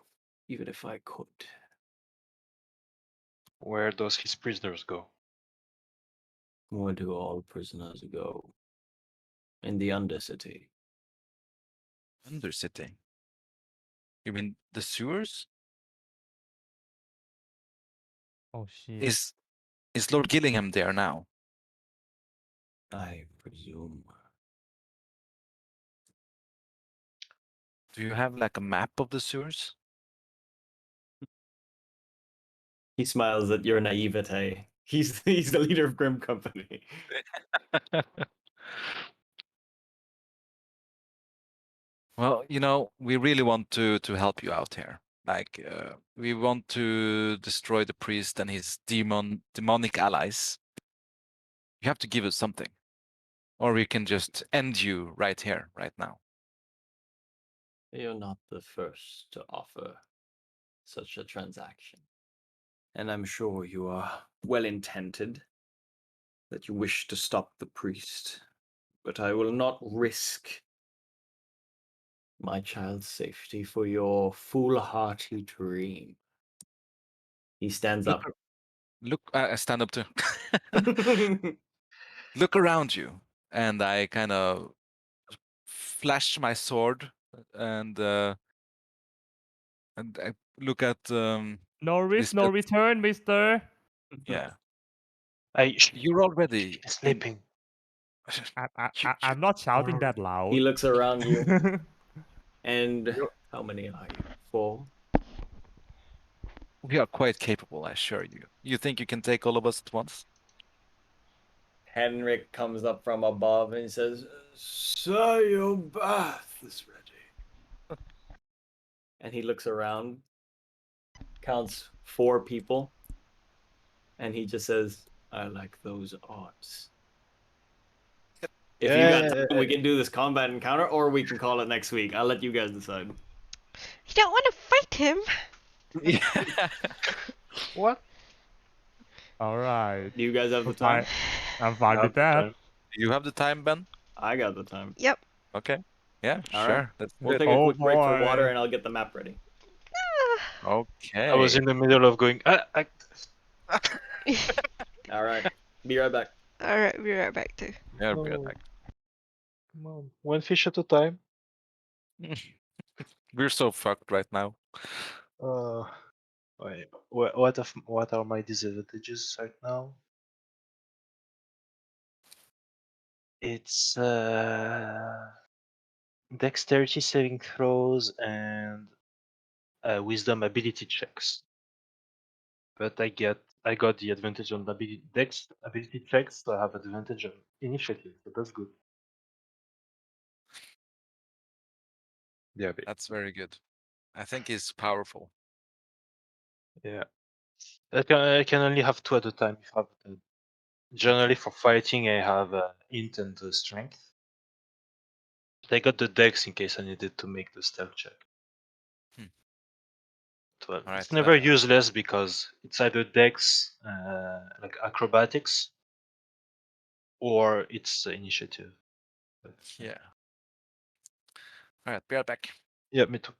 even if I could. Where does his prisoners go? Where do all prisoners go? In the Undercity. Undercity. You mean the sewers? Oh shit. Is Lord Gillingham there now? I presume. Do you have like a map of the sewers? He smiles at your naivete. He's the leader of Grim Company. Well, you know, we really want to help you out here. Like, we want to destroy the priest and his demonic allies. You have to give us something, or we can just end you right here, right now. You're not the first to offer such a transaction. And I'm sure you are well intended, that you wish to stop the priest. But I will not risk my child's safety for your foolhardy dream. He stands Look, up. look, stand up too. Look around you, and I kind of flash my sword and I look at No risk, no Lisbeth. return, mister. Yeah, I you're already she's in. sleeping. I'm not shouting that He loud. looks around you, and You're- how many are you? 4? We are quite capable, I assure you. You think you can take all of us at once? Henrik comes up from above and says, Sir, your bath is ready. And he looks around, counts 4 people, and he just says, I like those odds. If you got time, we can do this combat encounter, or we can call it next week. I'll let you guys decide. You don't want to fight him. Yeah. What? All right. Do you guys have the I'm fine. time? I'm fine with that. Do you have the time, Ben? I got the time. Yep. Okay. Yeah, All right. sure. Let's do We'll it. take a Oh quick break for water, boy. and I'll get the map ready. I was Okay. in the middle of going. All right. Be right back. All right, be right back too. Yeah, I'll be right No. back. Come on, one fish at a time. We're so fucked right now. Wait, what are my disadvantages right now? It's dexterity saving throws and wisdom ability checks. But I got the advantage on the ability checks, so I have advantage on initiative. So that's good. Yeah, That's very good. I think he's powerful. yeah. I can only have 2 at a time. If I have generally for fighting, I have int and strength. But I got the dex in case I needed to make the stealth check. Hmm. 12. All right. It's never useless because it's either dex, like acrobatics, or it's initiative. Yeah. All right. Be right back. Yeah, me too.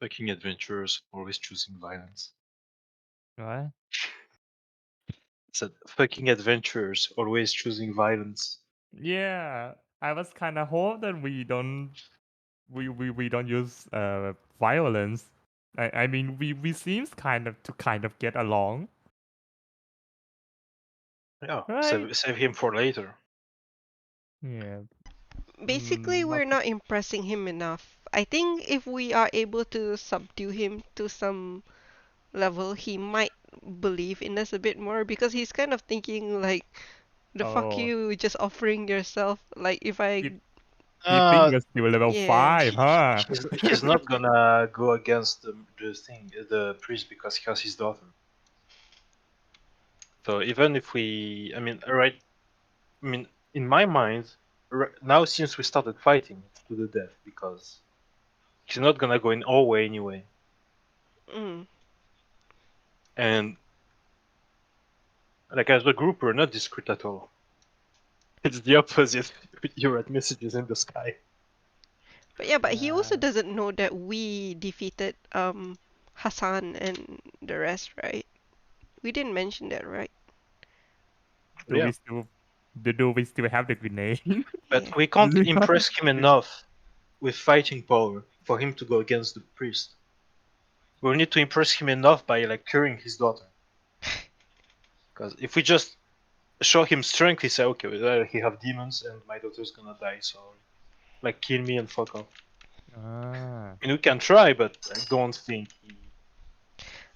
Fucking adventurers always choosing violence. What? Said fucking adventurers always choosing violence. Yeah, I was kind of hope that we don't use violence. I mean we seems kind of get along, Yeah, right? save him for later. Yeah. Basically, Not we're not impressing him enough. I think if we are able to subdue him to some level, he might believe in us a bit more because he's kind of thinking like, the fuck oh you just offering yourself. Like if I, he he think Uh, you're still level yeah. 5, huh? he's not gonna go against the priest because he has his daughter. So even if we, I mean, right, I mean, in my mind, now since we started fighting, it's to the death because he's not gonna go in our way anyway. Mm. And like as a group, we're not discreet at all. It's the opposite. You read messages in the sky. But yeah, but he also Yeah. doesn't know that we defeated Hassan and the rest, right? We didn't mention that, right? Do Yeah, we still do we still have the grenade? but Yeah. we can't impress him enough with fighting power for him to go against the priest. We need to impress him enough by like curing his daughter. Because if we just show him strength, he say, okay, well, he have demons and my daughter's gonna die, so like kill me and fuck off. Ah. I mean, we can try, but I don't think he.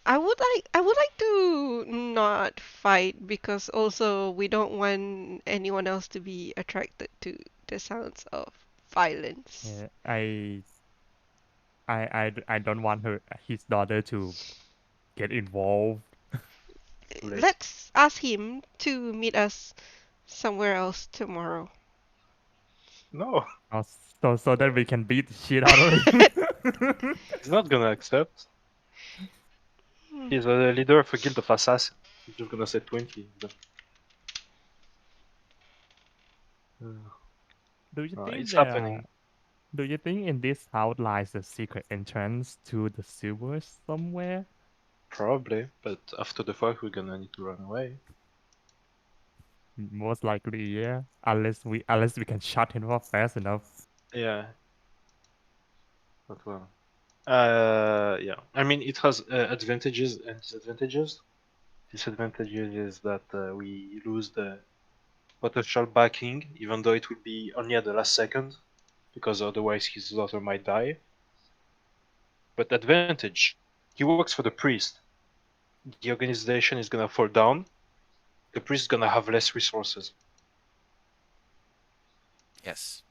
I would like to not fight because also we don't want anyone else to be attracted to the sounds of violence. Yeah, I don't want his daughter to get involved. Too late. Let's ask him to meet us somewhere else tomorrow. No, So that we can beat the shit out of him. he's not gonna accept. Hmm. He's a leader of a guild of assassins. He's just gonna say 20. Do you think It's there? happening. Do you think in this house lies a secret entrance to the sewers somewhere? Probably, but after the fight, we're gonna need to run away. Most likely, yeah. Unless we can shut him off fast enough. Yeah, but well. Yeah. I mean, it has advantages and disadvantages. Disadvantages is that we lose the potential backing, even though it will be only at the last second, because otherwise his daughter might die. But advantage, he works for the priest. The organization is gonna fall down. The priest is gonna have less resources. Yes.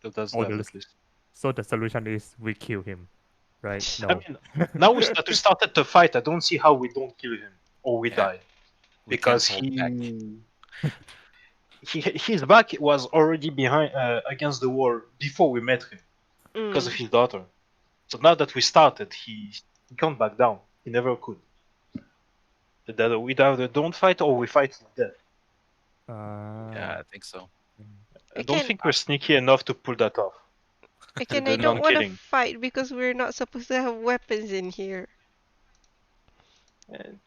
So that's Oh, that at least. so the solution is we kill him, right? I No. mean, now we started to fight. I don't see how we don't kill him or we Yeah. die We can't because hold back. his back was already behind against the wall before we met him because of Mm. his daughter. So now that we started, he can't back down. He never could. That we either don't fight or we fight to death. Yeah, Ah. I think so. I don't Again, think we're sneaky enough to pull that off. again, The I don't want to non-killing. fight because we're not supposed to have weapons in here. And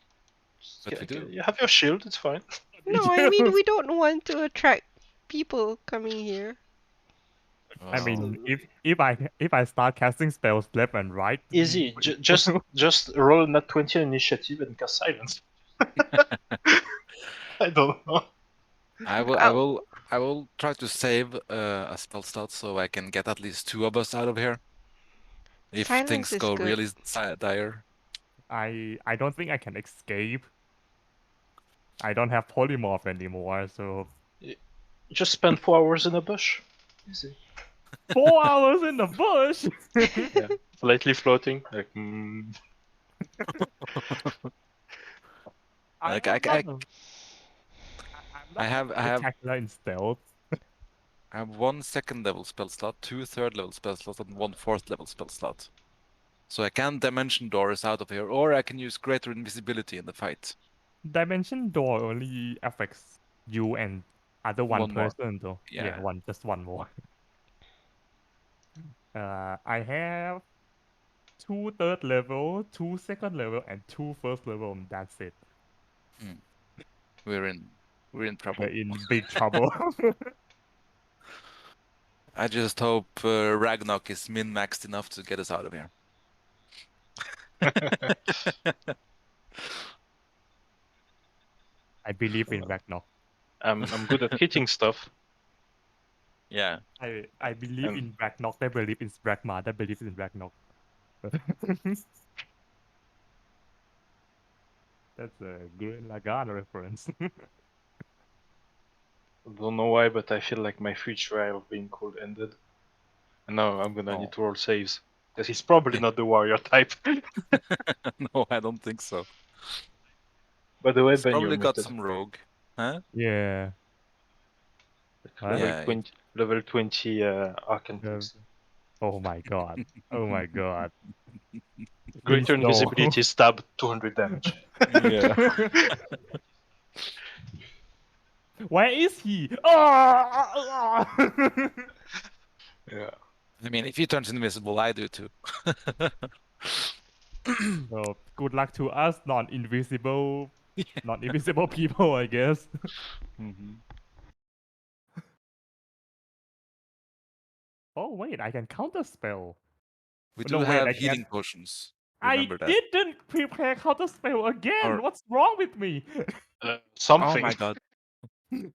But we do. you have your shield. It's fine. No, I mean we don't want to attract people coming here. I Well, mean, if I start casting spells left and right, Easy. Just roll nat 20 initiative and cast silence. I don't know. I will, I Oh, will, I will try to save a spell slot so I can get at least 2 of us out of here. If silence things is go good. really dire. I don't think I can escape. I don't have polymorph anymore, so Just spend 4 hours in a bush. Easy. 4 hours in the bush. Yeah. Lightly floating. Like, I Like am not. I'm I not have, I have, spectacular in stealth. I have 1 second level spell slot, 2 third level spell slots, and 1 4th level spell slot. So I can dimension doors out of here, or I can use greater invisibility in the fight. Dimension door only affects you and other one 1 more. person though. Yeah, Yeah. just one more. I have 2 third level, 2 second level, and 2 first level, and that's it. We're in trouble. We're in big trouble. I just hope Ragnarok is min-maxed enough to get us out of here. I believe in Ragnarok. I'm good at hitting stuff. Yeah. I believe And- in Ragnarok. I believe in Ragma. That believes in Ragnarok. That's a Gurren Lagann reference. Don't know why, but I feel like my free trial of being cold ended. And now I'm gonna need to roll saves. Because he's probably not the warrior type. No, I don't think so. By the way, He's Ben, you're probably got muted. some rogue. Huh? Yeah. What? Yeah, Level 20 Arcane Proxy. Oh my god. Oh my god. Greater Please no. invisibility, stab, 200 damage. Yeah. Where is he? Oh! Yeah. I mean, if he turns invisible, I do too. Well, good luck to us, non-invisible people, I guess. Oh wait, I can counter spell. We No, do wait, have I healing can't. potions. I Remember that. didn't prepare counter spell again. Or- What's wrong with me? Something. Oh my god. You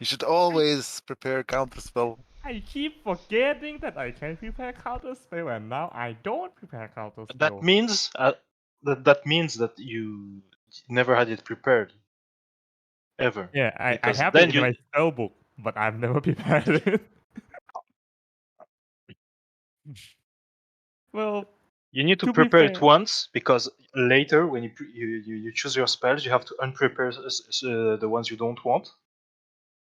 should always prepare counterspell. I keep forgetting that I can prepare counter spell, and now I don't prepare counter spell. That means that means that you never had it prepared. Ever. Yeah, I Because have then it in my spell book, but I've never prepared it. Well, You need to to be prepare it fair- once, because later when you choose your spells, you have to unprepare the ones you don't want,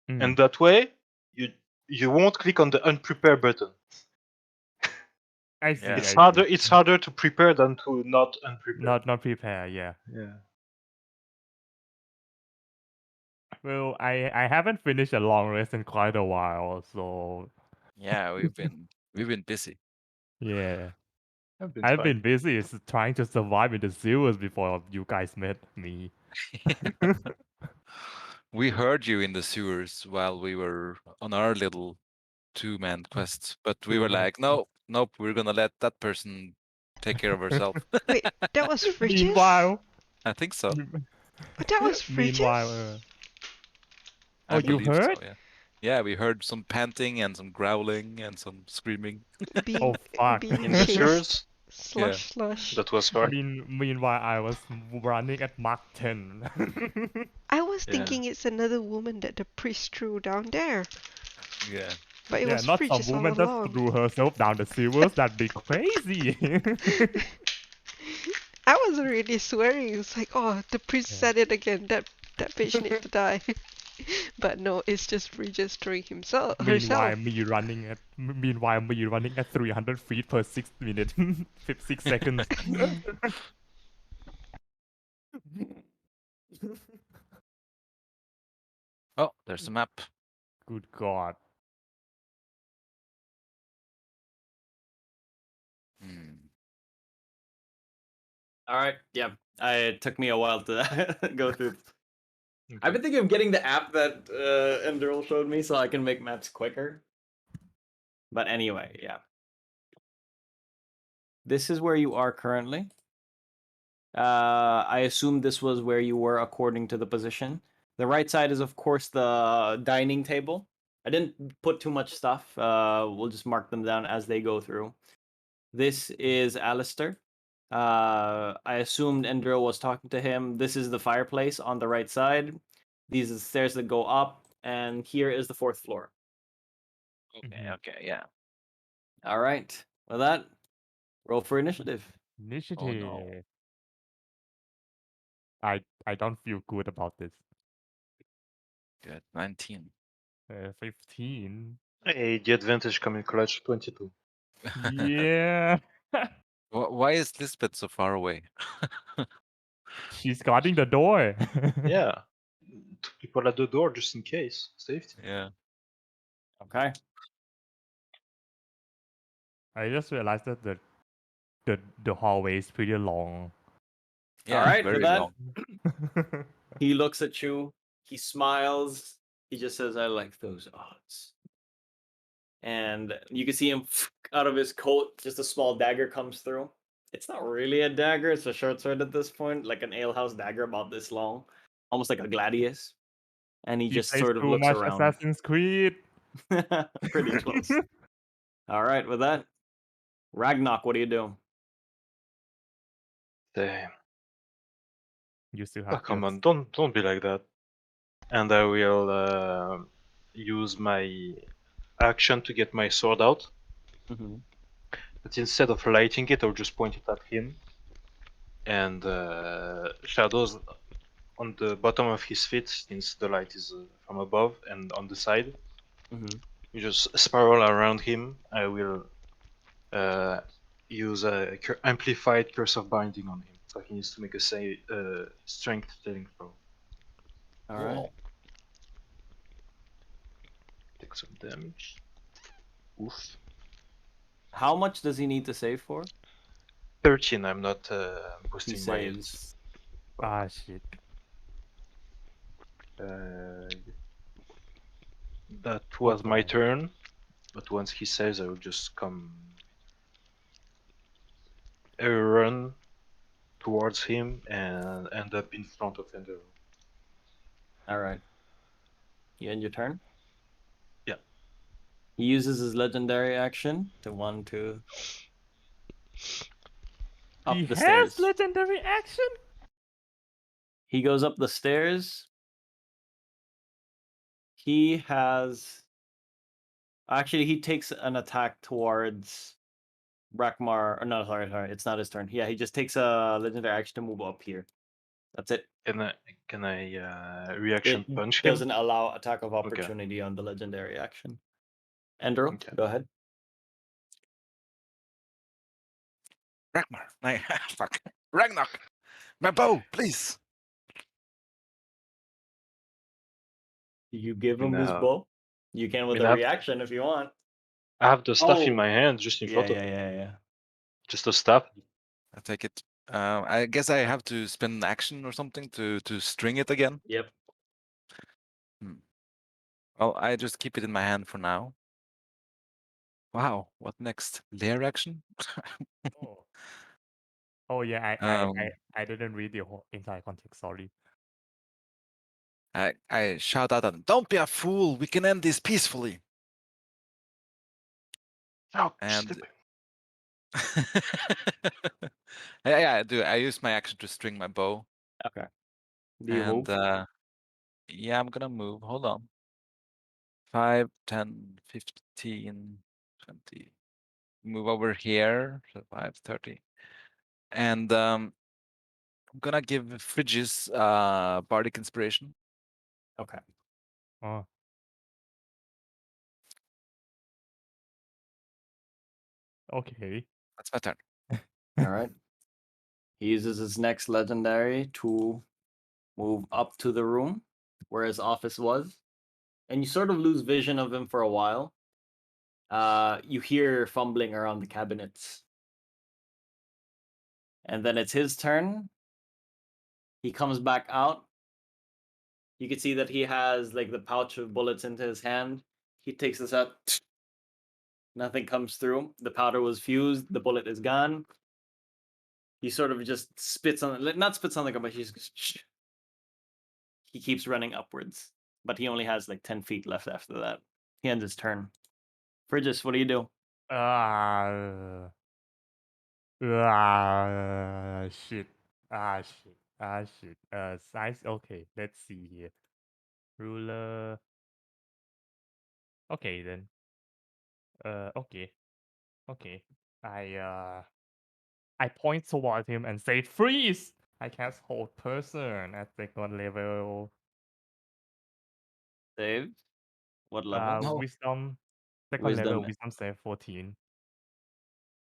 and that way you won't click on the unprepare button. I see. Yeah. It's I harder. see. It's harder to prepare than to not unprepare. Not prepare. Yeah. Yeah. Well, I haven't finished a long rest in quite a while, so Yeah, we've been busy. yeah. I've I've been busy trying to survive in the sewers before you guys met me. We heard you in the sewers while we were on our little two-man quest, but we were Two-man like, nope, we're gonna let that person take care of herself. Wait, that was Fridges? Meanwhile, I think so. But that was Fridges? meanwhile, I oh, you believe heard? so, yeah. Yeah, we heard some panting and some growling and some screaming. Being, Oh fuck! being In the chased. sewers, Slush. that was hard. Meanwhile, I was running at Mark 10. I was Yeah. thinking it's another woman that the priest threw down there. Yeah. But it Yeah, was not some Fridges all woman that along. threw herself down the sewers. That'd be crazy. I was already swearing. It's like, oh, the priest said it again. That bitch needs to die. But no, it's just Bridges throwing herself. Meanwhile, me running at 300 feet per 6 minutes, 6 seconds. Oh, there's a map. Good God. All right. Yeah. It took me a while to go through. Okay. I've been thinking of getting the app that Enderl showed me so I can make maps quicker. But anyway, yeah. This is where you are currently. I assume this was where you were according to the position. The right side is, of course, the dining table. I didn't put too much stuff. We'll just mark them down as they go through. This is Alistair. I assumed Endro was talking to him. This is the fireplace on the right side. These are the stairs that go up, and here is the 4th floor. Okay, yeah. All right. With that, roll for initiative. Initiative. Oh no. I don't feel good about this. Good. 19. 15. Hey, the advantage coming clutch, 22. Yeah. Why is Lisbeth so far away? She's guarding the door. Yeah. Two people at the door just in case. Safety. Yeah. Okay. I just realized that the hallway is pretty long. Yeah, All right, very with that, long. he looks at you. He smiles. He just says, "I like those odds." And you can see him out of his coat. Just a small dagger comes through. It's not really a dagger. It's a short sword at this point, like an alehouse dagger about this long, almost like a gladius. And he He just plays sort of too looks much around. Assassin's Creed. Pretty close. All right, with that, Ragnarok, what do you do? Damn. You still Oh, have come guts. on, don't be like that. And I will use my action to get my sword out. Mm-hmm. But instead of lighting it, I'll just point it at him. And shadows on the bottom of his feet, since the light is from above, and on the side. Mm-hmm. You just spiral around him. I will use a amplified curse of binding on him. So he needs to make a strength saving throw. All right. Take some damage. Oof. How much does he need to save for? 13. I'm not He boosting my. saves. Ah shit. That Oh was my boy. turn. But once he saves, I will just come. Run towards him and end up in front of Ender. All right. You end your turn? Yeah. He uses his legendary action to He up the has stairs. legendary action. He goes up the stairs. He has. Actually, he takes an attack towards Brakmar. Or no, sorry. It's not his turn. Yeah, he just takes a legendary action to move up here. That's it. Can I reaction It punch him? doesn't allow attack of Okay. opportunity on the legendary action. Endro, Okay. go ahead. Ragnar, fuck, Ragnar, my bow, please. You give him his No. bow. You can I with mean, a reaction if you want. I have the staff in Oh, my hand, just in yeah, front of yeah, me. yeah. Just a staff. I take it. I guess I have to spend an action or something to string it again. Yep. Well, I just keep it in my hand for now. Wow, what next? Lair action? Oh. Oh yeah, I didn't read the whole entire context. Sorry. I shout out at them, "Don't be a fool! We can end this peacefully." Oh, And stupid. yeah, I do. I use my action to string my bow. Okay. Do you And move? yeah, I'm gonna move. Hold on. 5, 10, 15, 20. Move over here. So 5, 30. And I'm gonna give Frigis bardic inspiration. Okay. Oh. Okay. That's my turn. All right. He uses his next legendary to move up to the room where his office was. And you sort of lose vision of him for a while. You hear fumbling around the cabinets. And then it's his turn. He comes back out. You can see that he has like the pouch of bullets into his hand. He takes this out. Nothing comes through. The powder was fused. The bullet is gone. He sort of just spits on it. Not spits on the gun, but he keeps running upwards. But he only has like 10 feet left after that. He ends his turn. Frigis, what do you do? Shit. Shit. Size. Okay. Let's see here. Ruler. Okay then. Okay. Okay. I point toward him and say freeze. I cast hold person at second level. Save. What level? No. Wisdom. Second level Wisdom. wisdom save 14.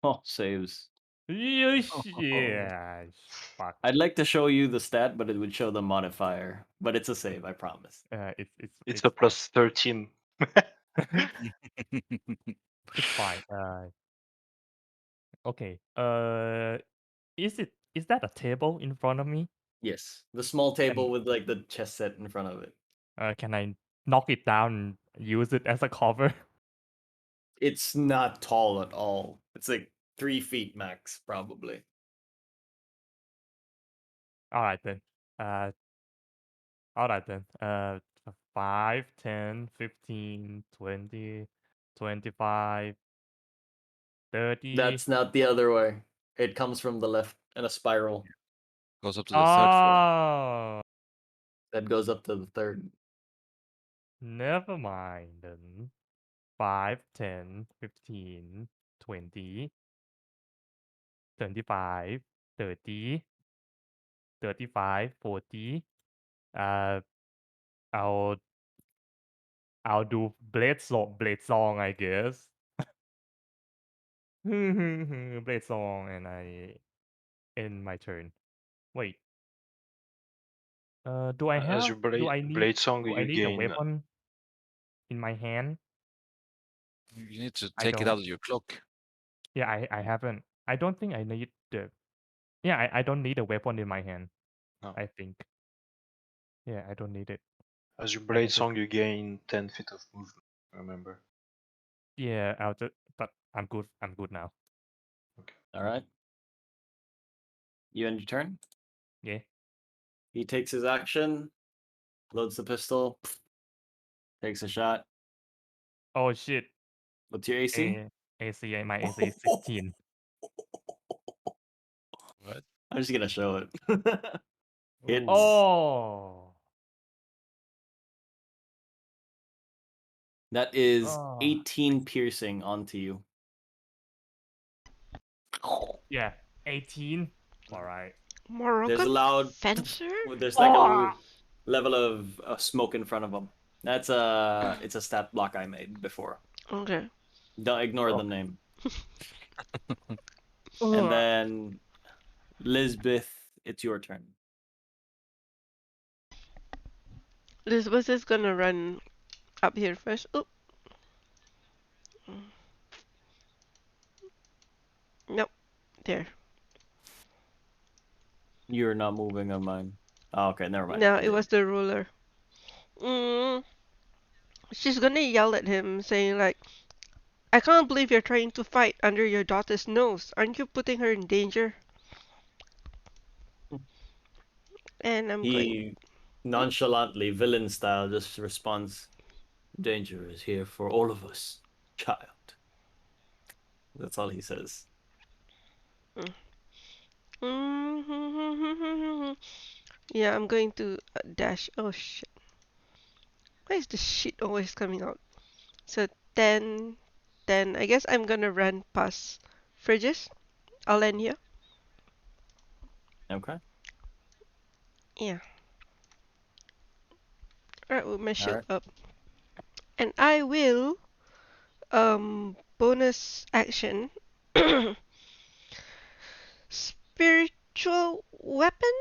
Oh, saves. Yeah. Fuck. I'd like to show you the stat, but it would show the modifier. But it's a save, I promise. It's a plus 13. It's fine. Okay. Is that a table in front of me? Yes, the small table And with like the chess set in front of it. can I knock it down and use it as a cover? It's not tall at all. It's like 3 feet max, probably. All right then. Uh, all right then. 5, 10, 15, 20, 25, 30. That's not the other way. It comes from the left in a spiral Goes up to the third floor. Oh, that goes up to the third. never mind then. 5, 10, 15, 20, 25, 30, 35, 40. Uh, I'll do blade song, I guess. Blade song, and I end my turn. Wait. Do I As you have? blade song, Do I you need a gain. weapon in my hand? You need to I take it don't. out of your cloak. Yeah, I haven't. I don't think I need the. Yeah, I don't need a weapon in my hand. No. I think. Yeah, I don't need it. As you I blade just. song, you gain 10 feet of movement. Remember. Yeah, I'll just. But I'm good. I'm good now. All right. You end your turn. Yeah. He takes his action, loads the pistol, takes a shot. Oh shit. What's your AC? AC. My AC is 16. What? I'm just gonna show it. Hits. Ooh. Oh. That is Oh. 18 piercing onto you. Yeah. 18. All right. There's a Moroccan loud. fencer? There's like a Oh. level of smoke in front of him. It's a stat block I made before. Okay. Don't ignore the Okay. name. Ugh. And then Lisbeth, it's your turn. Elizabeth is gonna run up here first. Oh. Nope. There. You're not moving on mine. Oh, okay, never mind. No, it Continue. was the ruler. Mm, she's gonna yell at him, saying like, I can't believe you're trying to fight under your daughter's nose. Aren't you putting her in danger? And I'm going. He nonchalantly, villain style, just responds, "Danger is here for all of us, child." That's all he says. Yeah, I'm going to dash. Oh shit. Why is the shit always coming out? So 10, 10. I guess I'm gonna run past fridges. I'll end here. Okay. Yeah. Alright, with my All shield right. up. And I will bonus action spiritual weapon?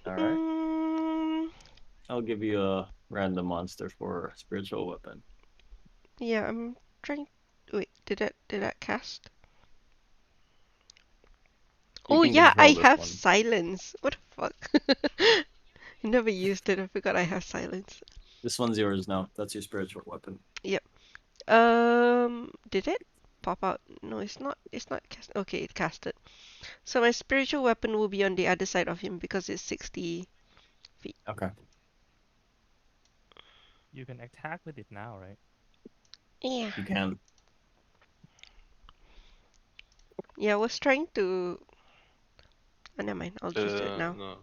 All right. Mm, I'll give you a random monster for spiritual weapon. yeah, I'm trying. Wait, did that cast? You Oh can yeah, I control this have one. silence. What the fuck? I never used it. I forgot I have silence. This one's yours now. That's your spiritual weapon. Yep. Did it pop out? No, it's not. It's not cast. Okay, it casted. So my spiritual weapon will be on the other side of him because it's 60 feet. Okay. You can attack with it now, right? Yeah. You can. Yeah, I was trying to. Oh, never mind. I'll just do it now. No.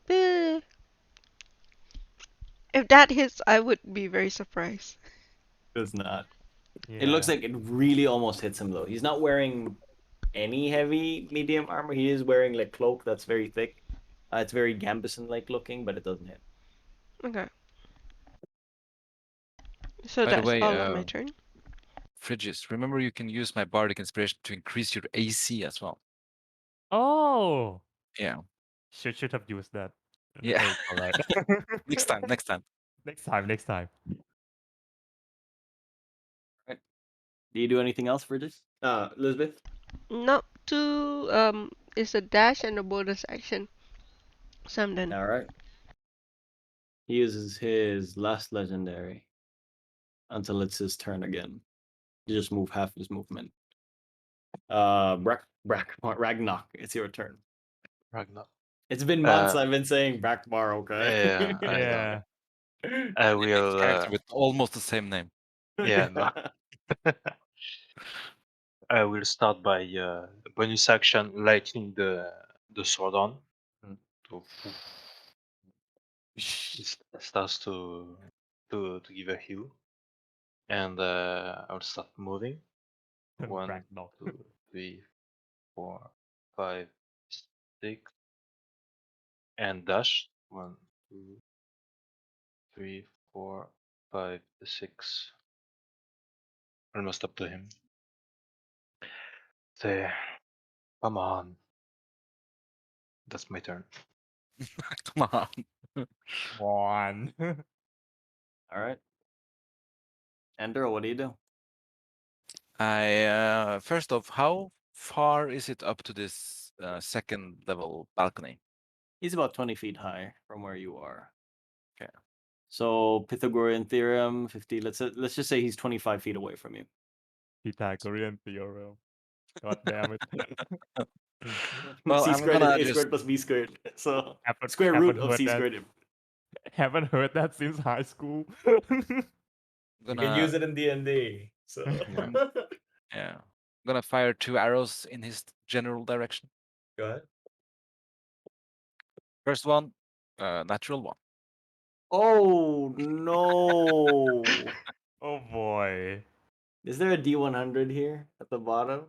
Eh, if that hits, I would be very surprised. It's not. Yeah. It looks like it really almost hits him though. He's not wearing any heavy medium armor. He is wearing like cloak that's very thick. It's very Gambison like looking, but it doesn't hit. Okay. So By the that's way, all on my turn. Frigis, remember you can use my bardic inspiration to increase your AC as well. Oh. Yeah. Should have used that. Yeah. It's all right. Next time. Next time. Right. Do you do anything else for this? Elizabeth? Not two. It's a dash and a bonus action. So I'm done. All right. He uses his last legendary until it's his turn again. You just move half his movement. Ragnarok, it's your turn. Ragnar. It's been months I've been saying Brakmar, okay? Yeah, I know. Yeah. I will. Character with almost the same name. Yeah, no. I will start by bonus action lighting the sword on. Mm. So it starts to give a heal, and I'll start moving. 1, Ragnarok. 2, 3, 4, 5, 6, and dash. 1, 2, 3, 4, 5, 6. Almost up to him. Say, come on. That's my turn. Come on. One. All right. Andrew, what do you do? I first off, how far is it up to this second level balcony? He's about 20 feet high from where you are. Okay. So Pythagorean theorem, 50. Let's just say he's 25 feet away from you. Pythagorean theorem. God damn it. Well, C I'm squared is gonna A just squared plus B squared. So haven't, square root haven't of heard C that. squared. Haven't heard that since high school. You can use gonna it in D&D. So yeah, I'm gonna fire 2 arrows in his general direction. go ahead. First one, natural 1. Oh no. Oh boy. Is there a D100 here at the bottom?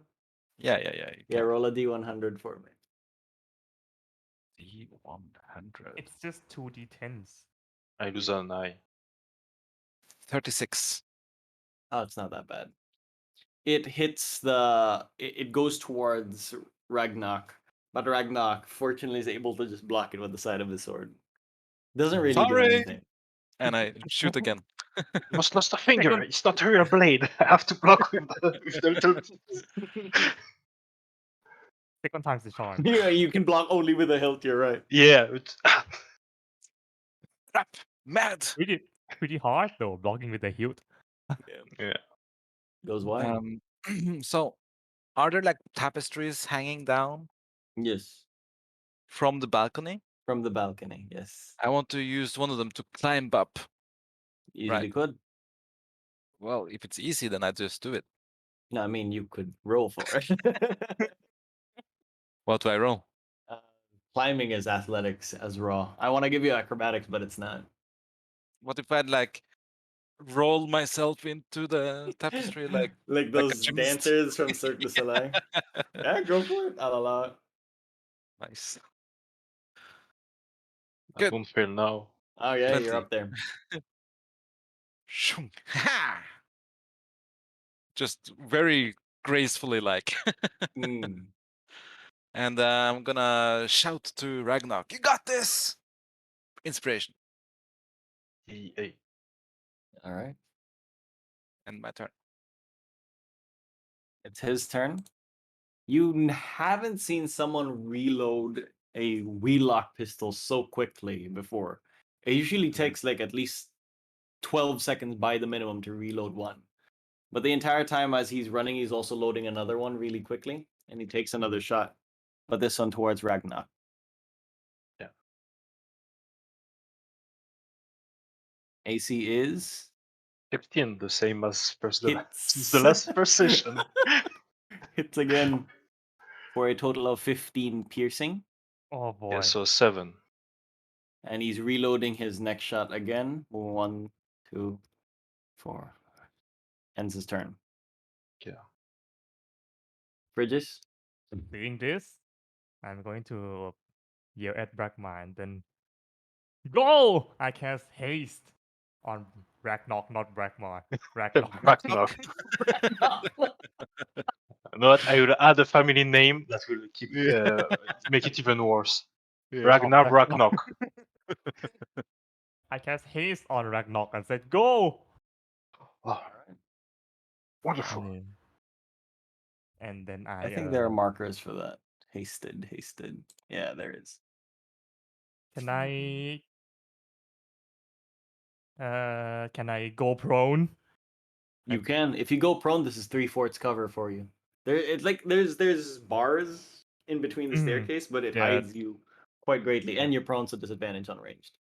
Yeah. You Yeah, can. roll a D100 for me. D100. It's just 2d10s. I lose an eye. 36. Oh, it's not that bad. It hits it goes towards Ragnarok, but Ragnarok fortunately is able to just block it with the side of his sword. Doesn't really do Sorry! anything. And I shoot again. Almost lost a finger. Second- It's not a real blade. I have to block with the little. Second time's the charm. Yeah, you can block only with a hilt, you're right. Yeah. Crap! Mad! Pretty hard though, blocking with the hilt. Yeah. Goes wide. So, are there like tapestries hanging down Yes. from the balcony? From the balcony, yes. I want to use one of them to climb up. Easily could. Well, if it's easy, then I just do it. No, I mean you could roll for it. What do I roll? Climbing is athletics as raw. I want to give you acrobatics, but it's not. What if I'd like roll myself into the tapestry like like a those gymnast? dancers from Cirque du Soleil. Yeah, go for it. I'll allow it. Nice. I Good. won't fail now. Oh yeah, you're 20. up there. Shung. Ha! Just very gracefully, like. Mm. And I'm gonna shout to Ragnarok, "You got this!" Inspiration. EA. All right. And my turn. It's his turn. You haven't seen someone reload a wheelock pistol so quickly before. It usually takes like at least 12 seconds by the minimum to reload one. But the entire time as he's running, he's also loading another one really quickly, and he takes another shot. But this one towards Ragnar. Yeah. AC is 15, the same as hits. the last first session. Hits again for a total of 15 piercing. Oh boy. Yeah, so 7. And he's reloading his next shot again. 1, 2, 4. Ends his turn. Yeah. Bridges? Seeing this, I'm going to yell at Brakmar and then go! I cast haste on Ragnarok, not Brakmar. Ragnarok. Ragnarok. No, what? I will add a family name that will keep make it even worse. Ragnar Ragnarok. I cast haste on Ragnarok and said, go! Oh, wonderful. and then I think there are markers for that. Hasted. Yeah, there is. Can I go prone? You can. If you go prone, this is 3/4 cover for you. It's like there's bars in between the staircase, but it Yeah. hides you quite greatly, Yeah. and you're prone to disadvantage on ranged.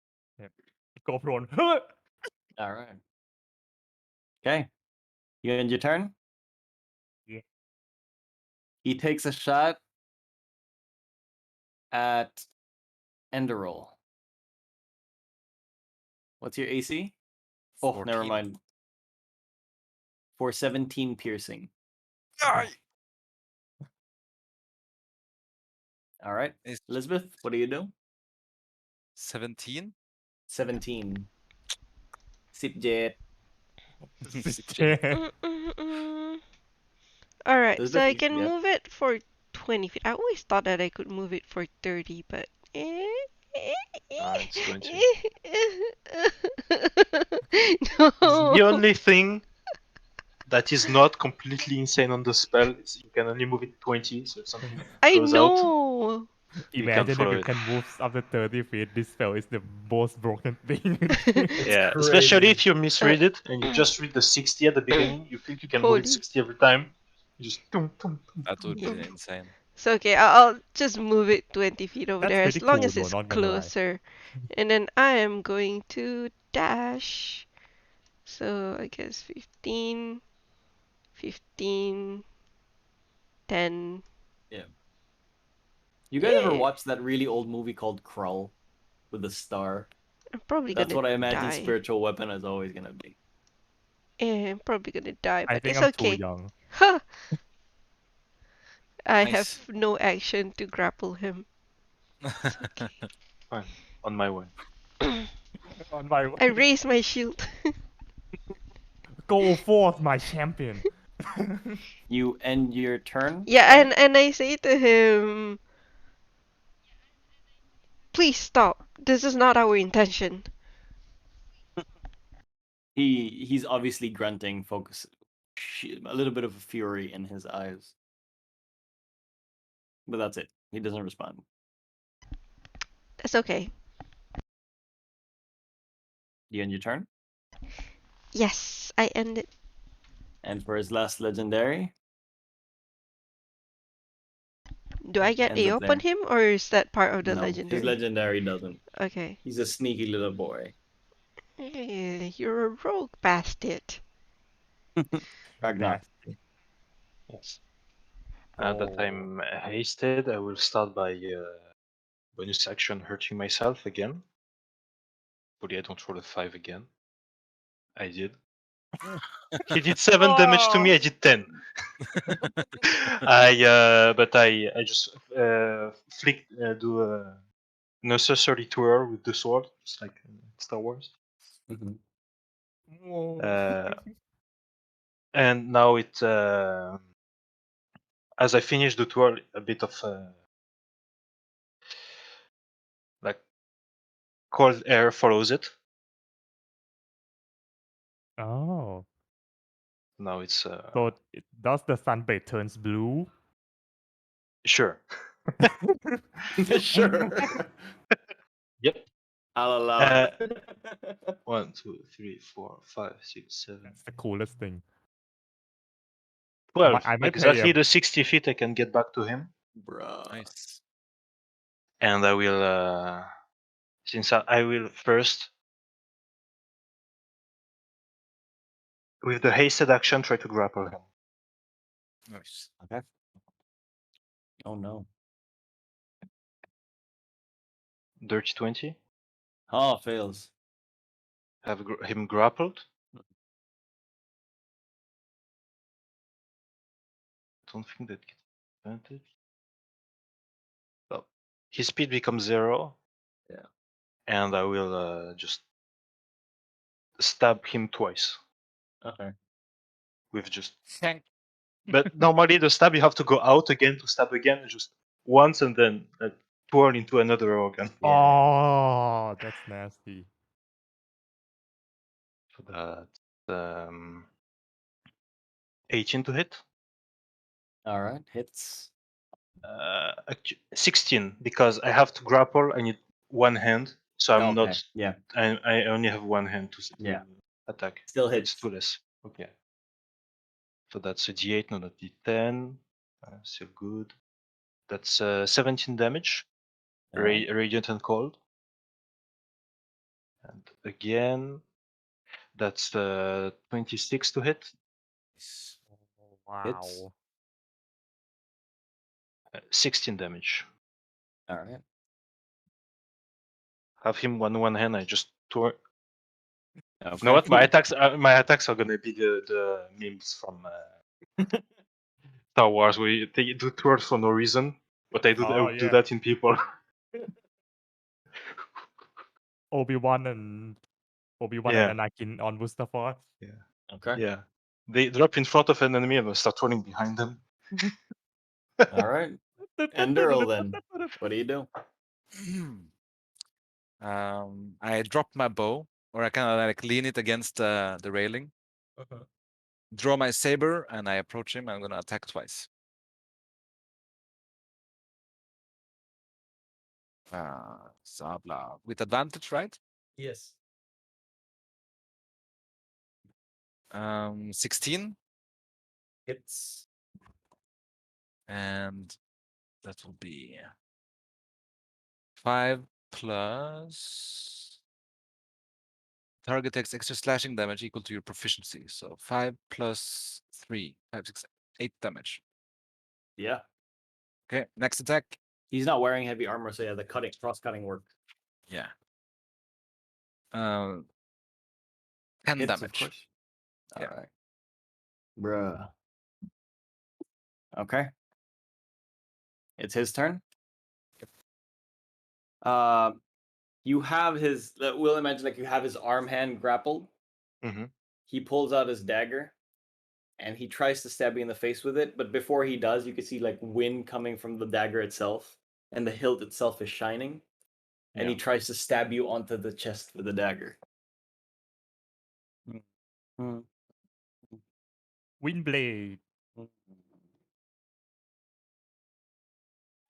Go prone. All right. Okay. You end your turn. Yeah. He takes a shot at Enderroll. What's your AC? Oh, never 14. mind. For 17 piercing. Aye. All right. It's Elizabeth, what do you do? 17. 17. Sip jet. All right, so Elizabeth, I can yeah. move it for 20 feet. I always thought that I could move it for 30, but It's 20. No. The only thing that is not completely insane on the spell is you can only move it 20, so if something I goes out, know. you Imagine can if follow you it. can move up to 30 feet. This spell is the most broken thing. Yeah, crazy. especially if you misread it and you just read the 60 at the beginning, you think you can move it Holy. 60 every time. You just tum, tum, tum, That would be tum. insane. So okay, I'll just move it 20 feet over That's there pretty as long cool as though, it's not gonna lie. closer. And then I am going to dash. So I guess 15, 15, 10. Yeah. You guys ever Yeah, watched that really old movie called Krull with the star? I'm probably That's gonna what I imagine die. spiritual weapon is always gonna be. Yeah, I'm probably gonna die, I but think it's I'm too okay. young. Ha! I Nice. have no action to grapple him. It's okay. Fine, on my way. On my I way. raise my shield. Go forth, my champion. You end your turn. Yeah, right? and I say to him, please stop. This is not our intention. He's obviously grunting, focus, a little bit of fury in his eyes. But that's it. He doesn't respond. That's okay. You end your turn. Yes, I end it. And for his last legendary, Do I get ends A up up on there. him, or is that part of the No, his legendary? legendary doesn't. Okay. He's a sneaky little boy. You're a rogue bastard. Ragnar. Nasty. Yes. Now that Oh. I'm hasted, I will start by bonus action hurting myself again. Hopefully I don't roll a 5 again. I did. He did 7 damage to me, I did 10. I just do a necessary twirl with the sword, just like Star Wars. Mhm. Uh, and now it, as I finish the twirl, a bit of like cold air follows it. Oh. Now it's So does the sunbed turns blue? sure. Sure. Yep. I'll allow it. 1, 2, 3, 4, 5, 6, 7, That's the coolest thing. 12. I might pay Exactly the 60 feet I can get back to him. Bruh. Nice. And I will, since I will first, with the hasted action, try to grapple him. Nice. Okay. Oh no. Dirty 20. Oh, fails. Have him grappled. Don't think that gets advantage. So his speed becomes 0. Yeah. And I will just stab him twice Okay. with just. Thank. But normally the stab you have to go out again to stab again, just once and then twirl into another organ. Oh, that's nasty. So that's 18 to hit. All right, hits. 16 because I have to grapple. I need one hand, so I'm Okay, not. yeah, I only have one hand to Yeah. attack. still So it's hits. 2 less. Okay. So that's a D8, not a D10. Still good. That's 17 damage. All right. Radiant and cold. And again, that's 26 to hit. Hits. Wow. 16 damage. All right. Have him one hand. I just tore. Okay. You know what? My attacks are gonna be the memes from Star Wars, where they do twirls for no reason, but I Oh, do yeah. that in people. Obi-Wan and Yeah. Anakin on Mustafar. Okay. Yeah, they drop in front of an enemy and start turning behind them. All right. Enduro then. What do you do? I drop my bow, or I kind of like lean it against the railing, draw my saber, and I approach him. I'm gonna attack twice. Sabla with advantage, right? Yes. 16, Hits. and that will be 5 plus target takes extra slashing damage equal to your proficiency. So 5 plus 3, 5, 6, 8 damage. Yeah. Okay, next attack. He's not wearing heavy armor, so yeah, the cross-cutting work. Yeah. 10 Hits, damage. of course. Yeah. All right. Bruh. Okay. It's his turn. You have his. We'll imagine like you have his arm hand grappled. Mm-hmm. He pulls out his dagger, and he tries to stab you in the face with it. But before he does, you can see like wind coming from the dagger itself, and the hilt itself is shining. And he tries to stab you onto the chest with the dagger. Windblade.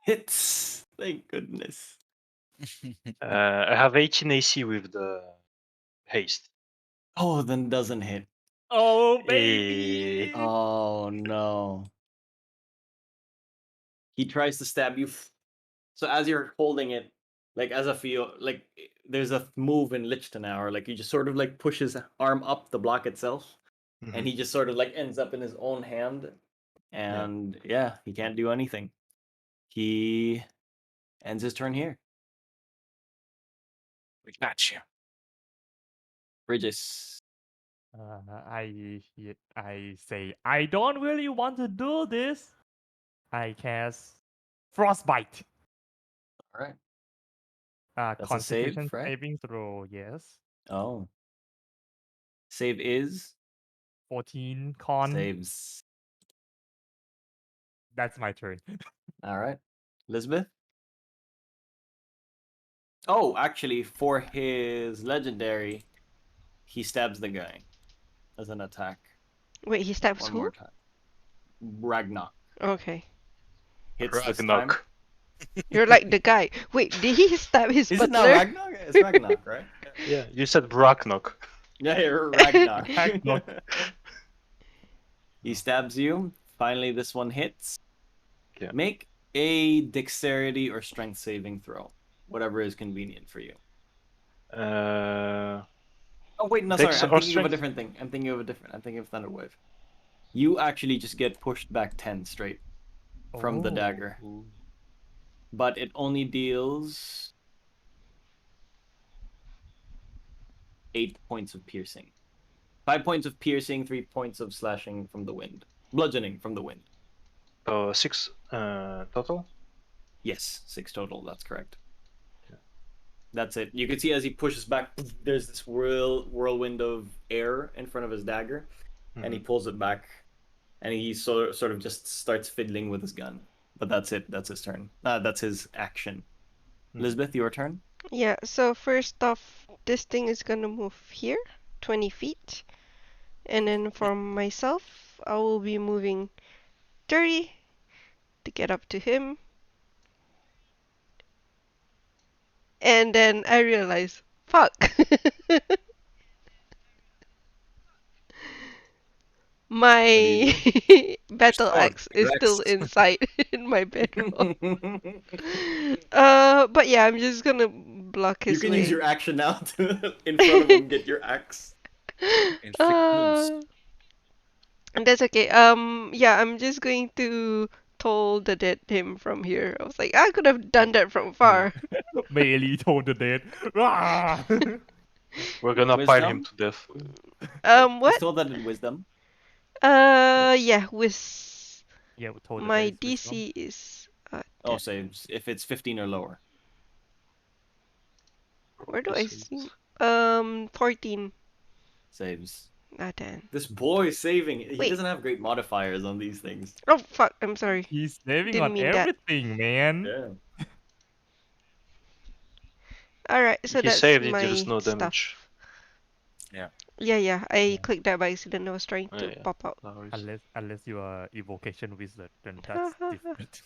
Hits. Thank goodness. I have 18 AC with the haste. Oh, then doesn't hit. Oh, Eh, baby. Oh no. He tries to stab you. So as you're holding it, like as a feel, like there's a move in Lichtenauer, like you just sort of like push his arm up the block itself, and he just sort of like ends up in his own hand, and yeah, he can't do anything. He ends his turn here. We got you. Bridges. I say I don't really want to do this. I cast Frostbite. All right. That's a Constitution save, right? saving throw. Yes. Oh. Save is 14 con. saves. That's my turn. All right. Elizabeth? Oh, actually, for his legendary, he stabs the guy as an attack. Wait, he stabs One who? more time. Ragnar. Okay. Hits this time. Ragnarok. You're like the guy. Wait, did he stab his Is it not butler? Ragnar? It's Ragnar, right? Yeah, you said Bracknock. Yeah, Ragnar. Ragnar. He stabs you. Finally, this one hits. Yeah. Make a dexterity or strength saving throw. Whatever is convenient for you. Oh, wait, no, sorry. Dex I'm or thinking of a strength? different thing. I'm thinking of Thunderwave. You actually just get pushed back 10 straight from the dagger. Ooh. But it only deals 8 points of piercing. 5 points of piercing, 3 points of slashing from the wind. Bludgeoning from the wind. So 6 total? Yes, 6 total. That's correct. Yeah. That's it. You can see as he pushes back, there's this whirlwind of air in front of his dagger, and he pulls it back, and he sort of just starts fiddling with his gun. But that's it. That's his turn. That's his action. Elizabeth, your turn. Yeah, so first off, this thing is gonna move here, 20 feet. And then for myself, I will be moving 30 to get up to him. And then I realize, fuck. My battle sword, axe your is still axe. inside in my bedroll. But yeah, I'm just gonna block You his can use way. your action now to, in front of him, get your axe. Inflict wounds. And that's okay. Yeah, I'm just going to toll the dead him from here. I was like, I could have done that from far. Melee told the dead. Ah! We're gonna pile him Wisdom? to death. It's What? told that in wisdom. Yes. Yeah, with Yeah, we told the my dead is wisdom. DC is Oh, say if it's 15 or lower. where do I This see? is- 14. Saves. Not 10. This boy is saving. He Wait. doesn't have great modifiers on these things. Oh fuck! I'm sorry. He's saving Didn't on mean that. everything, man. Yeah. All right, so He that's saved it, deals my no stuff. damage. Yeah. I Yeah. clicked that by accident. I was trying Oh, to yeah. pop out. No worries. Unless you are evocation wizard, then that's different.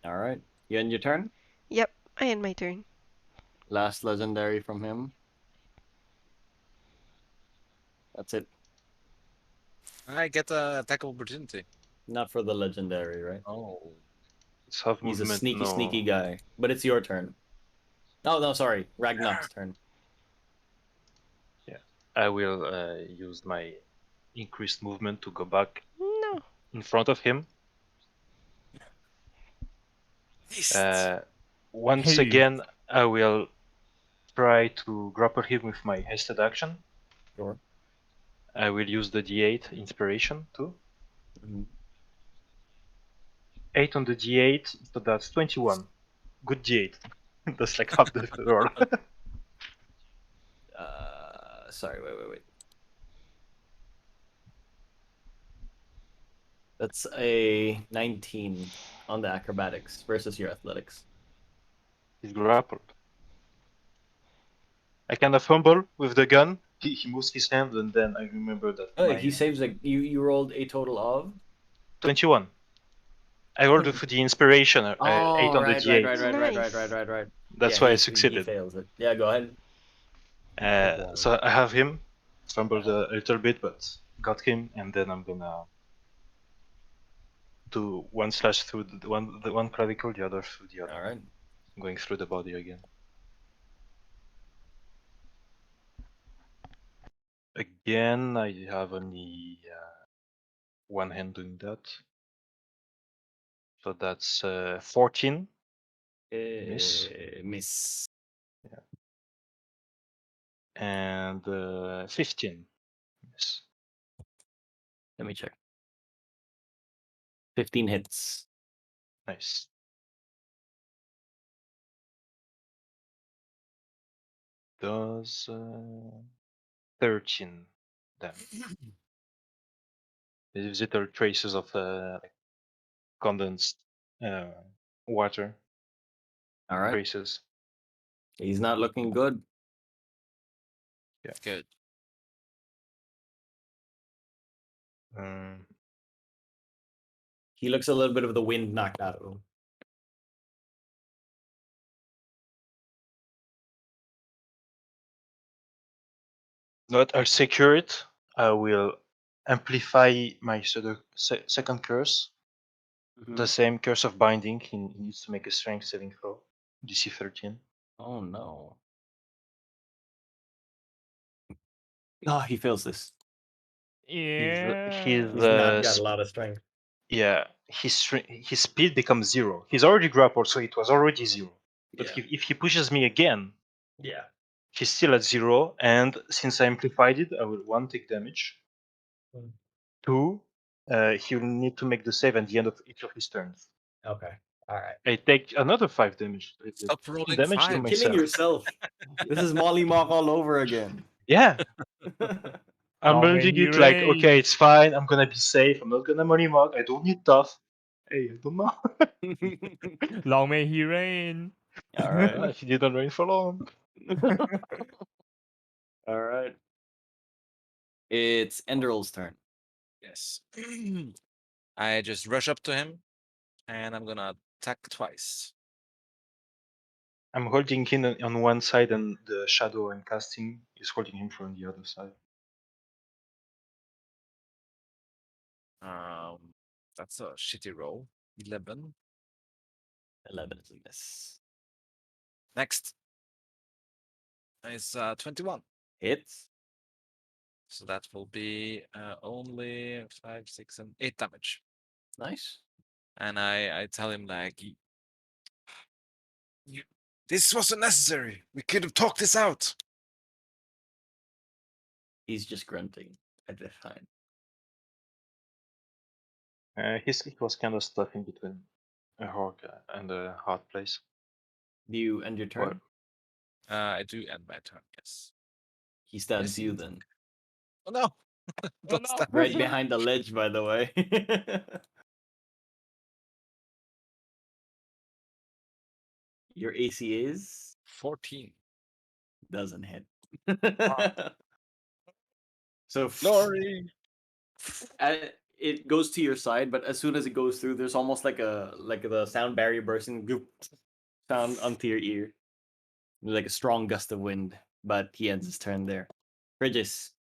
All right. You end your turn. Yep, I end my turn. Last legendary from him. That's it. I get a attack of opportunity. Not for the legendary, right? Oh. It's half He's a movement. sneaky No. guy. But it's your turn. Oh, no, sorry. Ragnar's turn. Yeah. I will use my increased movement to go back No. in front of him. Once Hey. again, I will try to grapple him with my hasted action. Sure. I will use the D8 inspiration too. 8 on the D8, so that's 21. Good D8. That's like half the roll. Sorry, wait. That's a 19 on the acrobatics versus your athletics. He's grappled. I kind of fumble with the gun. He moves his hand, and then I remember that Oh, my he saves you rolled a total of 21. I rolled with the inspiration, 8 Oh, on the right. D8. Nice. That's Yeah, why I he succeeded. fails it. Yeah, go ahead. So I have him. Fumbled a little bit, but got him, and then I'm gonna do one slash through the one clavicle, the other through the other. All right. Going through the body again. Again, I have only one hand doing that. So that's 14. Miss. Miss. Yeah. And 15. Miss. Let me check. 15 hits. Nice. Does 13 damage. These little traces of condensed water. All right. Traces. He's not looking good. Yeah. Good. He looks a little bit of the wind knocked out of him. Not I'll secure it. I will amplify my second curse. The same curse of binding. He needs to make a strength saving throw. DC 13. Oh no. Oh, he feels this. Yeah. He's not got a lot of strength. yeah. His speed becomes 0. He's already grappled, so it was already 0. But if he pushes me again, Yeah. he's still at 0. And since I amplified it, I will 1 take damage. 2, he will need to make the save at the end of each of his turns. Okay. All right. I take another 5 damage. Stop rolling Damage to five. myself. Killing yourself. This is Molly Mock all over again. Yeah. I'm Long may building he it like, reign. okay, it's fine. I'm gonna be safe. I'm not gonna money mug. I don't need tough. Hey, I don't know. Long may he reign. All right. He didn't rain for long. All right. It's Enderl's turn. Yes. I just rush up to him And I'm gonna attack twice. I'm holding him on one side, and the shadow I'm casting is holding him from the other side. That's a shitty roll. 11. 11 is a miss. Next. It's 21. Hits. So that will be only 5, 6, and 8 damage. Nice. And I tell him like, this wasn't necessary. We could have talked this out. He's just grunting at this time. His kick was kind of stuck in between a rock and a hard place. Do you end your turn? I do end my turn, yes. He stabs Yes, you he- then. Oh no! Don't no. stab Right me. behind the ledge, by the way. Your AC is 14. doesn't hit. Ah. So Glory! it goes to your side, but as soon as it goes through, there's almost like the sound barrier bursting sound onto your ear. Like a strong gust of wind, but he ends his turn there. Regis,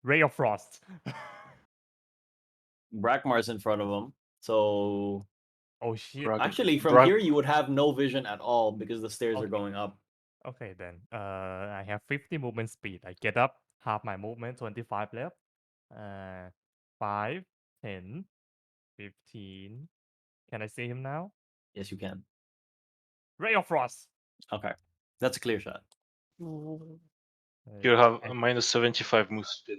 Ray of Frost. Brackmar's in front of him. So Oh shit. Brag- actually, from brag- here you would have no vision at all because the stairs are Okay. going up. Okay then. I have 50 movement speed. I get up, half my movement, 25 left. 5, 10, 15. Can I see him now? Yes, you can. Ray of Frost. Okay, that's a clear shot. You have I- a minus 75 move speed.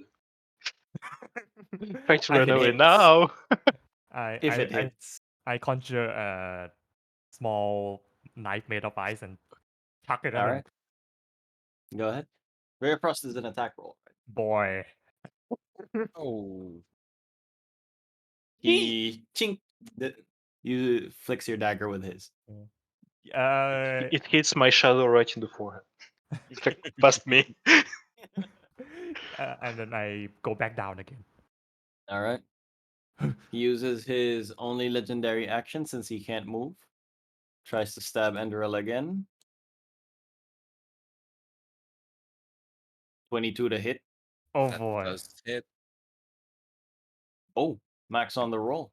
Try to If run it away hits. now. If it hits. I conjure a small knife made of ice and chuck it at All him. right. Go ahead. Rare Frost is an attack roll. Boy. Oh. He chink. You flicks your dagger with his. It hits my shadow right in the forehead. It's like past me. And then I go back down again. All right. He uses his only legendary action since he can't move. Tries to stab Enderell again. 22 to hit. Oh That boy. does hit. Oh, max on the roll.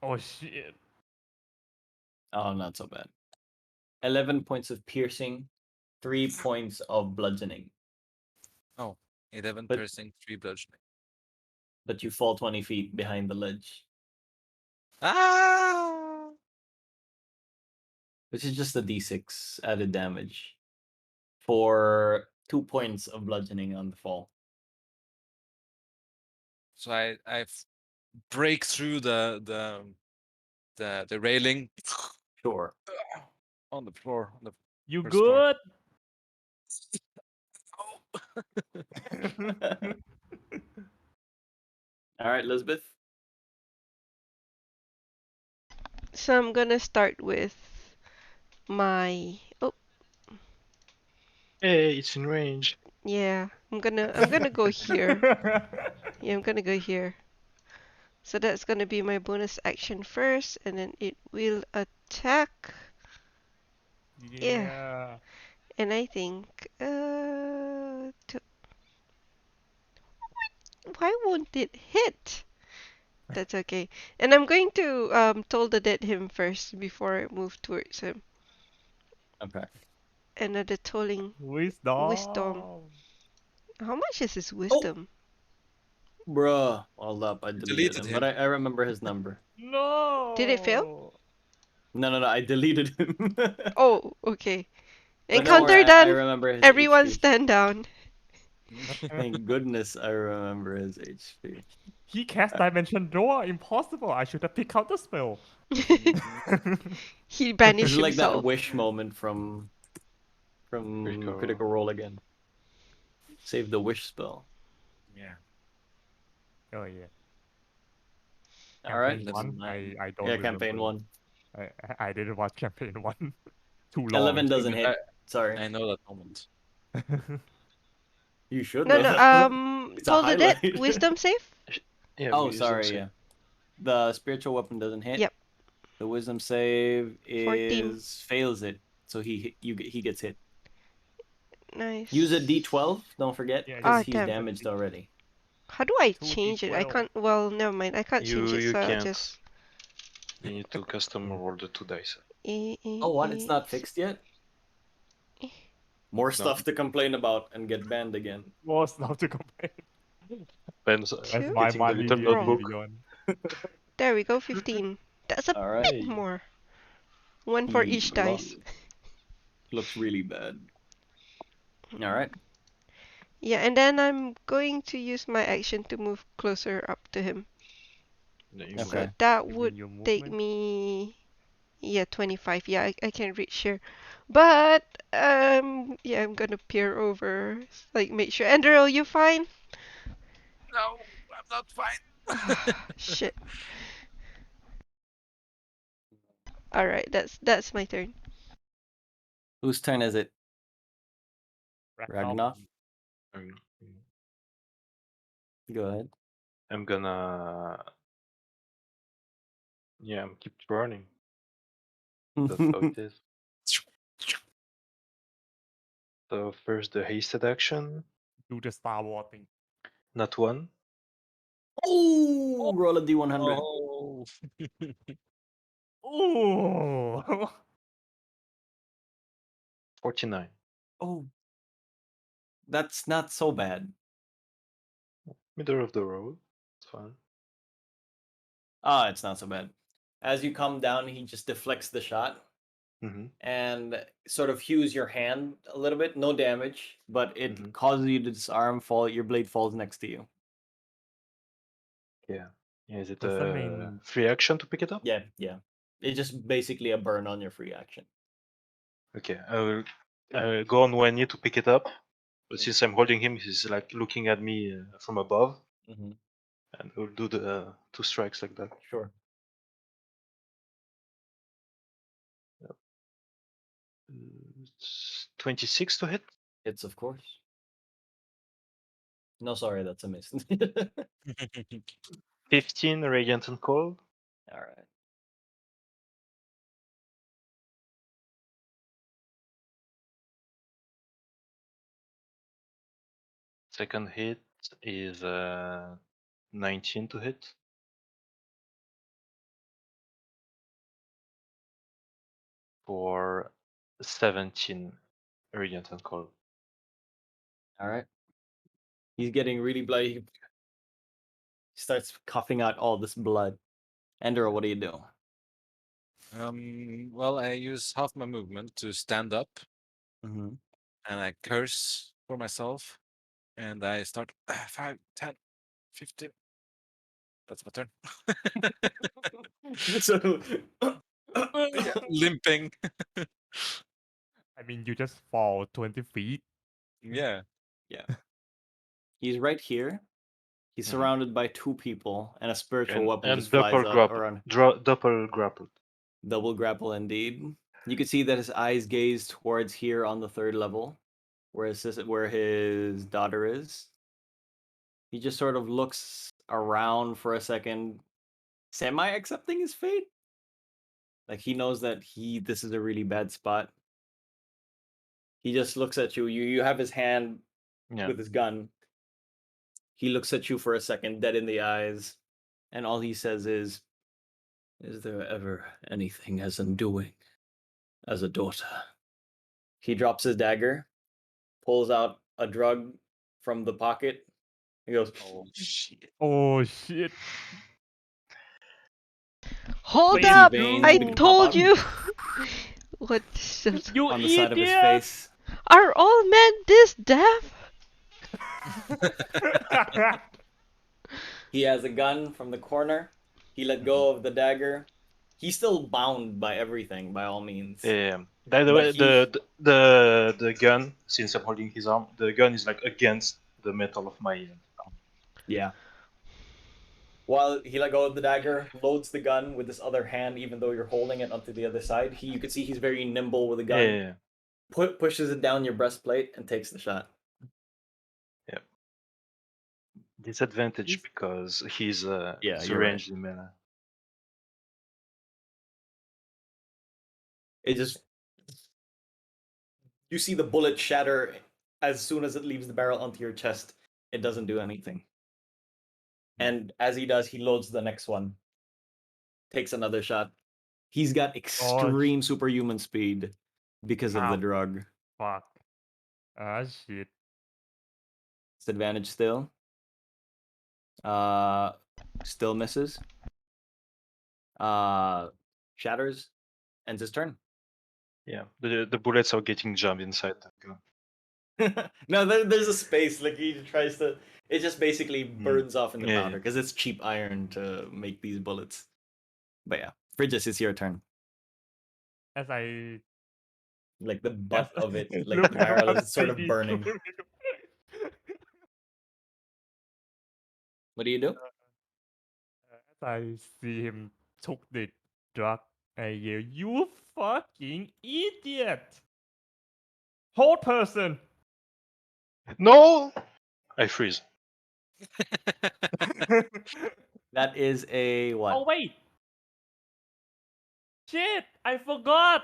Oh shit. Oh, not so bad. 11 points of piercing, 3 points of bludgeoning. Oh, 11 But- piercing, 3 bludgeoning. But you fall 20 feet behind the ledge, Ah! which is just a d6 added damage for 2 points of bludgeoning on the fall. So I break through the railing Sure. on the floor. On the You first floor. good? All right, Elizabeth. So I'm gonna start with my Hey, it's in range. yeah. I'm gonna go here. Yeah, I'm gonna go here. So that's gonna be my bonus action first, and then it will attack. Yeah. And I think why won't it hit? That's okay. And I'm going to toll the dead him first before I move towards him. Okay. Another tolling. Wisdom. How much is his wisdom? Bruh. Hold up. I deleted Deleted him. But I remember his number. No. Did it fail? No. I deleted him. Oh, okay. But don't Encounter worry, I done. remember his Everyone HP. stand down. Thank goodness I remember his HP. He cast Dimension Door. Impossible. I should have picked out the spell. He It's banished like that himself. wish moment from Critical Role again. Save the wish spell. Yeah. Oh yeah. All right. Campaign one. I don't. Yeah, campaign remember. 1. I didn't watch campaign one. Too long. 11 doesn't hit. Sorry. I know that moment. You should No, know. no. that. It's a Toll the dead. highlight. Wisdom save. Yeah, Oh, wisdom sorry. save. Yeah. The spiritual weapon doesn't hit. Yep. The wisdom save 14. fails it, so he gets hit. Nice. Use a D12. Don't forget, Yeah, because Ah, he's damn. damaged already. How do I 2d12. change it? I can't. Well, never mind. I can't change it, You so I'll can't. just. You need to custom roll the 2 dice. Oh, what? It's not fixed yet? More stuff to complain about and get banned again. More stuff to complain. Ben's Where's Two? my getting the money, little notebook. Beyond? There we go. 15. That's a All bit right. more. One for each dice. Looks really bad. All right. Yeah, and then I'm going to use my action to move closer up to him. Okay. So that You mean would your take movement? me. Yeah, 25. Yeah, I can reach here. But, yeah, I'm gonna peer over. Like, make sure. Enderal, you fine? No, I'm not fine. Shit. Alright, that's my turn. Whose turn is it? Ragnar. Ragnar? Go ahead. I'm gonna. Yeah, I'm keep running. That's how it is. So first the hasted action. Do the Star Wars thing. Not one. Oh, roll a D100. Oh. Oh. 49. Oh, that's not so bad. Middle of the road. It's fine. Ah, it's not so bad. As you come down, he just deflects the shot and sort of hews your hand a little bit. No damage, but it causes you to disarm. Your blade falls next to you. Yeah. Is it Does that a mean- free action to pick it up? Yeah. It's just basically a burn on your free action. Okay, I will go on one knee to pick it up. But since I'm holding him, he's like looking at me from above. And we'll do the 2 strikes like that. Sure. It's 26 to hit. Hits, of course. No, sorry, that's a miss. 15 radiant and cold. All right. Second hit is 19 to hit. For 17 radiant and cold. All right. He's getting really bloody. He starts coughing out all this blood. Endera, what do you do? Well, I use half my movement to stand up, and I curse for myself, and I start 5, 10, 15. That's my turn. So, limping. I mean, you just fall 20 feet. Yeah. He's right here. He's surrounded by 2 people, and a spiritual weapon And just flies double out grapple. around. Double grappled. Double grapple indeed. You can see that his eyes gaze towards here on the 3rd level, where his daughter is. He just sort of looks around for a second, semi accepting his fate. Like he knows that this is a really bad spot. He just looks at you. You have his hand with his gun. He looks at you for a second, dead in the eyes, and all he says is there ever anything as undoing as a daughter? He drops his dagger, pulls out a drug from the pocket. He goes, Oh shit. Oh shit. Hold Please, up! veins I begin to pop told out. you! What the You on the side of his idiot! face. Are all men this deaf? He has a gun from the corner. He let go of the dagger. He's still bound by everything, by all means. By the But way, he- the gun, since I'm holding his arm, the gun is like against the metal of my arm. Yeah. While he let go of the dagger, loads the gun with his other hand, even though you're holding it onto the other side. You can see he's very nimble with the gun. Yeah. Pushes it down your breastplate and takes the shot. Yeah. Disadvantage because he's Yeah, it's you're right. ranged in melee. It just you see the bullet shatter as soon as it leaves the barrel onto your chest. It doesn't do anything. And as he does, he loads the next one. Takes another shot. He's got extreme superhuman speed because of the Ow. drug. Fuck. Ah, shit. It's advantage still. Still misses. Shatters. Ends his turn. Yeah, the bullets are getting jammed inside the gun. No, there's a space. Like he tries to. It just basically burns off in the Yeah, powder because it's cheap iron to make these bullets. But yeah, Frigis, it's your turn. As I Like the butt of it, like look the barrel around is sort of Piggy. burning. What do you do? As I see him took the drug, I yell, "You fucking idiot! Hold person!" no, I freeze. That is a what? Oh wait! Shit! I forgot.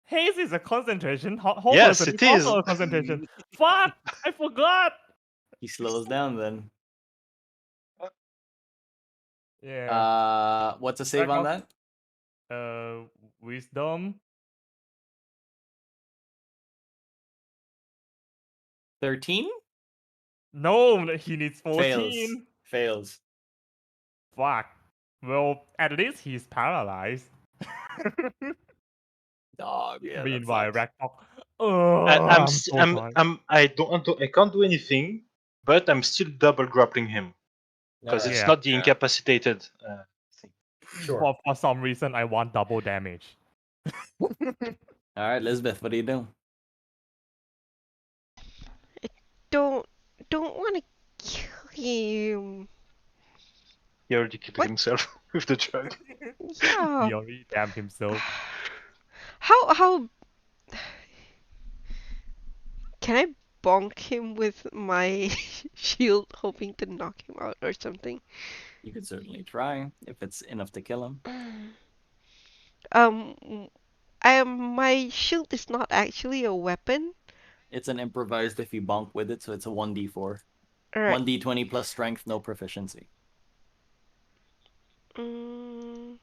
Haze is a concentration. Hold Yes, person it is is. also a concentration. Fuck! I forgot. He slows down then. Yeah. What's a save on that? Wisdom. 13? No, he needs 14. Fails. Fails. Fuck. Well, at least he's paralyzed. Dog, yeah, that Meanwhile, sucks. Ragnarok. Oh, I'm so sorry. I can't do anything, but I'm still double grappling him because Alright. it's Yeah. not the incapacitated thing. Sure. For some reason, I want double damage. Alright, Lisbeth, what do you do? Don't want to kill him. He already killed What? himself with the drug. Yeah. He already damned himself. How can I bonk him with my shield, hoping to knock him out or something? You could certainly try if it's enough to kill him. My shield is not actually a weapon. It's an improvised if you bonk with it, so it's a 1d4. All right. 1d20 plus strength, no proficiency. Mm,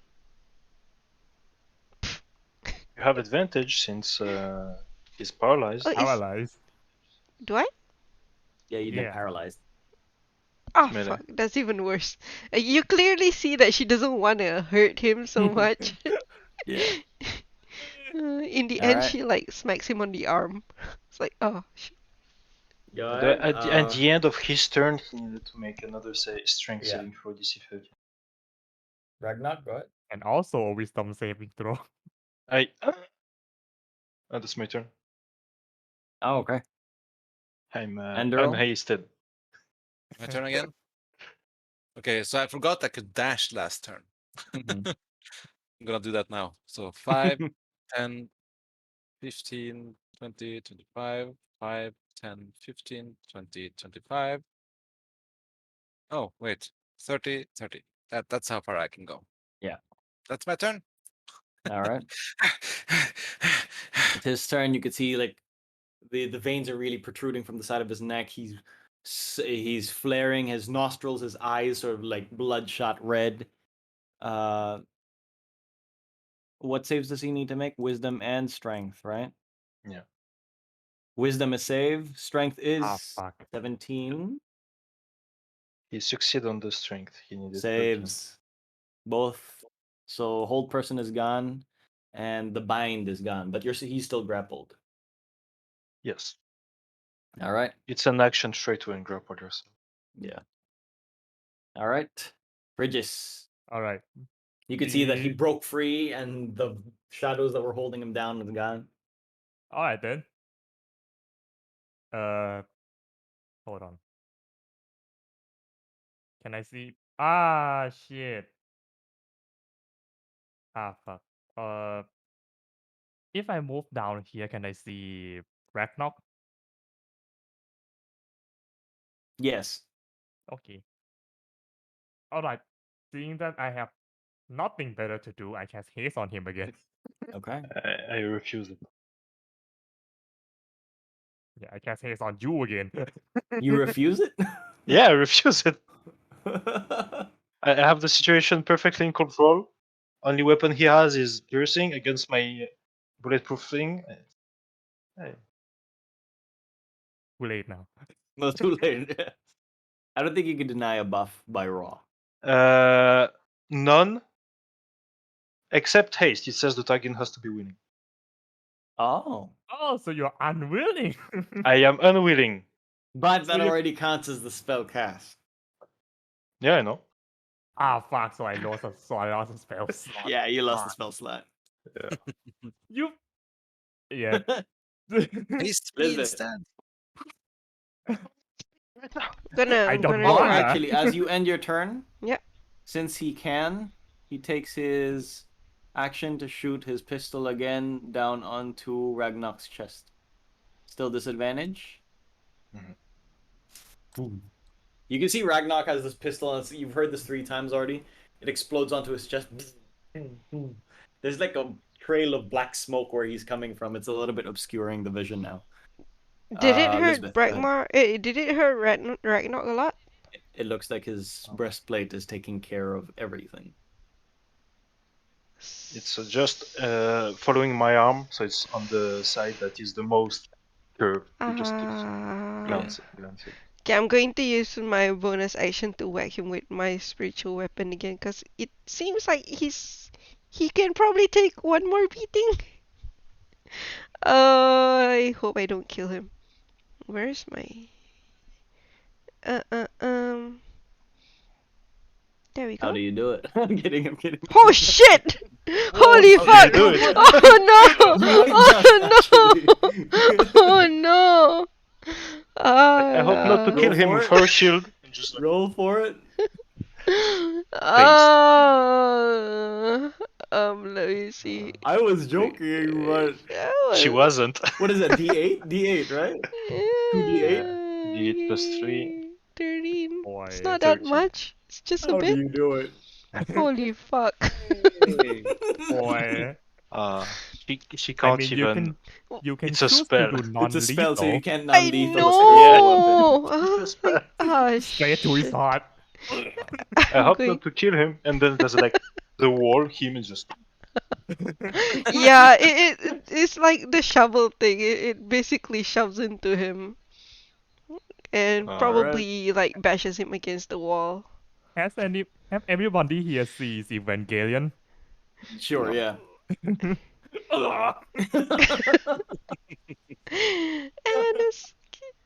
You have advantage since he's paralyzed. oh, Paralyzed. do I? Yeah, you've been Yeah. paralyzed. Oh, Melee. fuck, that's even worse. You clearly see that she doesn't want to hurt him so much. Yeah. In the All end, right. she like smacks him on the arm. It's like, oh, Go At ahead. at the end of his turn, he needed to make another strength Yeah. saving throw DC 30. Ragnar, go ahead. And also a wisdom saving throw. That's my turn. Oh, okay. I'm Endero? hasted. My turn again? Okay, so I forgot I could dash last turn. Mhm. I'm gonna do that now. So 5, 10, 15, 20, 25, 5, 10, 15, 20, 25. Oh, wait. 30, 30. That's how far I can go. Yeah. That's my turn. All right. It's his turn. You could see like the veins are really protruding from the side of his neck. He's flaring. His nostrils, his eyes sort of like bloodshot red. What saves does he need to make? Wisdom and strength, right? Yeah. Wisdom is save. Strength is Ah, fuck. 17. He succeeded on the strength. He needed 13. Saves both. So hold person is gone, and the bind is gone. But he's still grappled. Yes. All right. It's an action straight to grapple yourself. Yeah. All right. Bridges. All right. You could see that he The- broke free, and the shadows that were holding him down is gone. All right then. Hold on. Can I see? Ah, shit. Ah, fuck. If I move down here, can I see Ragnarok? Yes. Okay. All right. Seeing that I have Nothing better to do. I cast haste on him again. Okay. I refuse it. Yeah, I cast haste on you again. You refuse it? Yeah, I refuse it. I have the situation perfectly in control. Only weapon he has is piercing against my bulletproof thing. Too late now. No, too late. I don't think you can deny a buff by raw. None except haste. It says the target has to be winning. Oh. Oh, so you're unwilling. I am unwilling. But So that you- already counts as the spell cast. Yeah, I know. Ah, fuck. So I lost a spell slot. Yeah, you lost the Fuck. spell slot. You. Yeah. Haste me Elizabeth. instead. I'm don't gonna Oh, wanna. try. actually, as you end your turn, Yep. since he can, he takes his action to shoot his pistol again down onto Ragnar's chest. Still disadvantage. Mhm. You can see Ragnar has this pistol, and you've heard this 3 times already. It explodes onto his chest. There's like a trail of black smoke where he's coming from. It's a little bit obscuring the vision now. Did it hurt Elizabeth, go ahead. Bregmar? Did it hurt Ragnarok a lot? It looks like his breastplate is taking care of everything. It's just following my arm, so it's on the side that is the most curved. You just glance it. Okay, I'm going to use my bonus action to whack him with my spiritual weapon again, because it seems like he can probably take one more beating. I hope I don't kill him. Where's my there we How go. do you do it? I'm kidding. Oh shit! Holy how fuck! do you do it? Oh no! You might just Oh no! actually. Oh no! I hope not to Go kill him for with it. her shield. And just like, Roll for it. Let me see. I was joking, but she wasn't. what is that? D8? D8, right? 2d8? D8 plus 3. 13. Boy, It's not that 13. much. It's just a How do bit. you do it? Holy fuck. boy. She I can't mean, even. you can It's a choose spell. to do It's a non-lethal. spell, so you can't I non-lethal know. a spiritual weapon. I was like, ah, Straight to his shit. heart. I I'm hope going. not to kill him, and then there's like the wall. Him is just. Yeah, it's like the shovel thing. It basically shoves into him and Alright. probably like bashes him against the wall. Have everybody here sees Evangelion? Sure, yeah. And it's,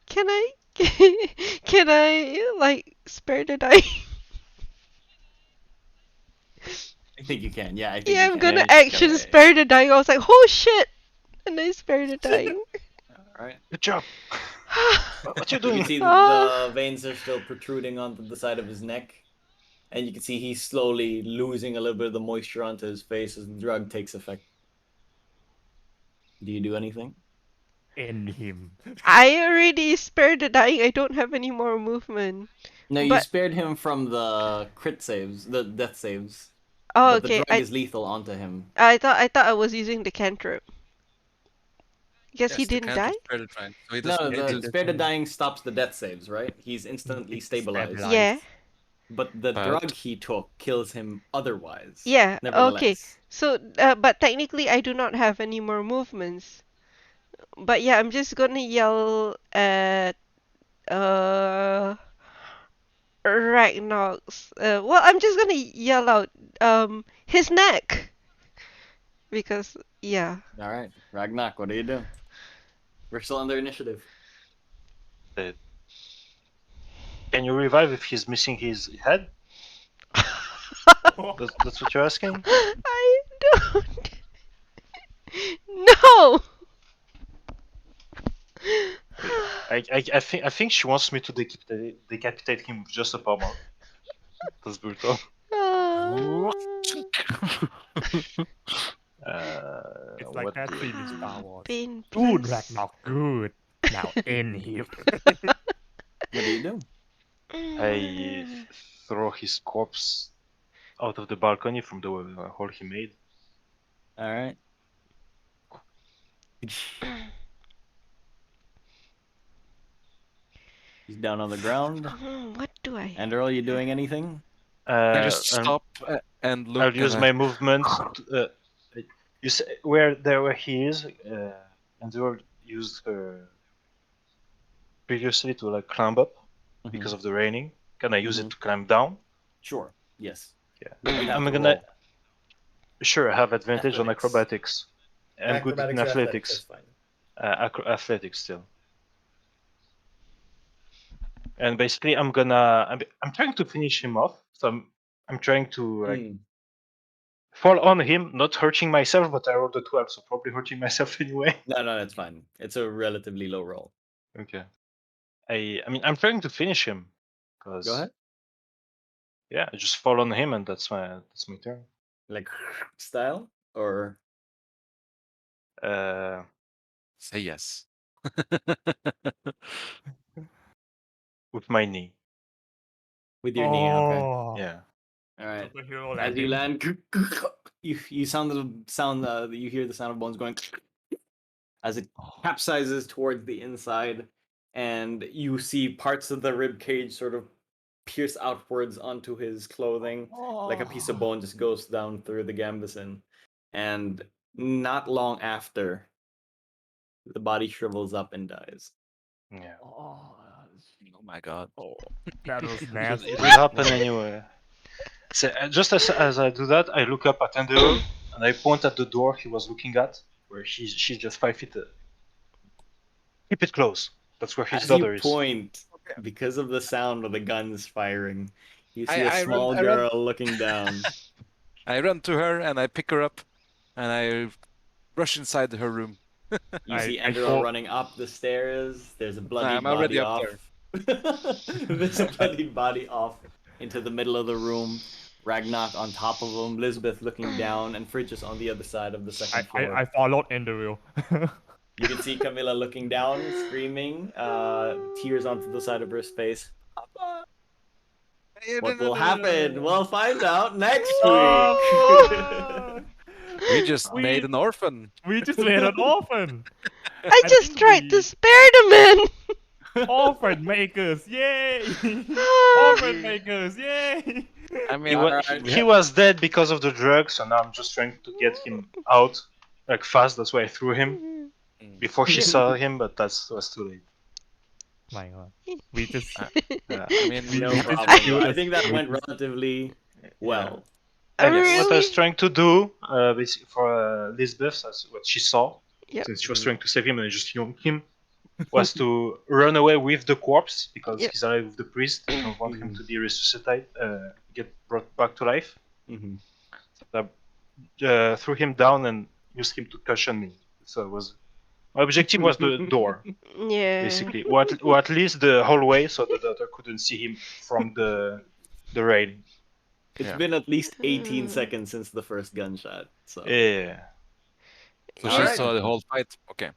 can I can I like spare the die? I think you can. Yeah, I think Yeah, you I'm can. gonna Yeah, you action can. spare the dying. I was like, oh shit! And I spare the dying. Alright. Good job. What you You doing? can see Ah. the veins are still protruding onto the side of his neck. And you can see he's slowly losing a little bit of the moisture onto his face as the drug takes effect. Do you do anything? In him. I already spared the dying. I don't have any more movement. No, you But spared him from the crit saves, the death saves. oh, But the okay. drug is lethal onto him. I thought I was using the cantrip. Guess he Yes, the didn't die. cantrip spread it right. So he No, doesn't. the it spare the doesn't- dying stops the death saves, right? He's instantly It's stabilized. stabilized. Yeah. But the But- drug he took kills him otherwise. Yeah. Okay. Nevertheless. So, but technically, I do not have any more movements. But yeah, I'm just gonna yell at Ragnar's. Well, I'm just gonna yell out his neck because yeah. All right, Ragnar, what do you do? We're still under initiative. Can you revive if he's missing his head? That's what you're asking? I don't. No. I think she wants me to decapitate him with just a pommel. That's brutal. It's like What that do scene in Star Wars. Pain Good, plus- Ragnar, good. Now in him. What do you do? I throw his corpse out of the balcony from the hole he made. All right. He's down on the ground. What do I? And Earl, you doing anything? I just And stop and look. I'll use and my movement. You say where he is, and Earl used previously to like climb up because of the raining. Can I use it to climb down? Sure. Yes. Yeah. But you'd have I'm to gonna. roll. Sure, I have advantage on Athletics. acrobatics. I'm good in Acrobatics or athletics. That's fine. Athletics still. And basically, I'm trying to finish him off. So I'm trying to like fall on him, not hurting myself. But I rolled a 12, so probably hurting myself anyway. No, that's fine. It's a relatively low roll. Okay. I mean, I'm trying to finish him. Cause, Go ahead. Yeah, I just fall on him, and that's my turn. Like style or say yes. With my knee. with your knee. Okay. Oh, Yeah. All right. superhero As you landing. land, you sound the sound. You hear the sound of bones going as it capsizes towards the inside, and you see parts of the rib cage sort of pierce outwards onto his clothing, like a piece of bone just goes down through the gambeson, and not long after, the body shrivels up and dies. Yeah. Oh my god. Oh, that was It nasty. will happen anyway. So, just as I do that, I look up at Andrew and I point at the door he was looking at, where she's just 5 feet. Keep it close. That's where his As daughter you is. point, because of the sound of the guns firing, you see a I small run. girl looking down. I run to her and I pick her up, and I rush inside her room. You I see Andrew thought- running up the stairs. There's a bloodied I'm already body up off. There's a bloodied body off into the middle of the room. Ragnak on top of him, Lisbeth looking down, and Frigus on the other side of the second floor. I followed Andrew. You can see Camilla looking down, screaming, tears onto the side of her face. What will happen? We'll find out next week. We just made an orphan. We just made an orphan. I just think tried to we- spare the man. Orphan makers, yay! Orphan makers, yay! I mean, He was dead because of the drugs, so now I'm just trying to get him out like fast. That's why I threw him before she saw him, but that was too late. My god. We just I mean, No we just problem. killed I us. think that We went just- relatively well. And Really? what I was trying to do, basically for Lisbeth, as what she saw, Yep. since she was trying to save him and I just yoinked him, was to run away with the corpse because Yep. he's alive with the priest. I don't want him to be resuscitated, get brought back to life. Mm-hmm. So I threw him down and used him to cushion me. So it was my objective was the door, Yeah. basically, or at least the hallway, so the daughter couldn't see him from the railing. It's Yeah. been at least 18 seconds since the first gunshot. So Yeah. so All she right. saw the whole fight. Okay.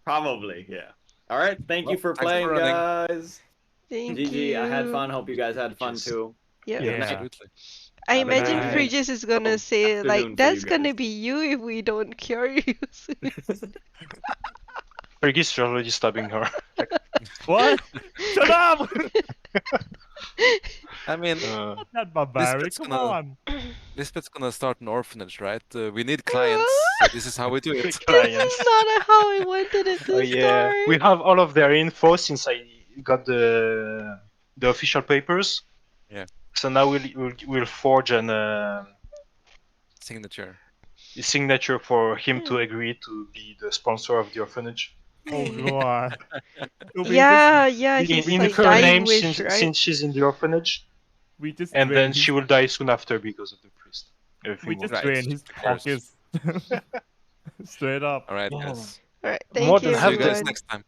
probably, yeah. All right, thank you Well, for thanks for playing, running. guys. Thank GG, you. I had fun. Hope you guys had fun Just- too. Yep. Yeah. Absolutely. I Have a imagine nice Frigus is gonna say afternoon like, for "That's you gonna guys." be you if we don't cure you." Fergie's already stabbing her. What? Shut up! I mean, Uh, Not barbaric, Lisbeth's come gonna- on. Lisbeth's gonna start an orphanage, right? We need clients, so this is how we do it. clients. That's not how I wanted it to Oh yeah, start. we have all of their info since I got the official papers. Yeah. So now we'll forge an Signature. signature for him to agree to be the sponsor of the orphanage. Oh god. So we Yeah, yeah, he's In like her dying name, wish, right? since she's in the orphanage, we just and drain then his, she will die soon after because of the priest. we Everything just will- Right. drain his Of course. pockets. Straight up. All right, Yeah. guys. Alright, More thank than you, half See you the- guys everyone. next time.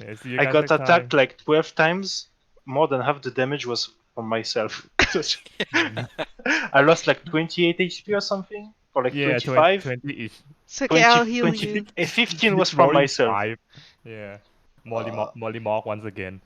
Yeah, see you I guys got next attacked time. like 12 times. More than half the damage was from myself. I lost like 28 HP or something for like Yeah, 25. 20-ish. It's okay, I'll heal 20, you. 15 was from myself. 5. Yeah. Molly Mork once again.